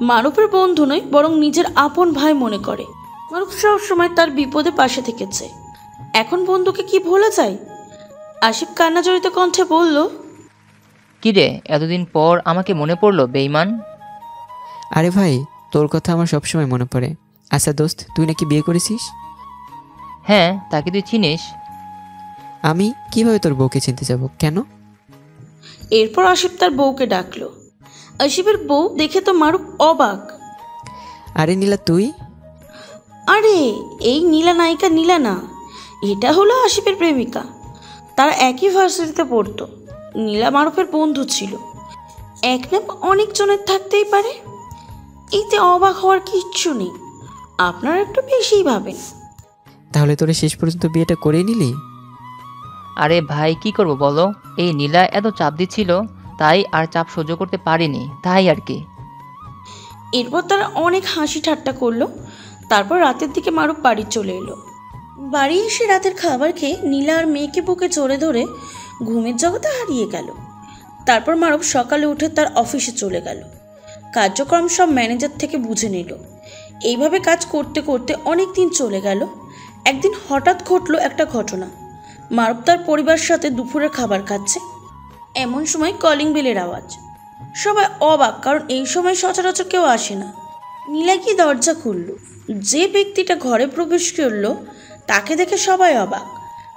Speaker 12: মারুফের বন্ধু নয়, বরং নিজের আপন ভাই মনে করে। মারুফ সব সময় তার বিপদে পাশে থেকেছে, এখন বন্ধুকে কি ভোলা যায়? আসিফ কান্না জড়িত কণ্ঠে বলল,
Speaker 3: কিরে, এতদিন পর আমাকে মনে পড়লো বেঈমান?
Speaker 1: আরে ভাই, তোর কথা আমার সবসময় মনে পড়ে। আচ্ছা দোস্ত, তুই নাকি বিয়ে করেছিস?
Speaker 3: হ্যাঁ, তাকে তুই চিনিস?
Speaker 1: আমি কিভাবে তোর বউকে চিনতে যাব? কেন?
Speaker 12: এরপর আসিফ তার বউকে ডাকলো। আসিফের বউ দেখে তো মারুফ অবাক।
Speaker 1: আরে নীলা, তুই?
Speaker 12: আরে এই নীলা নায়িকা নীলা না, এটা হলো আসিফের প্রেমিকা। তারা একই ভার্সিটিতে পড়তো। নীলা মারুফের বন্ধু ছিল। এক নাম অনেক জনের থাকতেই পারে, এতে অবাক হওয়ার কিচ্ছু নেই। আপনারা একটু বেশিই ভাবেন।
Speaker 1: তাহলে তোরা শেষ পর্যন্ত বিয়েটা করে নিলি?
Speaker 3: আরে ভাই, কি করব বলো, এই নীলা এত চাপ দিচ্ছিল, তাই আর চাপ সহ্য করতে পারিনি, তাই আর কি।
Speaker 12: এরপর তারা অনেক হাসি ঠাট্টা করলো। তারপর রাতের দিকে মারুফ বাড়ি চলে এলো। বাড়ি এসে রাতের খাবার খেয়ে নীলা আর মেয়েকে বুকে চড়ে ধরে ঘুমের জগতে হারিয়ে গেল। তারপর মারুফ সকালে উঠে তার অফিসে চলে গেল। কার্যক্রম সব ম্যানেজার থেকে বুঝে নিল। এইভাবে কাজ করতে করতে অনেক দিন চলে গেল। একদিন হঠাৎ ঘটলো একটা ঘটনা। মারুফ তার পরিবারের সাথে দুপুরের খাবার খাচ্ছে, এমন সময় কলিং বেলের আওয়াজ। সবাই অবাক, কারণ এই সময় সচরাচর কেউ আসে না। নীলা কি দরজা খুলল। যে ব্যক্তিটা ঘরে প্রবেশ করলো তাকে দেখে সবাই অবাক,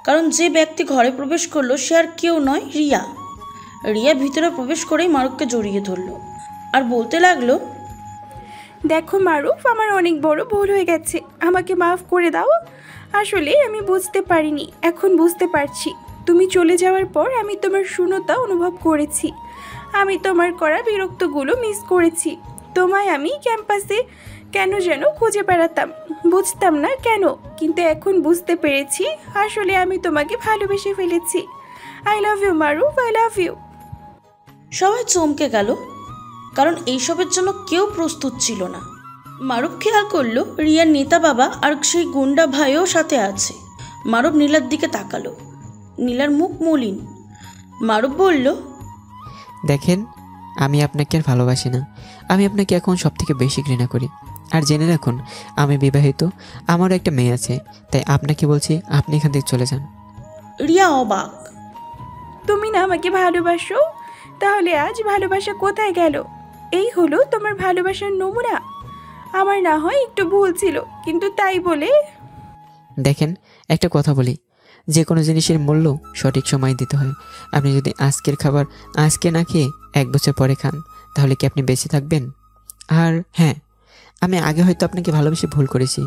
Speaker 12: কারণ যে ব্যক্তি ঘরে প্রবেশ করলো সে আর কেউ নয়, রিয়া। রিয়া ভিতরে প্রবেশ করেই মারুফকে জড়িয়ে ধরলো আর বলতে লাগলো,
Speaker 2: দেখো মারুফ, আমার অনেক বড় ভুল হয়ে গেছে, আমাকে মাফ করে দাও। আসলে আমি বুঝতে পারিনি, এখন বুঝতে পারছি। তুমি চলে যাওয়ার পর আমি তোমার শূন্যতা অনুভব করেছি। আমি তোমার করা বিরক্তগুলো মিস করেছি। তোমায় আমি ক্যাম্পাসে কেন যেন খুঁজে বেড়াতাম, বুঝতাম না কেন, কিন্তু এখন বুঝতে পেরেছি আসলে আমি তোমাকে ভালোবেসে ফেলেছি। I love you Maruf, I love you.
Speaker 12: সবাই চমকে গেল, কারণ এইসবের জন্য কেউ প্রস্তুত ছিল না। মারুফ খেয়াল করলো রিয়ার নেতা বাবা আর সেই গুন্ডা ভাইও সাথে আছে। মারুফ নীলার দিকে তাকালো। নীলার মুখ মলিন। মারুফ বলল,
Speaker 1: দেখেন, আমি আপনাকে আর ভালোবাসি না, আমি আপনাকে এখন সব থেকে বেশি ঘৃণা করি। আর জেনে রাখুন, আমি বিবাহিত, আমারও একটা মেয়ে আছে, তাই আপনাকে বলছি আপনি এখান থেকে চলে যান।
Speaker 12: রিয়া অবাক।
Speaker 2: তুমি না আমাকে ভালোবাসো, তাহলে আজ ভালোবাসা কোথায় গেল? এই হলো তোমার ভালোবাসার নমুনা। আমার না হয় একটু ভুল ছিল, কিন্তু তাই বলে।
Speaker 1: দেখেন, একটা কথা বলি, যে কোনো জিনিসের মূল্য সঠিক সময় দিতে হয়। আপনি যদি আজকের খাবার আজকে না খেয়ে 1 বছর পরে খান, তাহলে কি আপনি বেঁচে থাকবেন? আর হ্যাঁ, আমি আগে হয়তো আপনাকে ভালোবেসে ভুল করেছি,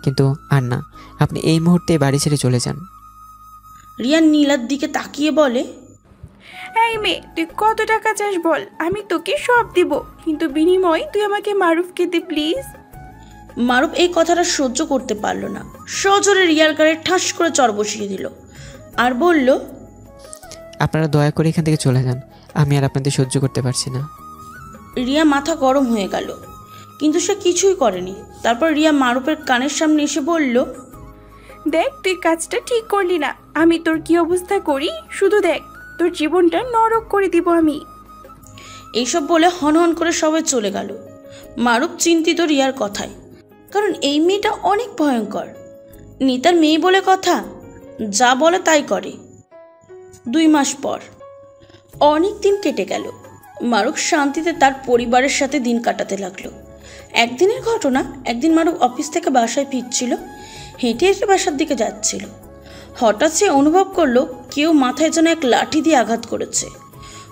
Speaker 1: কিন্তু আর না, আপনি এই মুহূর্তে বাড়ি ছেড়ে চলে যান।
Speaker 12: রিয়া নীলার দিকে তাকিয়ে বলে,
Speaker 2: এই মেয়ে, তুই কত টাকা চাস বল, আমি তোকে সব দিব, কিন্তু বিনিময়ে তুই আমাকে মারুফকে দে প্লিজ।
Speaker 12: মারুফ এই কথাটা সহ্য করতে পারল না। সজোরে রিয়ার গায়ে ঠাস করে চর বসিয়ে দিল আর বলল,
Speaker 1: আপনারা দয়া করে এখান থেকে চলে যান, আমি আর আপনাদের সহ্য করতে পারছি না।
Speaker 12: রিয়া মাথা গরম হয়ে গেল, কিন্তু সে কিছুই করেনি। তারপর রিয়া মারুফের কানের সামনে এসে বলল,
Speaker 2: দেখ, তুই কাজটা ঠিক করলি না। আমি তোর কি অবস্থা করি শুধু দেখ, তোর জীবনটা নরক করে দিব আমি।
Speaker 12: এইসব বলে হনহন করে সবাই চলে গেল। মারুফ চিন্তিত রিয়ার কথায়, কারণ এই মেয়েটা অনেক ভয়ঙ্কর। নিতার মেয়ে বলে কথা, যা বলে তাই করে। 2 মাস পর অনেক দিন কেটে গেল। মারুফ শান্তিতে তার পরিবারের সাথে দিন কাটাতে লাগলো। একদিনের ঘটনা, একদিন মারুফ অফিস থেকে বাসায় ফিরছিল, হেঁটে হেঁটে বাসার দিকে যাচ্ছিল। হঠাৎ সে অনুভব করলো কেউ মাথায় যেন এক লাঠি দিয়ে আঘাত করেছে।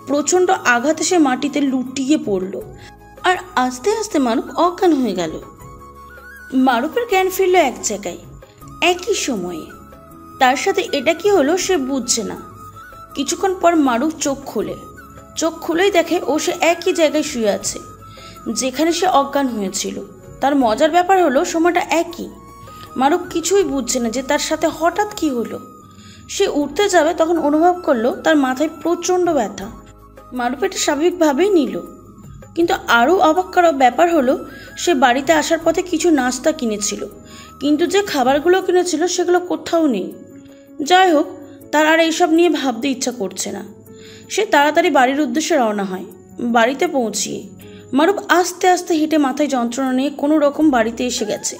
Speaker 12: প্রচণ্ড আঘাতে সে মাটিতে লুটিয়ে পড়ল, আর আস্তে আস্তে মারুফ অজ্ঞান হয়ে গেল। মারুফের জ্ঞান ফিরল এক জায়গায়, একই সময়ে। তার সাথে এটা কি হলো সে বুঝছে না। কিছুক্ষণ পর মারুফ চোখ খুলেই দেখে ও সে একই জায়গায় শুয়ে আছে যেখানে সে অজ্ঞান হয়েছিল। তার মজার ব্যাপার হলো সময়টা একই। মারুফ কিছুই বুঝছে না যে তার সাথে হঠাৎ কি হলো। সে উঠতে যাবে তখন অনুভব করলো তার মাথায় প্রচণ্ড ব্যথা। মারুফ এটা স্বাভাবিকভাবেই নিল, কিন্তু আরও অবাক করা ব্যাপার হলো সে বাড়িতে আসার পথে কিছু নাস্তা কিনেছিল, কিন্তু যে খাবারগুলো কিনেছিল সেগুলো কোথাও নেই। যাই হোক, তার আর এইসব নিয়ে ভাবতে ইচ্ছা করছে না। সে তাড়াতাড়ি বাড়ির উদ্দেশ্যে রওনা হয়। বাড়িতে পৌঁছিয়ে মারুফ আস্তে আস্তে হেঁটে মাথায় যন্ত্রণা নিয়ে কোনো রকম বাড়িতে এসে গেছে।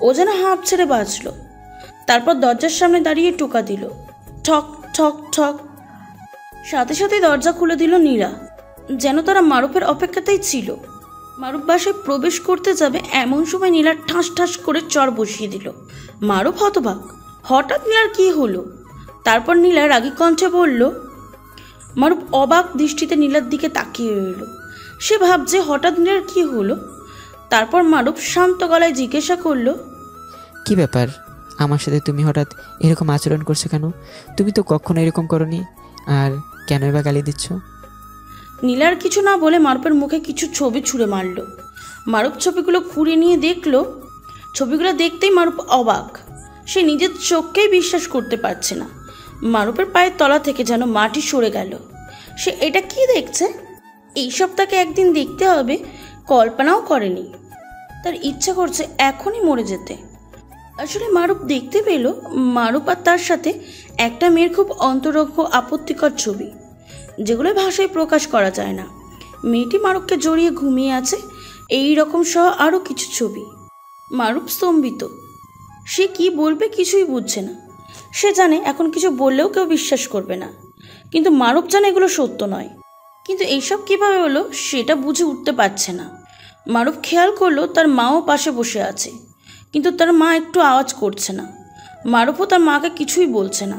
Speaker 12: ও যেন হাঁপ ছেড়ে বাঁচল। তারপর দরজার সামনে দাঁড়িয়ে টোকা দিল, ঠক ঠক ঠক। সাথে সাথে দরজা খুলে দিল নীরা, যেন তারা মারুফের অপেক্ষাতেই ছিল। মারুফ বাসায় প্রবেশ করতে যাবে এমন সময় নীলা ঠাস ঠাস করে চর বসিয়ে দিল। মারুফ হতবাক, হঠাৎ নীলার কি হলো। তারপর নীলা রাগী কণ্ঠে বলল। মারুফ অবাক দৃষ্টিতে নীলার দিকে তাকিয়ে রইল। সে ভাবছে হঠাৎ নীলার কি হলো। তারপর মারুফ শান্ত গলায় জিজ্ঞাসা করলো,
Speaker 1: কি ব্যাপার, আমার সাথে তুমি হঠাৎ এরকম আচরণ করছো কেন? তুমি তো কখনো এরকম করনি, আর কেন এবার গালি দিচ্ছ?
Speaker 12: নীলার কিছু না বলে মারুফের মুখে কিছু ছবি ছুঁড়ে মারল। মারুফ ছবিগুলো খুঁড়ে নিয়ে দেখলো। ছবিগুলো দেখতেই মারুফ অবাক। সে নিজের চোখকেই বিশ্বাস করতে পারছে না। মারুফের পায়ের তলা থেকে যেন মাটি সরে গেল। সে এটা কি দেখছে? এইসব তাকে একদিন দেখতে হবে, কল্পনাও করেনি। তার ইচ্ছা করছে এখনই মরে যেতে। আসলে মারুফ দেখতে পেল মারুফ আর তার সাথে একটা মেয়ের খুব অন্তরঙ্গ আপত্তিকর ছবি, যেগুলো ভাষায় প্রকাশ করা যায় না। মেয়েটি মারুফকে জড়িয়ে ঘুমিয়ে আছে, এই রকম সহ আরও কিছু ছবি। মারুফ স্তম্ভিত। সে কি বলবে কিছুই বুঝছে না। সে জানে এখন কিছু বললেও কেউ বিশ্বাস করবে না, কিন্তু মারুফ জানে এগুলো সত্য নয়। কিন্তু এইসব কিভাবে হলো সেটা বুঝে উঠতে পারছে না। মারুফ খেয়াল করলো তার মাও পাশে বসে আছে, কিন্তু তার মা একটু আওয়াজ করছে না। মারুফও তার মাকে কিছুই বলছে না,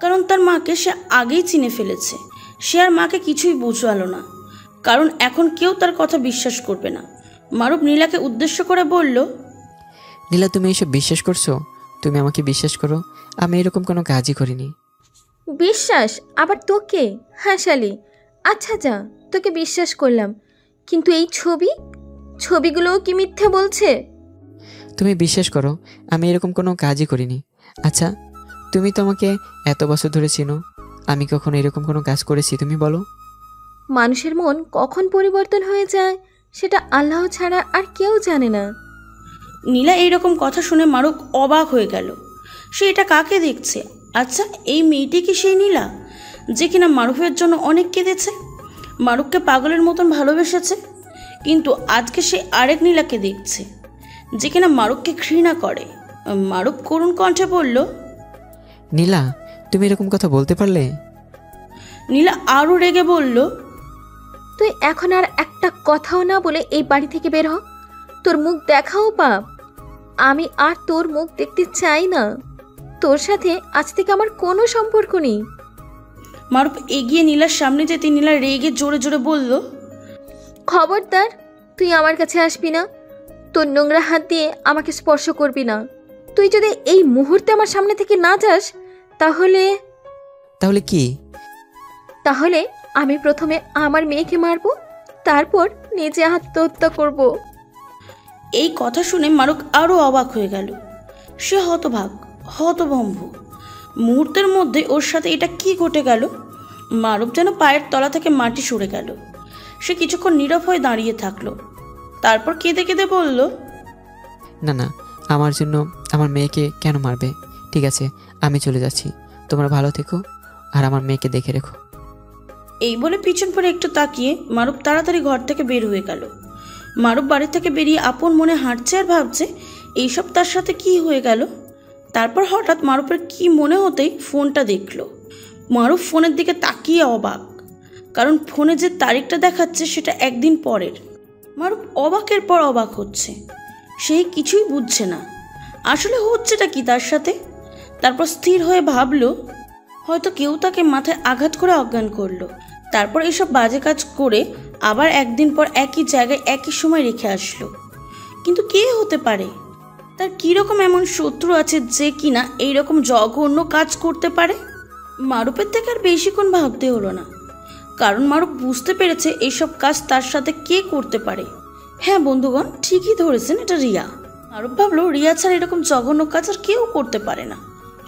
Speaker 12: কারণ তার মাকে সে আগেই চিনে ফেলেছে। সে আর মাকে কিছুই বুঝালো না, কারণ এখন কেউ তার কথা বিশ্বাস করবে না। মারুফ নীলাকে উদ্দেশ্য করে বলল,
Speaker 1: নীলা, তুমি এইসব বিশ্বাস করছো? তুমি আমাকে বিশ্বাস করো, আমি এরকম কোনো কাজই করিনি।
Speaker 7: বিশ্বাস? আবার তোকে? হাসালি? আচ্ছা যা, তোকে বিশ্বাস করলাম, কিন্তু এই ছবিগুলোও কি মিথ্যে বলছে?
Speaker 1: তুমি বিশ্বাস করো, আমি এরকম কোনো কাজই করিনি। আচ্ছা, তুমি তো আমাকে এত বছর ধরে চিনো, আমি কখনো এরকম কোনো কাজ করেছি তুমি বলো?
Speaker 7: মানুষের মন কখন পরিবর্তন হয়ে যায় সেটা আল্লাহ ছাড়া আর কেউ জানে না।
Speaker 12: নীলা এইরকম কথা শুনে মারুফ অবাক হয়ে গেল। সে এটা কাকে দেখছে? আচ্ছা, এই মেয়েটি কি সেই নীলা যে কিনা মারুফের জন্য অনেক কেঁদেছে, মারুফকে পাগলের মতন ভালোবেসেছে? কিন্তু আজকে সে আরেক নীলাকে দেখছে যে কিনা মারুফকে ঘৃণা করে। মারুফ করুণ কণ্ঠে বলল,
Speaker 1: নীলা, তুমি এরকম কথা বলতে পারলে?
Speaker 12: নীলা আরও রেগে বলল,
Speaker 7: তুই এখন আর একটা কথাও না বলে এই বাড়ি থেকে বের হ। তোর মুখ দেখাও পাপ। আমি আর তোর মুখ দেখতে চাই না। তোর সাথে আজ থেকে আমার কোনো সম্পর্ক নেই।
Speaker 12: মারুফ এগিয়ে নীলার সামনে যেতে নীলা রেগে জোরে জোরে বলল,
Speaker 7: খবরদার, তুই আমার কাছে আসবি না। তোর নোংরা হাত দিয়ে আমাকে স্পর্শ করবি না। তুই যদি এই মুহূর্তে আমার সামনে থেকে না যাস তাহলে
Speaker 1: কি?
Speaker 7: তাহলে আমি প্রথমে আমার মেয়েকে মারবো, তারপর নিজে আত্মহত্যা করব।
Speaker 12: এই কথা শুনে মারুফ আরও অবাক হয়ে গেল। সে হতভম্ব। মুহূর্তের মধ্যে ওর সাথে এটা কি ঘটে গেল? মারুফ যেন পায়ের তলা থেকে মাটি সরে গেল। সে কিছুক্ষণ নীরব হয়ে দাঁড়িয়ে থাকলো। তারপর কেঁদে কেঁদে বলল,
Speaker 1: না না, আমার জন্য আমার মেয়েকে কেন মারবে? ঠিক আছে, আমি চলে যাচ্ছি। তোমরা ভালো থেকো আর আমার মেয়েকে দেখে রেখো।
Speaker 12: এই বলে পিছন ফিরে একটু তাকিয়ে মারুফ তাড়াতাড়ি ঘর থেকে বের হয়ে গেল। মারুফ বাড়ি থেকে বেরিয়ে আপন মনে হাঁটছে আর ভাবছে এইসব তার সাথে কি হয়ে গেল। তারপর হঠাৎ মারুফের কি মনে হতেই ফোনটা দেখল। মারুফ ফোনের দিকে তাকিয়ে অবাক, কারণ ফোনে যে তারিখটা দেখাচ্ছে সেটা একদিন পরের। মারুফ অবাকের পর অবাক হচ্ছে, সে কিছুই বুঝছে না আসলে হচ্ছেটা কি তার সাথে। তারপর স্থির হয়ে ভাবলো হয়তো কেউ তাকে মাথায় আঘাত করে অজ্ঞান করলো, তারপর এসব বাজে কাজ করে আবার একদিন পর একই জায়গায় একই সময় রেখে আসলো। কিন্তু কে হতে পারে? তার কীরকম এমন শত্রু আছে যে কিনা এইরকম জঘন্য কাজ করতে পারে? মারুফের থেকে আর বেশিক্ষণ ভাবতে হলো না, কারণ মারুফ বুঝতে পেরেছে এইসব কাজ তার সাথে কে করতে পারে। হ্যাঁ বন্ধুগণ, ঠিকই ধরেছেন, এটা রিয়া। মারুফ ভাবলো রিয়া ছাড়া এরকম জঘন্য কাজ আর কেউ করতে পারে না।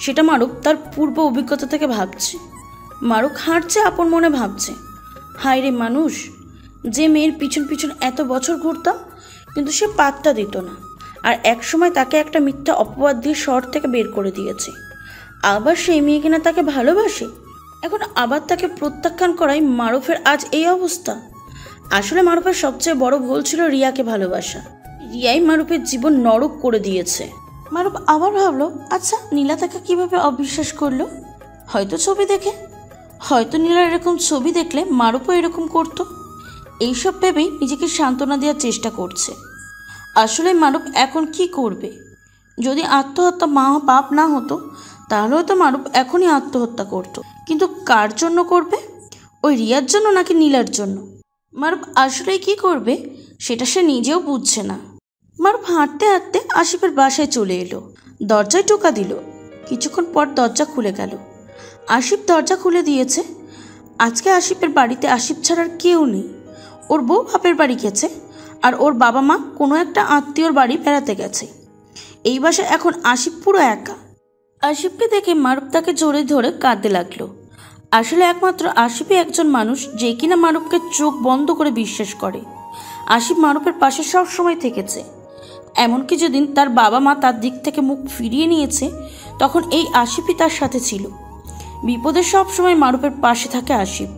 Speaker 12: সেটা মারুফ তার পূর্ব অভিজ্ঞতা থেকে ভাবছে। মারুফ হাঁটছে, আপন মনে ভাবছে, হায় রে মানুষ, যে মেয়ের পিছন পিছন এত বছর ঘুরতাম কিন্তু সে পাত্তা দিত না, আর একসময় তাকে একটা মিথ্যা অপবাদ দিয়ে শহর থেকে বের করে দিয়েছে। আবার সেই মেয়ে কিনা তাকে ভালোবাসে, এখন আবার তাকে প্রত্যাখ্যান করায় মারুফের আজ এই অবস্থা। আসলে মারুফের সবচেয়ে বড় ভুল ছিল রিয়াকে ভালোবাসা। রিয়াই মারুফের জীবন নরক করে দিয়েছে। মারুফ আবার ভাবলো, আচ্ছা নীলা তাকে কিভাবে অবিশ্বাস করলো? হয়তো ছবি দেখে, হয়তো নীলার এরকম ছবি দেখলে মারুফও এরকম করতো। এইসব ভেবেই নিজেকে সান্ত্বনা দেওয়ার চেষ্টা করছে। আসলে মারুফ এখন কি করবে? যদি আত্মহত্যা পাপ না হতো তাহলে হয়তো মারুফ এখনই আত্মহত্যা করতো, কিন্তু কার জন্য করবে? ওই রিয়ার জন্য নাকি নীলার জন্য? মারুফ আসলে কি করবে সেটা সে নিজেও বুঝছে না। মারুফ হাঁটতে হাঁটতে আসিফের বাসায় চলে এলো, দরজায় টোকা দিল। কিছুক্ষণ পর দরজা খুলে গেল। আসিফ দরজা খুলে দিয়েছে। আজকে আসিফের বাড়িতে আসিফ ছাড়ার কেউ নেই। ওর বউ বাপের বাড়ি গেছে, আর ওর বাবা মা কোনো একটা আত্মীয়র বাড়ি বেড়াতে গেছে। এই বাসায় এখন আসিফ পুরো একা। আসিফকে দেখে মারুফ তাকে জোরে ধরে কাঁদতে লাগলো। আসলে একমাত্র আসিফই একজন মানুষ যে কিনা মারুফকে চোখ বন্ধ করে বিশ্বাস করে। আসিফ মারুফের পাশে সব সময় থেকেছে, এমনকি যেদিন তার বাবা মা তার দিক থেকে মুখ ফিরিয়ে নিয়েছে তখন এই আসিফই তার সাথে ছিল। বিপদে সব সময় মারুফের পাশে থাকে আসিফ,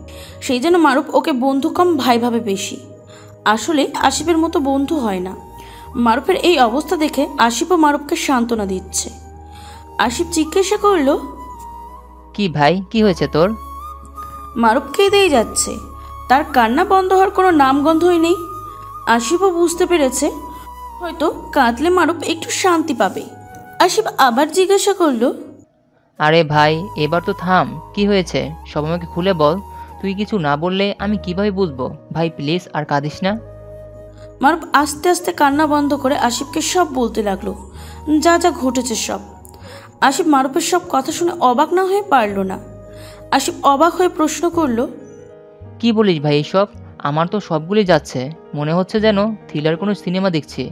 Speaker 12: সেই জন্য মারুফ ওকে বন্ধু কম ভাই ভাবে বেশি। আসলে আসিফের মতো বন্ধু হয় না। মারুফের এই অবস্থা দেখে আসিফও মারুফকে সান্ত্বনা দিচ্ছে। আসিফ জিজ্ঞাসা করলো,
Speaker 3: কি ভাই, কি হয়েছে তোর?
Speaker 12: মারুফ কেঁদেই যাচ্ছে, তার কান্না বন্ধ হওয়ার কোনো নামগন্ধই নেই। আসিফও বুঝতে পেরেছে হয়তো কাঁদলে মারুফ একটু শান্তি পাবে। আসিফ আবার জিজ্ঞাসা করলো,
Speaker 3: আরে ভাই এবার তো থাম, কি হয়েছে সব আমাকে খুলে বল। তুই কিছু না বললে আমি কিভাবে বুঝবো? ভাই প্লিজ আর কাঁদিস না।
Speaker 12: মারুফ আস্তে আস্তে কান্না বন্ধ করে আসিফকে সব বলতে লাগলো, যা যা ঘটেছে সব। আসিফ মারুফের সব কথা শুনে অবাক না হয়ে পারল না। আসিফ অবাক হয়ে প্রশ্ন করলো,
Speaker 3: কি বলিস ভাই এইসব? আমার তো সবগুলি যাচ্ছে, মনে হচ্ছে যেন থ্রিলার কোনো সিনেমা দেখছি।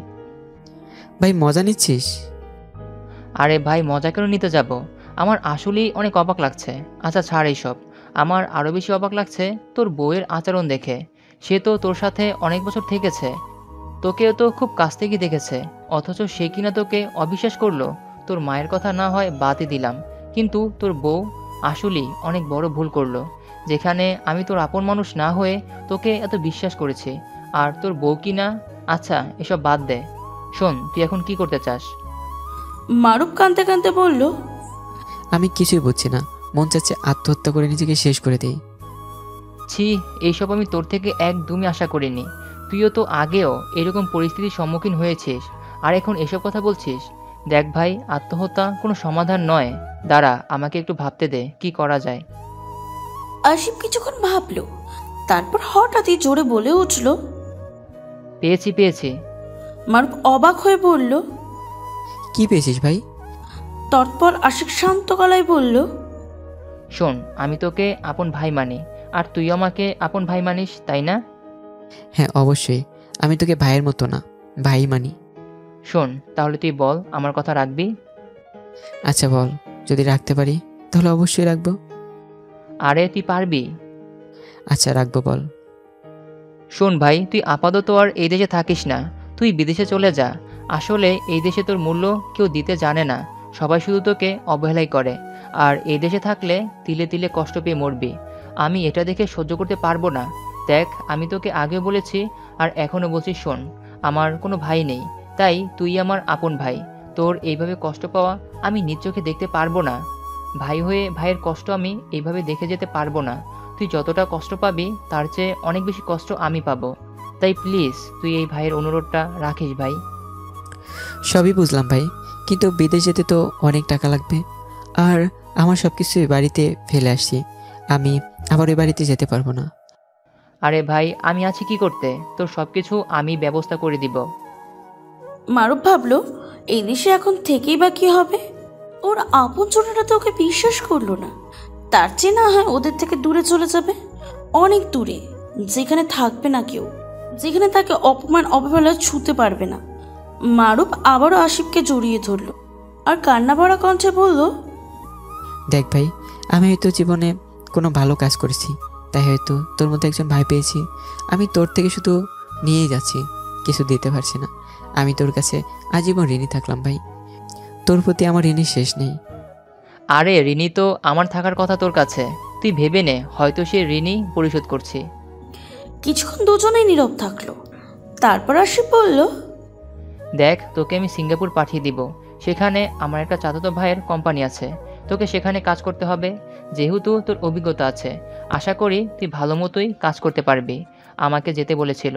Speaker 1: ভাই মজা নিচ্ছিস?
Speaker 3: আরে ভাই মজা কেন নিতে যাব, আমার আসলেই অনেক অবাক লাগছে। আচ্ছা ছাড় এইসব, আমার আরও বেশি অবাক লাগছে তোর বউয়ের আচরণ দেখে। সে তো তোর সাথে অনেক বছর থেকেছে, তোকেও তো খুব কাছ থেকে দেখেছে, অথচ সে কিনা তোকে অবিশ্বাস করলো। তোর মায়ের কথা না হয় বাদই দিলাম, কিন্তু তোর বউ আসলেই অনেক বড় ভুল করলো, যেখানে আমি তোর আপন মানুষ না হয়ে তোকে এত বিশ্বাস করেছি, আর তোর বউ কিনা। আচ্ছা এসব বাদ দে, শোন তুই এখন কি করতে চাস?
Speaker 12: মারুফ কাঁদতে কাঁদতে বলল,
Speaker 1: আমি কিছুই বুঝছি না, মন চাচ্ছে আত্মহত্যা করে নিজেকে শেষ করে দিই।
Speaker 3: ছি, এইসব আমি তোর থেকে একদমই আশা করিনি। তুইও তো আগেও এরকম পরিস্থিতির সম্মুখীন হয়েছিস, আর এখন এসব কথা বলছিস। দেখ ভাই, আত্মহত্যা কোনো সমাধান নয়। দাঁড়া, আমাকে একটু ভাবতে দে কি করা যায়।
Speaker 12: আসিফ কিছুক্ষণ ভাবলো, তারপর হঠাৎই জোরে বলে উঠল,
Speaker 3: পেয়েছি পেয়েছি।
Speaker 12: মারুফ অবাক হয়ে বলল,
Speaker 1: কি পেয়েছিস ভাই?
Speaker 12: তৎপর আশিক শান্ত গলায় বলল,
Speaker 3: শোন, আমি তোকে আপন ভাই মানি, আর তুই আমাকে আপন ভাই মানিস, তাই না?
Speaker 1: হ্যাঁ অবশ্যই, আমি তোকে ভাইয়ের মতো না, ভাই মানি।
Speaker 3: শোন তাহলে তুই বল, আমার কথা রাখবি?
Speaker 1: আচ্ছা বল, যদি রাখতে পারি তাহলে অবশ্যই রাখবো।
Speaker 3: আরে তুই পারবি।
Speaker 1: আচ্ছা রাখবো, বল।
Speaker 3: শোন ভাই, তুই আপাতত আর এই দেশে থাকিস না, তুই বিদেশে চলে যা। আসলে এই দেশে তোর মূল্য কেউ দিতে জানে না, সবাই শুধু তোকে অবহেলাই করে, আর এই দেশে থাকলে তিলে তিলে কষ্ট পেয়ে মরবি। আমি এটা দেখে সহ্য করতে পারবো না। দেখ, আমি তোকে আগে বলেছি আর এখনও বলছি, শোন, আমার কোনো ভাই নেই, তাই তুই আমার আপন ভাই। তোর এইভাবে কষ্ট পাওয়া আমি নিজ চোখে দেখতে পারবো না। ভাই হয়ে ভাইয়ের কষ্ট আমি এইভাবে দেখে যেতে পারবো না। তুই যতটা কষ্ট পাবি তার চেয়ে অনেক বেশি কষ্ট আমি পাবো। তাই প্লিজ তুই এই ভাইয়ের অনুরোধটা রাখিস ভাই।
Speaker 1: সবই বুঝলাম ভাই, কিন্তু বিদেশ যেতে তো অনেক টাকা লাগবে, আর আমার সব কিছু বাড়িতে ফেলে আসছি, আমি আবার ওই বাড়িতে যেতে পারবো না।
Speaker 3: আরে ভাই, আমি আছি কি করতে, তোর সব কিছু আমি ব্যবস্থা করে দিব।
Speaker 12: মারুফ ভাবলো এই দেশে এখন থেকেই বা কি হবে, ওর আপন ছোটটা তো ওকে বিশ্বাস করলো না। তার চেয়ে না হয় ওদের থেকে দূরে চলে যাবে, অনেক দূরে, যেখানে থাকবে না কেউ, যেখানে তাকে অপমান অবহেলা ছুঁতে পারবে না। মারুফ আবারও আসিফকে জড়িয়ে ধরলো আর কান্না ভরা কণ্ঠে বলল,
Speaker 1: দেখ ভাই, আমি হয়তো জীবনে কোনো ভালো কাজ করেছি, তাই হয়তো তোর মধ্যে একজন ভাই পেয়েছি। আমি তোর থেকে শুধু নিয়েই যাচ্ছি, কিছু দিতে পারছি না। আমি তোর কাছে আজীবন ঋণী থাকলাম ভাই, তোর প্রতি আমার ঋণের শেষ নেই।
Speaker 3: আরে ঋণী তো আমার থাকার কথা তোর কাছে, তুই ভেবে নে হয়তো সে ঋণই পরিশোধ করছে।
Speaker 12: কিছুক্ষণ দুজনেই নীরব থাকলো। তারপর আসিফ বলল,
Speaker 3: দেখ, তোকে আমি সিঙ্গাপুর পাঠিয়ে দিব। সেখানে আমার একটা চাচাতো ভাইয়ের কোম্পানি আছে, তোকে সেখানে কাজ করতে হবে। যেহেতু তোর অভিজ্ঞতা আছে, আশা করি তুই ভালো মতোই কাজ করতে পারবি। আমাকে যেতে বলেছিল,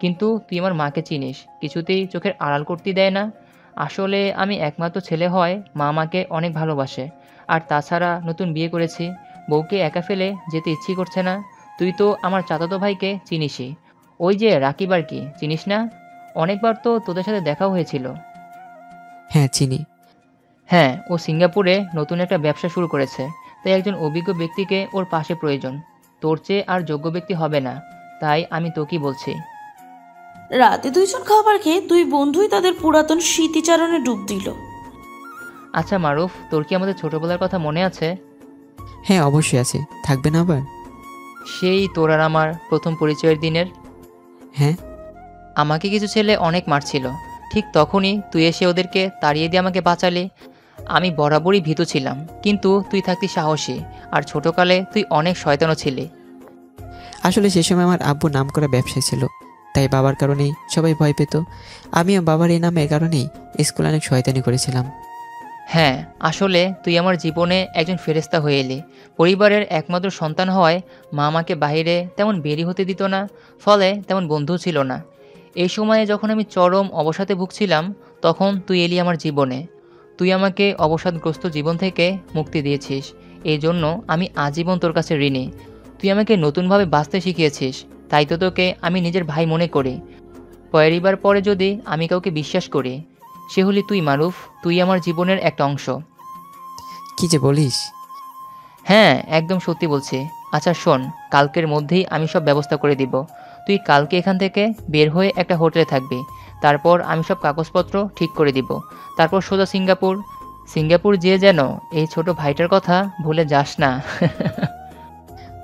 Speaker 3: কিন্তু তুই আমার মাকে চিনিস, কিছুতেই চোখের আড়াল করতে দেয় না। আসলে আমি একমাত্র ছেলে হয় মা আমাকে অনেক ভালোবাসে। আর তাছাড়া নতুন বিয়ে করেছি, বউকে একা ফেলে যেতে ইচ্ছে করছে না। তুই তো আমার চাচাতো ভাইকে চিনিসই, ওই যে রাকিব আর কি, চিনিস না? অনেকবার তো তোদের সাথে দেখাও হয়েছিল।
Speaker 1: হ্যাঁ চিনি।
Speaker 3: হ্যাঁ, ও সিঙ্গাপুরে নতুন একটা ব্যবসা শুরু করেছে, তাই একজন অভিজ্ঞ ব্যক্তিকে ওর পাশে প্রয়োজন। তোর চেয়ে আর যোগ্য ব্যক্তি হবে না, তাই আমি তোকেই বলছি।
Speaker 12: রাতে দুইজন খাবার খেয়ে দুই বন্ধুই তাদের পুরাতন স্মৃতিচারণে ডুব দিল।
Speaker 3: আচ্ছা মারুফ, তোর কি আমাদের ছোটবেলার কথা মনে আছে?
Speaker 1: হ্যাঁ অবশ্যই আছে, থাকবে না আবার?
Speaker 3: সেই তোর আর আমার প্রথম পরিচয়ের দিনের।
Speaker 1: হ্যাঁ।
Speaker 3: আমাকে কিছু ছেলে অনেক মারছিল, ঠিক তখনই তুই এসে ওদেরকে তাড়িয়ে দিয়ে আমাকে বাঁচালি। আমি বরাবরই ভীতু ছিলাম, কিন্তু তুই থাকতি সাহসী, আর ছোটকালে তুই অনেক শয়তানও ছিলি।
Speaker 1: আসলে সে সময় আমার আব্বু নাম করা ব্যবসায়ী ছিল, তাই বাবার কারণেই সবাই ভয় পেত। আমিও বাবার এই নামের কারণেই স্কুলে অনেক শয়তানি করেছিলাম।
Speaker 3: হ্যাঁ, আসলে তুই আমার জীবনে একজন ফেরেস্তা হয়ে এলি। পরিবারের একমাত্র সন্তান হওয়ায় মা আমাকে বাইরে তেমন বেরি হতে দিত না, ফলে তেমন বন্ধু ছিল না। এই সময়ে যখন আমি চরম অবসাদে ভুগছিলাম, তখন তুই এলি আমার জীবনে। তুই আমাকে অবসাদগ্রস্ত জীবন থেকে মুক্তি দিয়েছিস, এই জন্য আমি আজীবন তোর কাছে ঋণী। তুই আমাকে নতুনভাবে বাঁচতে শিখিয়েছিস, তাই তো তোকে আমি নিজের ভাই মনে করি। পরিবার পরে যদি আমি কাউকে বিশ্বাস করি, সে হলি তুই মারুফ। তুই আমার জীবনের একটা অংশ।
Speaker 1: কি যে বলিস!
Speaker 3: হ্যাঁ, একদম সত্যি বলছি। আচ্ছা শোন, কালকের মধ্যেই আমি সব ব্যবস্থা করে দিব। তুই কালকে এখান থেকে বের হয়ে একটা হোটেলে থাকবি, তারপর আমি সব কাগজপত্র ঠিক করে দিব। তারপর সোজা সিঙ্গাপুর। সিঙ্গাপুর যেয়ে যেন এই ছোট ভাইটার কথা ভুলে যাস না।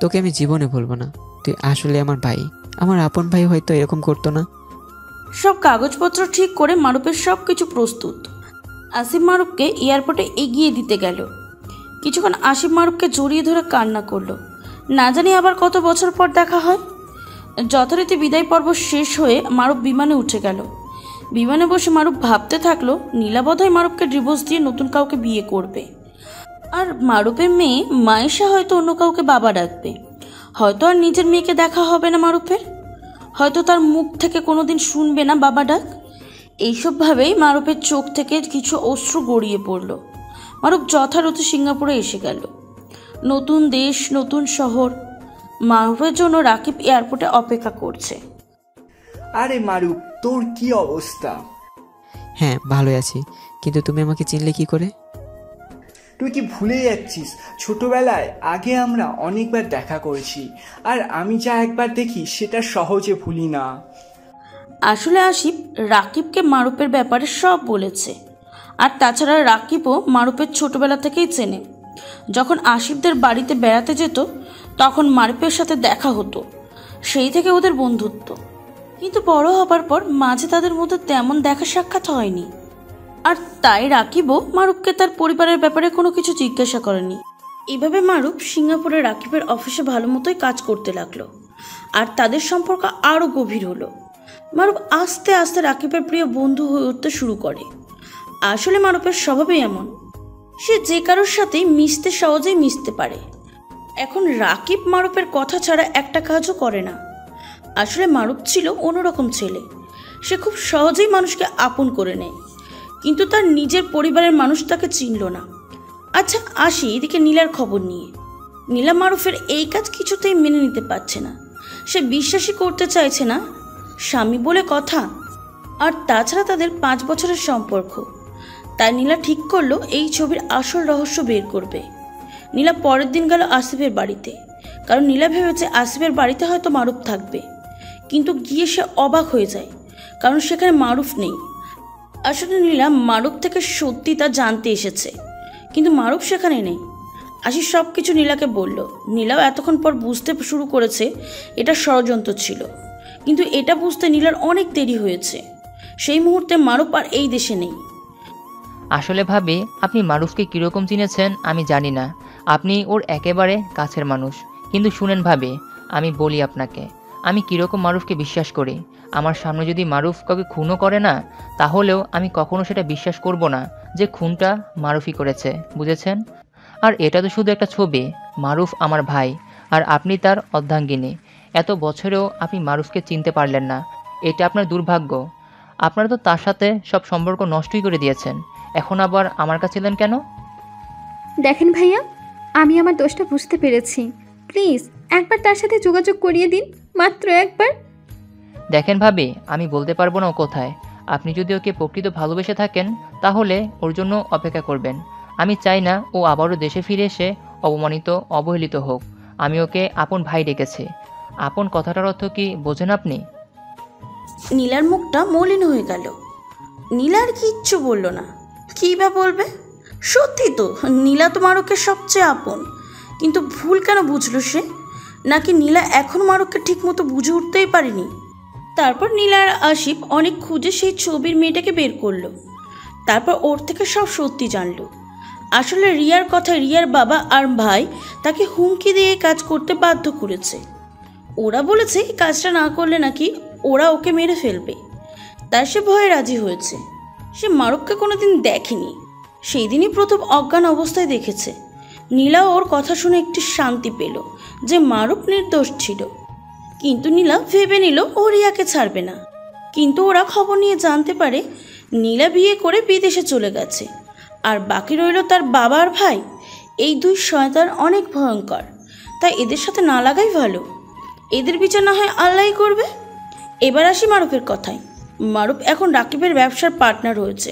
Speaker 1: তোকে আমি জীবনে ভুলবো না, তুই আসলে আমার ভাই। আমার আপন ভাই হয়তো এরকম করতো না।
Speaker 12: সব কাগজপত্র ঠিক করে মারুফের সব কিছু প্রস্তুত। আসিফ মারুফকে এয়ারপোর্টে এগিয়ে দিতে গেল। কিছুক্ষণ আসিফ মারুফকে জড়িয়ে ধরে কান্না করলো। না জানি আবার কত বছর পর দেখা হয়। যথারীতি বিদায় পর্ব শেষ হয়ে মারুফ বিমানে উঠে গেল। বিমানে বসে মারুফ ভাবতে থাকলো, নীলা বোধহয় মারুফকে ডিভোর্স দিয়ে নতুন কাউকে বিয়ে করবে, আর মারুফের মেয়ে মায়েশা হয়তো অন্য কাউকে বাবা ডাকবে। হয়তো আর নিজের মেয়েকে দেখা হবে না মারুফের, হয়তো তার মুখ থেকে কোনোদিন শুনবে না বাবা ডাক। এইসব ভাবেই মারুফের চোখ থেকে কিছু অশ্রু গড়িয়ে পড়ল। মারুফ যথারীতি সিঙ্গাপুরে এসে গেল। নতুন দেশ, নতুন শহর। মারুফের জন্য রাকিব এয়ারপোর্টে অপেক্ষা করছে।
Speaker 6: আরে মারুফ, তোর কি অবস্থা?
Speaker 1: হ্যাঁ ভালোই আছি, কিন্তু তুমি আমাকে চিনলে কি করে?
Speaker 6: তুই কি ভুলে যাচ্ছিস? ছোটবেলায় আগে আমরা অনেকবার দেখা করেছি, আর আমি যা একবার দেখি সেটা সহজে ভুলি না।
Speaker 12: আসলে আসিফ রাকিবকে মারুফের ব্যাপারে সব বলেছে, আর তাছাড়া রাকিবও মারুফের ছোটবেলা থেকেই চেনে। যখন আসিফদের বাড়িতে বেড়াতে যেত, তখন মারুফের সাথে দেখা হতো, সেই থেকে ওদের বন্ধুত্ব। কিন্তু বড় হবার পর মাঝে তাদের মধ্যে তেমন দেখা সাক্ষাৎ হয়নি, আর তাই রাকিবও মারুফকে তার পরিবারের ব্যাপারে কোনো কিছু জিজ্ঞাসা করেনি। এভাবে মারুফ সিঙ্গাপুরে রাকিবের অফিসে ভালো মতোই কাজ করতে লাগলো, আর তাদের সম্পর্ক আরও গভীর হলো। মারুফ আস্তে আস্তে রাকিবের প্রিয় বন্ধু হয়ে উঠতে শুরু করে। আসলে মারুফের স্বভাবই এমন, সে যে কারোর সাথেই মিশতে সহজেই মিশতে পারে। এখন রাকিব মারুফের কথা ছাড়া একটা কাজও করে না। আসলে মারুফ ছিল অন্যরকম ছেলে, সে খুব সহজেই মানুষকে আপন করে নেয়, কিন্তু তার নিজের পরিবারের মানুষ তাকে চিনল না। আচ্ছা আসি এদিকে নীলার খবর নিয়ে। নীলা মারুফের এই কাজ কিছুতেই মেনে নিতে পারছে না, সে বিশ্বাসই করতে চাইছে না স্বামী বলে কথা। আর তাছাড়া তাদের 5 বছরের সম্পর্ক। তাই নীলা ঠিক করলো এই ছবির আসল রহস্য বের করবে। নীলা পরের দিন গেল আসিফের বাড়িতে, কারণ নীলা ভেবেছে আসিফের বাড়িতে হয়তো মারুফ থাকবে। কিন্তু গিয়ে সে অবাক হয়ে যায়, কারণ সেখানে মারুফ নেই। আসলে নীলা মারুফ থেকে সত্যি তা জানতে এসেছে, কিন্তু মারুফ সেখানে নেই। আশিস সব কিছু নীলাকে বলল। নীলাও এতক্ষণ পর বুঝতে শুরু করেছে এটা ষড়যন্ত্র ছিল, কিন্তু এটা বুঝতে নীলার অনেক দেরি হয়েছে। সেই মুহূর্তে মারুফ আর এই দেশে নেই।
Speaker 3: আসলে ভাবি, আপনি মারুফকে কীরকম চিনেছেন আমি জানি না, আপনি ওর একেবারে কাছের মানুষ। কিন্তু শুনেন ভাবি, আমি বলি আপনাকে, আমি কীরকম মারুফকে বিশ্বাস করি। আমার সামনে যদি মারুফ কাউকে খুনও করে না, তাহলেও আমি কখনো সেটা বিশ্বাস করব না যে খুনটা মারুফই করেছে, বুঝেছেন? আর এটা তো শুধু একটা ছবি। মারুফ আমার ভাই, আর আপনি তার অর্ধাঙ্গিনী। এত বছরেও আপনি মারুফকে চিনতে পারলেন না, এটা আপনার দুর্ভাগ্য। আপনারা তো তার সাথে সব সম্পর্ক নষ্টই করে দিয়েছেন, এখন আবার আমার কাছে এলেন কেন?
Speaker 7: দেখেন ভাইয়া, আমি আমার দোষটা বুঝতে পেরেছি। প্লিজ একবার তার সাথে যোগাযোগ করিয়ে দিন, মাত্র একবার।
Speaker 3: দেখেন ভাবি, আমি বলতে পারবো না ও কোথায়। আপনি যদি ওকে প্রকৃত ভালোবেসে থাকেন তাহলে ওর জন্য অপেক্ষা করবেন। আমি চাই না ও আবারও দেশে ফিরে এসে অপমানিত অবহেলিত হোক। আমি ওকে আপন ভাই ডেকেছি। আপন কথাটার অর্থ কি বোঝেন আপনি?
Speaker 12: নীলার মুখটা মলিন হয়ে গেল। নীলার কিচ্ছু বলল না, কী বা বলবে। সত্যি তো নীলা তো মারুফকে সবচেয়ে আপন, কিন্তু ভুল কেন বুঝলো সে? নাকি নীলা এখন মারুফকে ঠিক মতো বুঝে উঠতেই পারেনি? তারপর নীলা আর আসিফ অনেক খুঁজে সেই ছবির মেয়েটাকে বের করলো। তারপর ওর থেকে সব সত্যি জানলো। আসলে রিয়ার কথায় রিয়ার বাবা আর ভাই তাকে হুমকি দিয়ে কাজ করতে বাধ্য করেছে। ওরা বলেছে এই কাজটা না করলে নাকি ওরা ওকে মেরে ফেলবে, তাই সে ভয়ে রাজি হয়েছে। সে মারুফকে কোনোদিন দেখেনি, সেই দিনই প্রথম অজ্ঞান অবস্থায় দেখেছে। নীলা ওর কথা শুনে একটি শান্তি পেল যে মারুফ নির্দোষ ছিল। কিন্তু নীলা ভেবে নিল ও রিয়াকে ছাড়বে না। কিন্তু ওরা খবর নিয়ে জানতে পারে নীলা বিয়ে করে বিদেশে চলে গেছে, আর বাকি রইল তার বাবা আর ভাই। এই 2 শয়তান অনেক ভয়ঙ্কর, তাই এদের সাথে না লাগাই ভালো। এদের বিচার না হয় আল্লাহই করবে। এবার আসি মারুফের কথায়। মারুফ এখন রাকিবের ব্যবসার পার্টনার হয়েছে,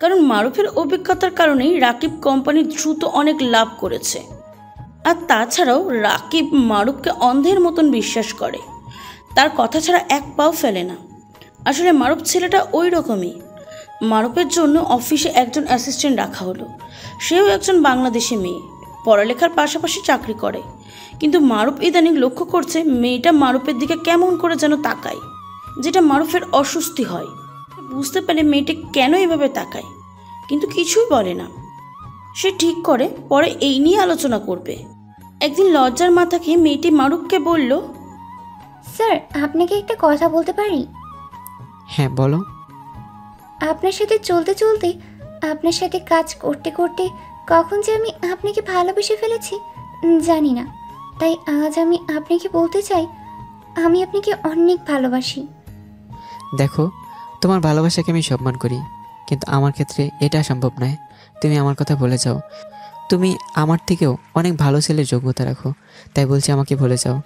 Speaker 12: কারণ মারুফের অভিজ্ঞতার কারণেই রাকিব কোম্পানি দ্রুত অনেক লাভ করেছে। আর তাছাড়াও রাকিব মারুফকে অন্ধের মতন বিশ্বাস করে, তার কথা ছাড়া এক পাও ফেলে না। আসলে মারুফ ছেলেটা ওই রকমই। মারুফের জন্য অফিসে একজন অ্যাসিস্ট্যান্ট রাখা হলো। সেও একজন বাংলাদেশি মেয়ে, পড়ালেখার পাশাপাশি চাকরি করে। কিন্তু মারুফ ইদানিং লক্ষ্য করছে মেয়েটা মারুফের দিকে কেমন করে যেন তাকায়, যেটা মারুফের অস্বস্তি হয়। বুঝতে পারে মেয়েটা কেন এভাবে তাকায়, কিন্তু কিছুই বলে না। সে ঠিক করে পরে এই নিয়ে আলোচনা করবে। একদিন লজ্জার মাথা খেয়ে মেয়েটি মারুফকে বলল,
Speaker 10: স্যার আপনাকে একটা কথা বলতে পারি?
Speaker 1: হ্যাঁ বলো।
Speaker 10: আপনার সাথে চলতে চলতে, আপনার সাথে কাজ করতে করতে কখন যে আমি আপনাকে ভালোবেসে ফেলেছি জানি না। তাই আজ আমি আপনাকে বলতে চাই আমি আপনাকে অনেক ভালোবাসি।
Speaker 1: দেখো, তোমার ভালোবাসাকে আমি সম্মান করি, কিন্তু আমার ক্ষেত্রে এটা সম্ভব নয়। তুমি আমার কথা ভুলে যাও। তুমি আমার থেকেও অনেক ভালো ছেলের যোগ্যতা রাখো, তাই বলছি আমাকে ভুলে যাও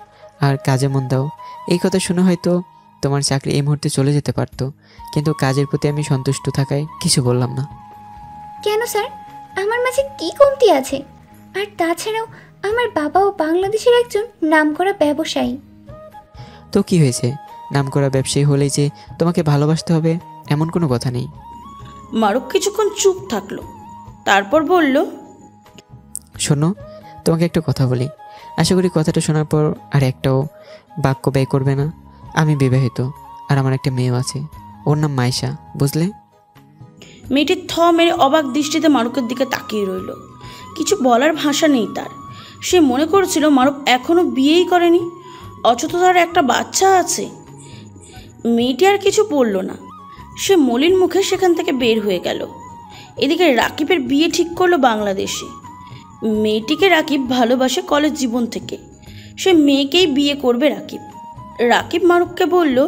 Speaker 1: আর কাজে মন দাও। এই কথা শুনে হয়তো তোমার চাকরি এই মুহূর্তে চলে যেতে পারতো, কিন্তু কাজের প্রতি আমি সন্তুষ্ট থাকায় কিছু বললাম না।
Speaker 10: কেন স্যার, আমার মাঝে কি কমতি আছে? আর তাছাড়াও আমার বাবাও বাংলাদেশের একজন নামকরা ব্যবসায়ী।
Speaker 1: তো কি হয়েছে? নামকরা ব্যবসায়ী হলেই যে তোমাকে ভালোবাসতে হবে এমন কোনো কথা নেই।
Speaker 12: মারুফ কিছুক্ষণ চুপ থাকলো, তারপর বলল,
Speaker 1: শোনো, তোমাকে একটা কথা বলি। আশা করি কথাটা শোনার পর আর একটাও বাক্য ব্যয় করবে না। আমি বিবাহিত, আর আমার একটা মেয়েও আছে। ওর নাম মাইশা, বুঝলে?
Speaker 12: মেয়েটি থ মেরে অবাক দৃষ্টিতে মারুফের দিকে তাকিয়ে রইল। কিছু বলার ভাষা নেই তার। সে মনে করেছিল মারুফ এখনও বিয়েই করেনি, অথচ তার একটা বাচ্চা আছে। মেয়েটি আর কিছু বলল না, সে মলিন মুখে সেখান থেকে বের হয়ে গেল। এদিকে রাকিবের বিয়ে ঠিক করলো বাংলাদেশে। মেয়েটিকে রাকিব ভালোবাসে কলেজ জীবন থেকে, সে মেয়েকেই বিয়ে করবে রাকিব। রাকিব মারুফকে বলল,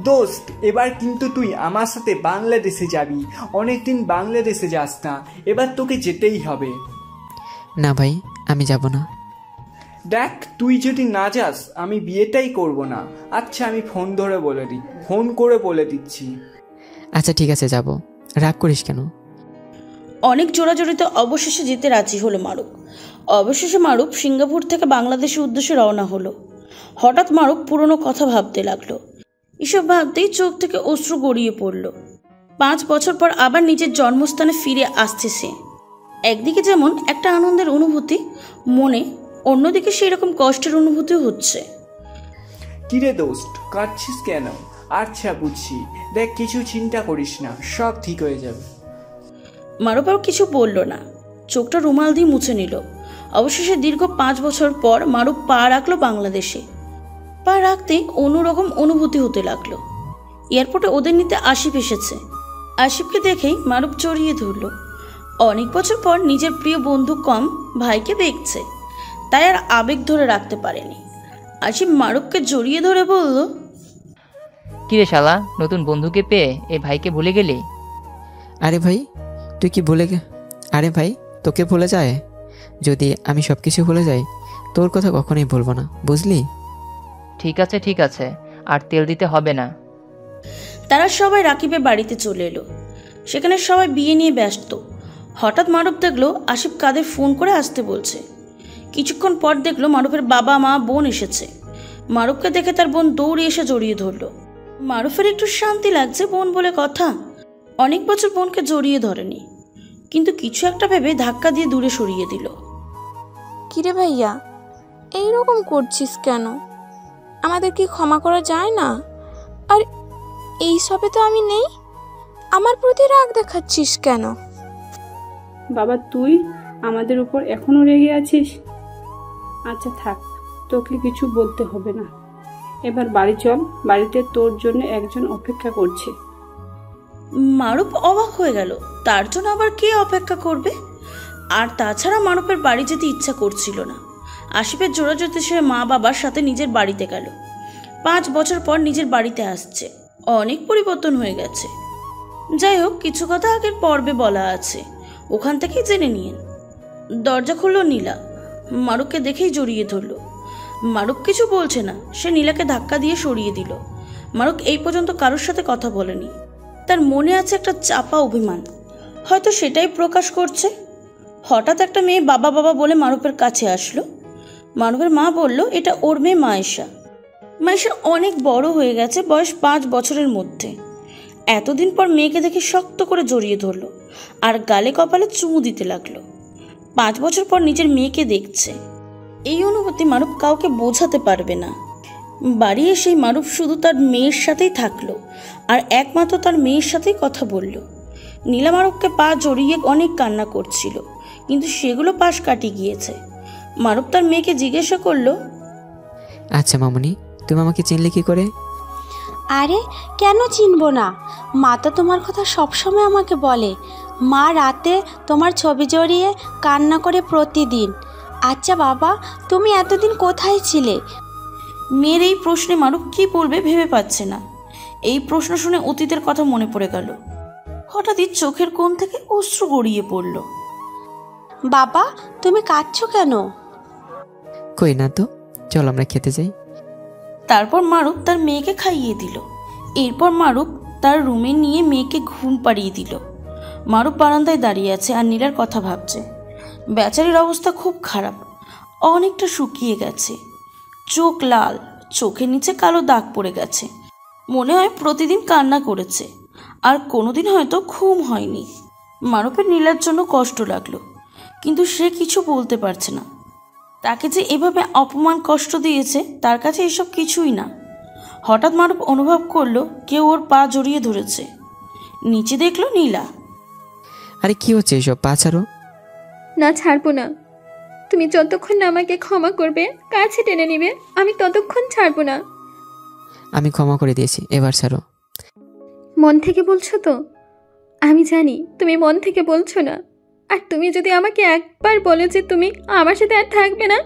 Speaker 6: দোস্ত, এবার কিন্তু তুই আমার সাথে বাংলাদেশে যাবি। অনেকদিন বাংলাদেশে যাস না, এবার তোকে যেতেই হবে।
Speaker 1: না ভাই, আমি যাব না।
Speaker 6: দেখ, তুই যদি না যাস আমি বিয়েটাই করব না। আচ্ছা, আমি ফোন করে বলে দিচ্ছি।
Speaker 1: আচ্ছা ঠিক আছে, যাব। রাগ করিস কেন?
Speaker 12: অনেক জোরাজোরিতে অবশেষে যেতে রাজি হলো মারুফ। অবশেষে মারুফ সিঙ্গাপুর থেকে বাংলাদেশের উদ্দেশ্যে রওনা হলো। হঠাৎ মারুফ পুরনো কথা ভাবতে লাগলো। এসব ভাবতেই চোখ থেকে অশ্রু গড়িয়ে পড়ল। 5 বছর পর আবার নিজের জন্মস্থানে ফিরে আসছে সে। একদিকে যেমন একটা আনন্দের অনুভূতি মনে, অন্যদিকে সেই রকম কষ্টের অনুভূতি হচ্ছে।
Speaker 6: কিরে দোস্ত, কাঁদছিস কেন? আচ্ছা বুঝছি, দেখ কিছু চিন্তা করিস না, সব ঠিক হয়ে যাবে।
Speaker 12: মারুফ আর কিছু বলল না, চোখটা রুমাল দিয়ে মুছে নিল। অবশেষে দীর্ঘ 5 বছর পর মারুফ পা রাখলো বাংলাদেশে। পা রাখতে অন্যরকম অনুভূতি হতে লাগলো। এয়ারপোর্টে ওদের নিতে আশিফ এসেছে। আশিফকে দেখেই মারুফ জড়িয়ে ধরল। অনেক বছর পর নিজের প্রিয় বন্ধু কম ভাইকে দেখছে, তাই আর আবেগ ধরে রাখতে পারেনি। আশিফ মারুফকে জড়িয়ে ধরে বলল,
Speaker 3: কিরে শালা, নতুন বন্ধুকে পেয়ে এই ভাইকে ভুলে গেলি?
Speaker 1: আরে ভাই, তুই কি আরে ভাই, তোকে ভুলে যায়? যদি আমি সব কিছু ভুলে যাই, তোর কথা কখনোই বলবো না, বুঝলি?
Speaker 3: ঠিক আছে, আর তেল দিতে হবে না।
Speaker 12: তারা সবাই রাকিবের বাড়িতে চলে এলো। সেখানে সবাই বিয়ে নিয়ে ব্যস্ত। হঠাৎ মারুফ দেখলো আশিফ কাদের ফোন করে আসতে বলছে। কিছুক্ষণ পর দেখলো মারুফের বাবা মা বোন এসেছে। মারুফকে দেখে তার বোন দৌড়ে এসে জড়িয়ে ধরলো। মারুফের একটু শান্তি লাগছে, বোন বলে কথা। অনেক বছর বোনকে জড়িয়ে ধরেনি, কিন্তু কিছু একটা ভেবে ধাক্কা দিয়ে দূরে সরিয়ে দিল।
Speaker 9: কিরে ভাইয়া, এইরকম করছিস কেন? আমাদের কি ক্ষমা করা যায় না? আর এই সবে তো আমি নেই, আমার প্রতি রাগ দেখাচ্ছিস কেন?
Speaker 13: বাবা, তুই আমাদের উপর এখনো রেগে আছিস? আচ্ছা থাক, তোকে কিছু বলতে হবে না। এবার বাড়ি চল, বাড়িতে তোর জন্য একজন অপেক্ষা করছে।
Speaker 12: মারুফ অবাক হয়ে গেল, তার জন্য আবার কে অপেক্ষা করবে? আর তাছাড়া মারুফের বাড়ি যেতে ইচ্ছা করছিল না। আশিফের জোরাজোরিতে সে মা বাবার সাথে নিজের বাড়িতে গেল। 5 বছর পর নিজের বাড়িতে আসছে, অনেক পরিবর্তন হয়ে গেছে। যাই হোক, কিছু কথা আগের পর্বে বলা আছে, ওখান থেকেই জেনে নিন। দরজা খুলল নীলা। মারুফকে দেখেই জড়িয়ে ধরল। মারুফ কিছু বলছে না, সে নীলাকে ধাক্কা দিয়ে সরিয়ে দিল। মারুফ এই পর্যন্ত কারোর সাথে কথা বলেনি। তার মনে আছে একটা চাপা অভিমান, হয়তো সেটাই প্রকাশ করছে। হঠাৎ একটা মেয়ে বাবা বাবা বলে মারুফের কাছে আসলো। মারুফের মা বলল এটা ওর মেয়ে মায়েশা। মায়েশা অনেক বড় হয়ে গেছে, বয়স 5 বছরের মধ্যে। এতদিন পর মেয়েকে দেখে শক্ত করে জড়িয়ে ধরলো আর গালে কপালে চুমু দিতে লাগলো। 5 বছর পর নিজের মেয়েকে দেখছে, এই অনুভূতি মারুফ কাউকে বোঝাতে পারবে না। বাড়ি এসেই মারুফ শুধু তার মেয়ের সাথেই থাকলো আর একমাত্র তার মেয়ের সাথেই কথা বলল। নীলা মারুফকে পা জড়িয়ে অনেক কান্না করছিল, কিন্তু সেগুলো পাশ কাটিয়ে গিয়েছে। মারুফ তার মেয়েকে জিজ্ঞাসা করলো,
Speaker 1: আচ্ছা মামুনি, তুমি আমাকে চিনলে কি করে?
Speaker 14: আরে কেন চিনবো না, মা তো তোমার কথা সবসময় আমাকে বলে। মা রাতে তোমার ছবি জড়িয়ে কান্না করে প্রতিদিন। আচ্ছা বাবা, তুমি এতদিন কোথায় ছিলে?
Speaker 12: মেয়ের এই প্রশ্নে মারুফ কি বলবে ভেবে পাচ্ছে না। এই প্রশ্ন শুনে অতীতের কথা মনে পড়ে গেল। হঠাৎই চোখের কোণ থেকে অশ্রু গড়িয়ে পড়ল।
Speaker 14: বাবা, তুমি কাঁদছো কেন?
Speaker 1: কই না তো, চল আমরা খেতে যাই।
Speaker 12: তারপর মারুফ তার মেয়েকে খাইয়ে দিল। এরপর মারুফ তার রুমে নিয়ে মেয়েকে ঘুম পাড়িয়ে দিল। মারুফ বারান্দায় দাঁড়িয়ে আছে আর নীলার কথা ভাবছে। বেচারির অবস্থা খুব খারাপ, অনেকটা শুকিয়ে গেছে, চোখ লাল, চোখের নিচে কালো দাগ পড়ে গেছে। মনে হয় প্রতিদিন কান্না করেছে, আর কোনোদিন হয়তো ঘুম হয়নি। মারুফের নীলার জন্য কষ্ট লাগলো, কিন্তু সে কিছু বলতে পারছে না। তাকে যে এভাবে অপমান কষ্ট দিয়েছে তার কাছে এসব কিছুই না। হঠাৎ মারুফ অনুভব করলো কেউ ওর পা জড়িয়ে ধরেছে। নিচে দেখলো নীলা।
Speaker 1: আরে কি হচ্ছে এসব? পা ছাড়ো।
Speaker 7: না, ছাড়বো না। তুমি যতক্ষণ না আমাকে ক্ষমা করবে, কাছে টেনে নিবে, আমি ততক্ষণ ছাড়বো না।
Speaker 1: আমি ক্ষমা করে দিয়েছি, এবার ছাড়ো।
Speaker 7: মন থেকে বলছো তো? আমি জানি তুমি মন থেকে বলছো না। আর তুমি যদি আমাকে একবার বলো যে তুমি আমার সাথে আর থাকবে না,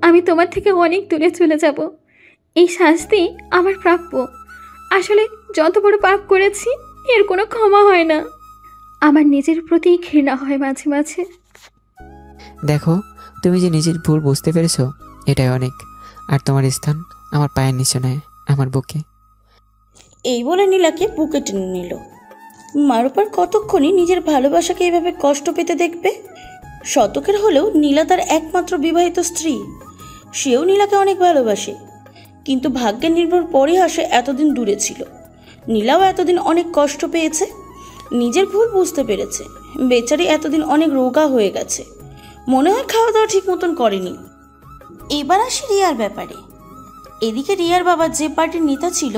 Speaker 7: আমি তোমার থেকে অনেক দূরে চলে যাব। এই শাস্তি আমার প্রাপ্য। আসলে যত বড় পাপ করেছি এর কোনো ক্ষমা হয় না। আমার নিজের প্রতি ঘৃণা হয় মাঝে মাঝে।
Speaker 1: দেখো, তুমি যে নিজের ভুল বুঝতে পেরেছো এটাই অনেক। আর তোমার স্থান আমার পায়ের নিচে নয়, আমার বুকে।
Speaker 12: এই বলে নীলাকে বুকে টেনে নিল। মারুপার কতক্ষণই নিজের ভালোবাসাকে এইভাবে কষ্ট পেতে দেখবে? শতকের হলেও নীলা তার একমাত্র বিবাহিত স্ত্রী। সেও নীলাকে অনেক ভালোবাসে, কিন্তু ভাগ্যের নির্ভর পরিহাসে এতদিন দূরে ছিল। নীলাও এতদিন অনেক কষ্ট পেয়েছে, নিজের ভুল বুঝতে পেরেছে। বেচারি এতদিন অনেক রোগা হয়ে গেছে, মনে হয় খাওয়া দাওয়া ঠিক মতন করেনি। এবার আসি রিয়ার ব্যাপারে। এদিকে রিয়ার বাবা যে পার্টির নেতা ছিল,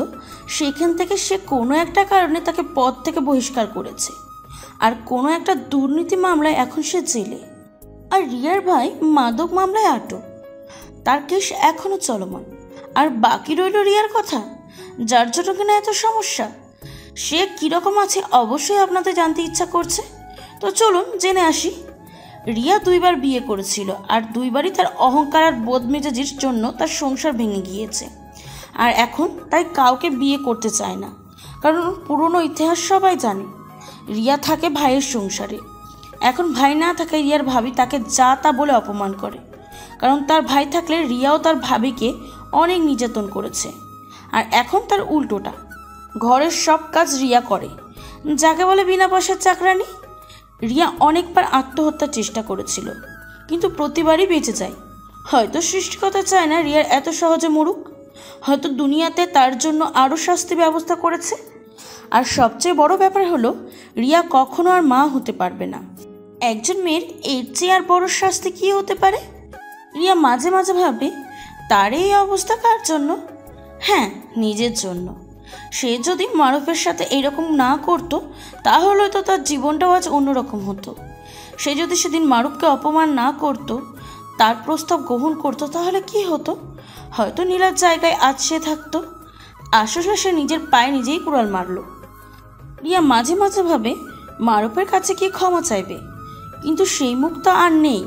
Speaker 12: সেখান থেকে সে কোনো একটা কারণে তাকে পদ থেকে বহিষ্কার করেছে। আর কোনো একটা দুর্নীতি মামলায় এখন সে জেলে। আর রিয়ার ভাই মাদক মামলায় আটক, তার কেস এখনও চলমান। আর বাকি রইল রিয়ার কথা, যার জন্য কিনা এত সমস্যা। সে কীরকম আছে অবশ্যই আপনাদের জানতে ইচ্ছা করছে, তো চলুন জেনে আসি। রিয়া 2বার বিয়ে করেছিল, আর 2বারই তার অহংকার আর বদমেজাজির জন্য তার সংসার ভেঙে গিয়েছে। আর এখন তাই কাউকে বিয়ে করতে চায় না, কারণ পুরনো ইতিহাস সবাই জানে। রিয়া থাকে ভাইয়ের সংসারে, এখন ভাই না থাকায় রিয়ার ভাবি তাকে যা তা বলে অপমান করে। কারণ তার ভাই থাকলে রিয়াও তার ভাবিকে অনেক নির্যাতন করেছে। আর এখন তার উল্টোটা, ঘরের সব কাজ রিয়া করে, যাকে বলে বিনা পয়সার চাকরানি। রিয়া অনেকবার আত্মহত্যার চেষ্টা করেছিল, কিন্তু প্রতিবারই বেঁচে যায়। হয়তো সৃষ্টিকর্তা চায় না রিয়ার এত সহজে মরুক, হয়তো দুনিয়াতে তার জন্য আরও শাস্তি ব্যবস্থা করেছে। আর সবচেয়ে বড় ব্যাপার হলো, রিয়া কখনো আর মা হতে পারবে না। একজন মেয়ের এর চেয়ে আর বড় শাস্তি কী হতে পারে? রিয়া মাঝে মাঝে ভাবে, তার এই অবস্থা কার জন্য? হ্যাঁ, নিজের জন্য। সে যদি মারুফের সাথে এরকম না করতো, তাহলে তো তার জীবনটাও আজ অন্যরকম হতো। সে যদি সেদিন মারুফকে অপমান না করতো, তার প্রস্তাব গ্রহণ করতো, তাহলে কি হতো? হয়তো নীলার জায়গায় আজ সে থাকতো। আসলে সে নিজের পায়ে নিজেই কুড়াল মারল। রিয়া মাঝে মাঝে ভাবে, মারুফের কাছে গিয়ে ক্ষমা চাইবে, কিন্তু সেই মুখ তো আর নেই।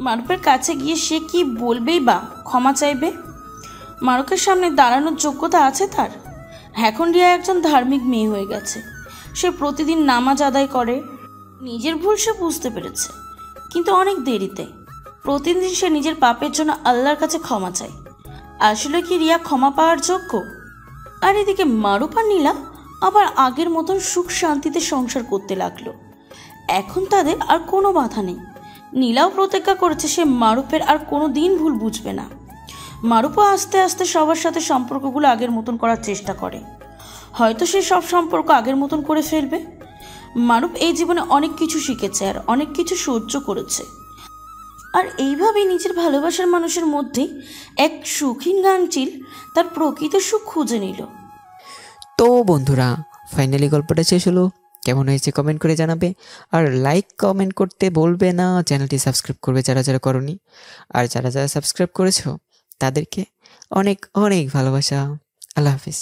Speaker 12: মারুফের কাছে গিয়ে সে কি বলবেই বা ক্ষমা চাইবে? মারুফের সামনে দাঁড়ানোর যোগ্যতা আছে তার? এখন রিয়া একজন ধার্মিক মেয়ে হয়ে গেছে। সে প্রতিদিন নামাজ আদায় করে। নিজের ভুল সে বুঝতে পেরেছে, কিন্তু অনেক দেরিতে। প্রতিদিন সে নিজের পাপের জন্য আল্লাহর কাছে ক্ষমা চায়। আসলে কি রিয়া ক্ষমা পাওয়ার যোগ্য? আর এদিকে মারুফ আর নীলা আবার আগের মতন সুখ শান্তিতে সংসার করতে লাগলো। এখন তাদের আর কোনো বাধা নেই। নীলাও প্রতিজ্ঞা করেছে সে মারুফের আর কোনো দিন ভুল বুঝবে না। মারুফও আস্তে আস্তে সবার সাথে সম্পর্কগুলো আগের মতন করার চেষ্টা করে। হয়তো সে সব সম্পর্ক আগের মতন করে ফেলবে। মারুফ এই জীবনে অনেক কিছু শিখেছে আর অনেক কিছু সহ্য করেছে। আর এইভাবেই নিজের ভালোবাসার মানুষের মধ্যে এক সুখীন গানচিল তার প্রকৃত সুখ খুঁজে নিল।
Speaker 1: তো বন্ধুরা, ফাইনালি গল্পটা শেষ হলো। কেমন হয়েছে কমেন্ট করে জানাবে, আর লাইক কমেন্ট করতে বলবে না। চ্যানেলটি সাবস্ক্রাইব করবে যারা যারা করনি, আর যারা যারা সাবস্ক্রাইব করেছো তাদেরকে অনেক অনেক ভালোবাসা। আল্লাহ হাফিজ।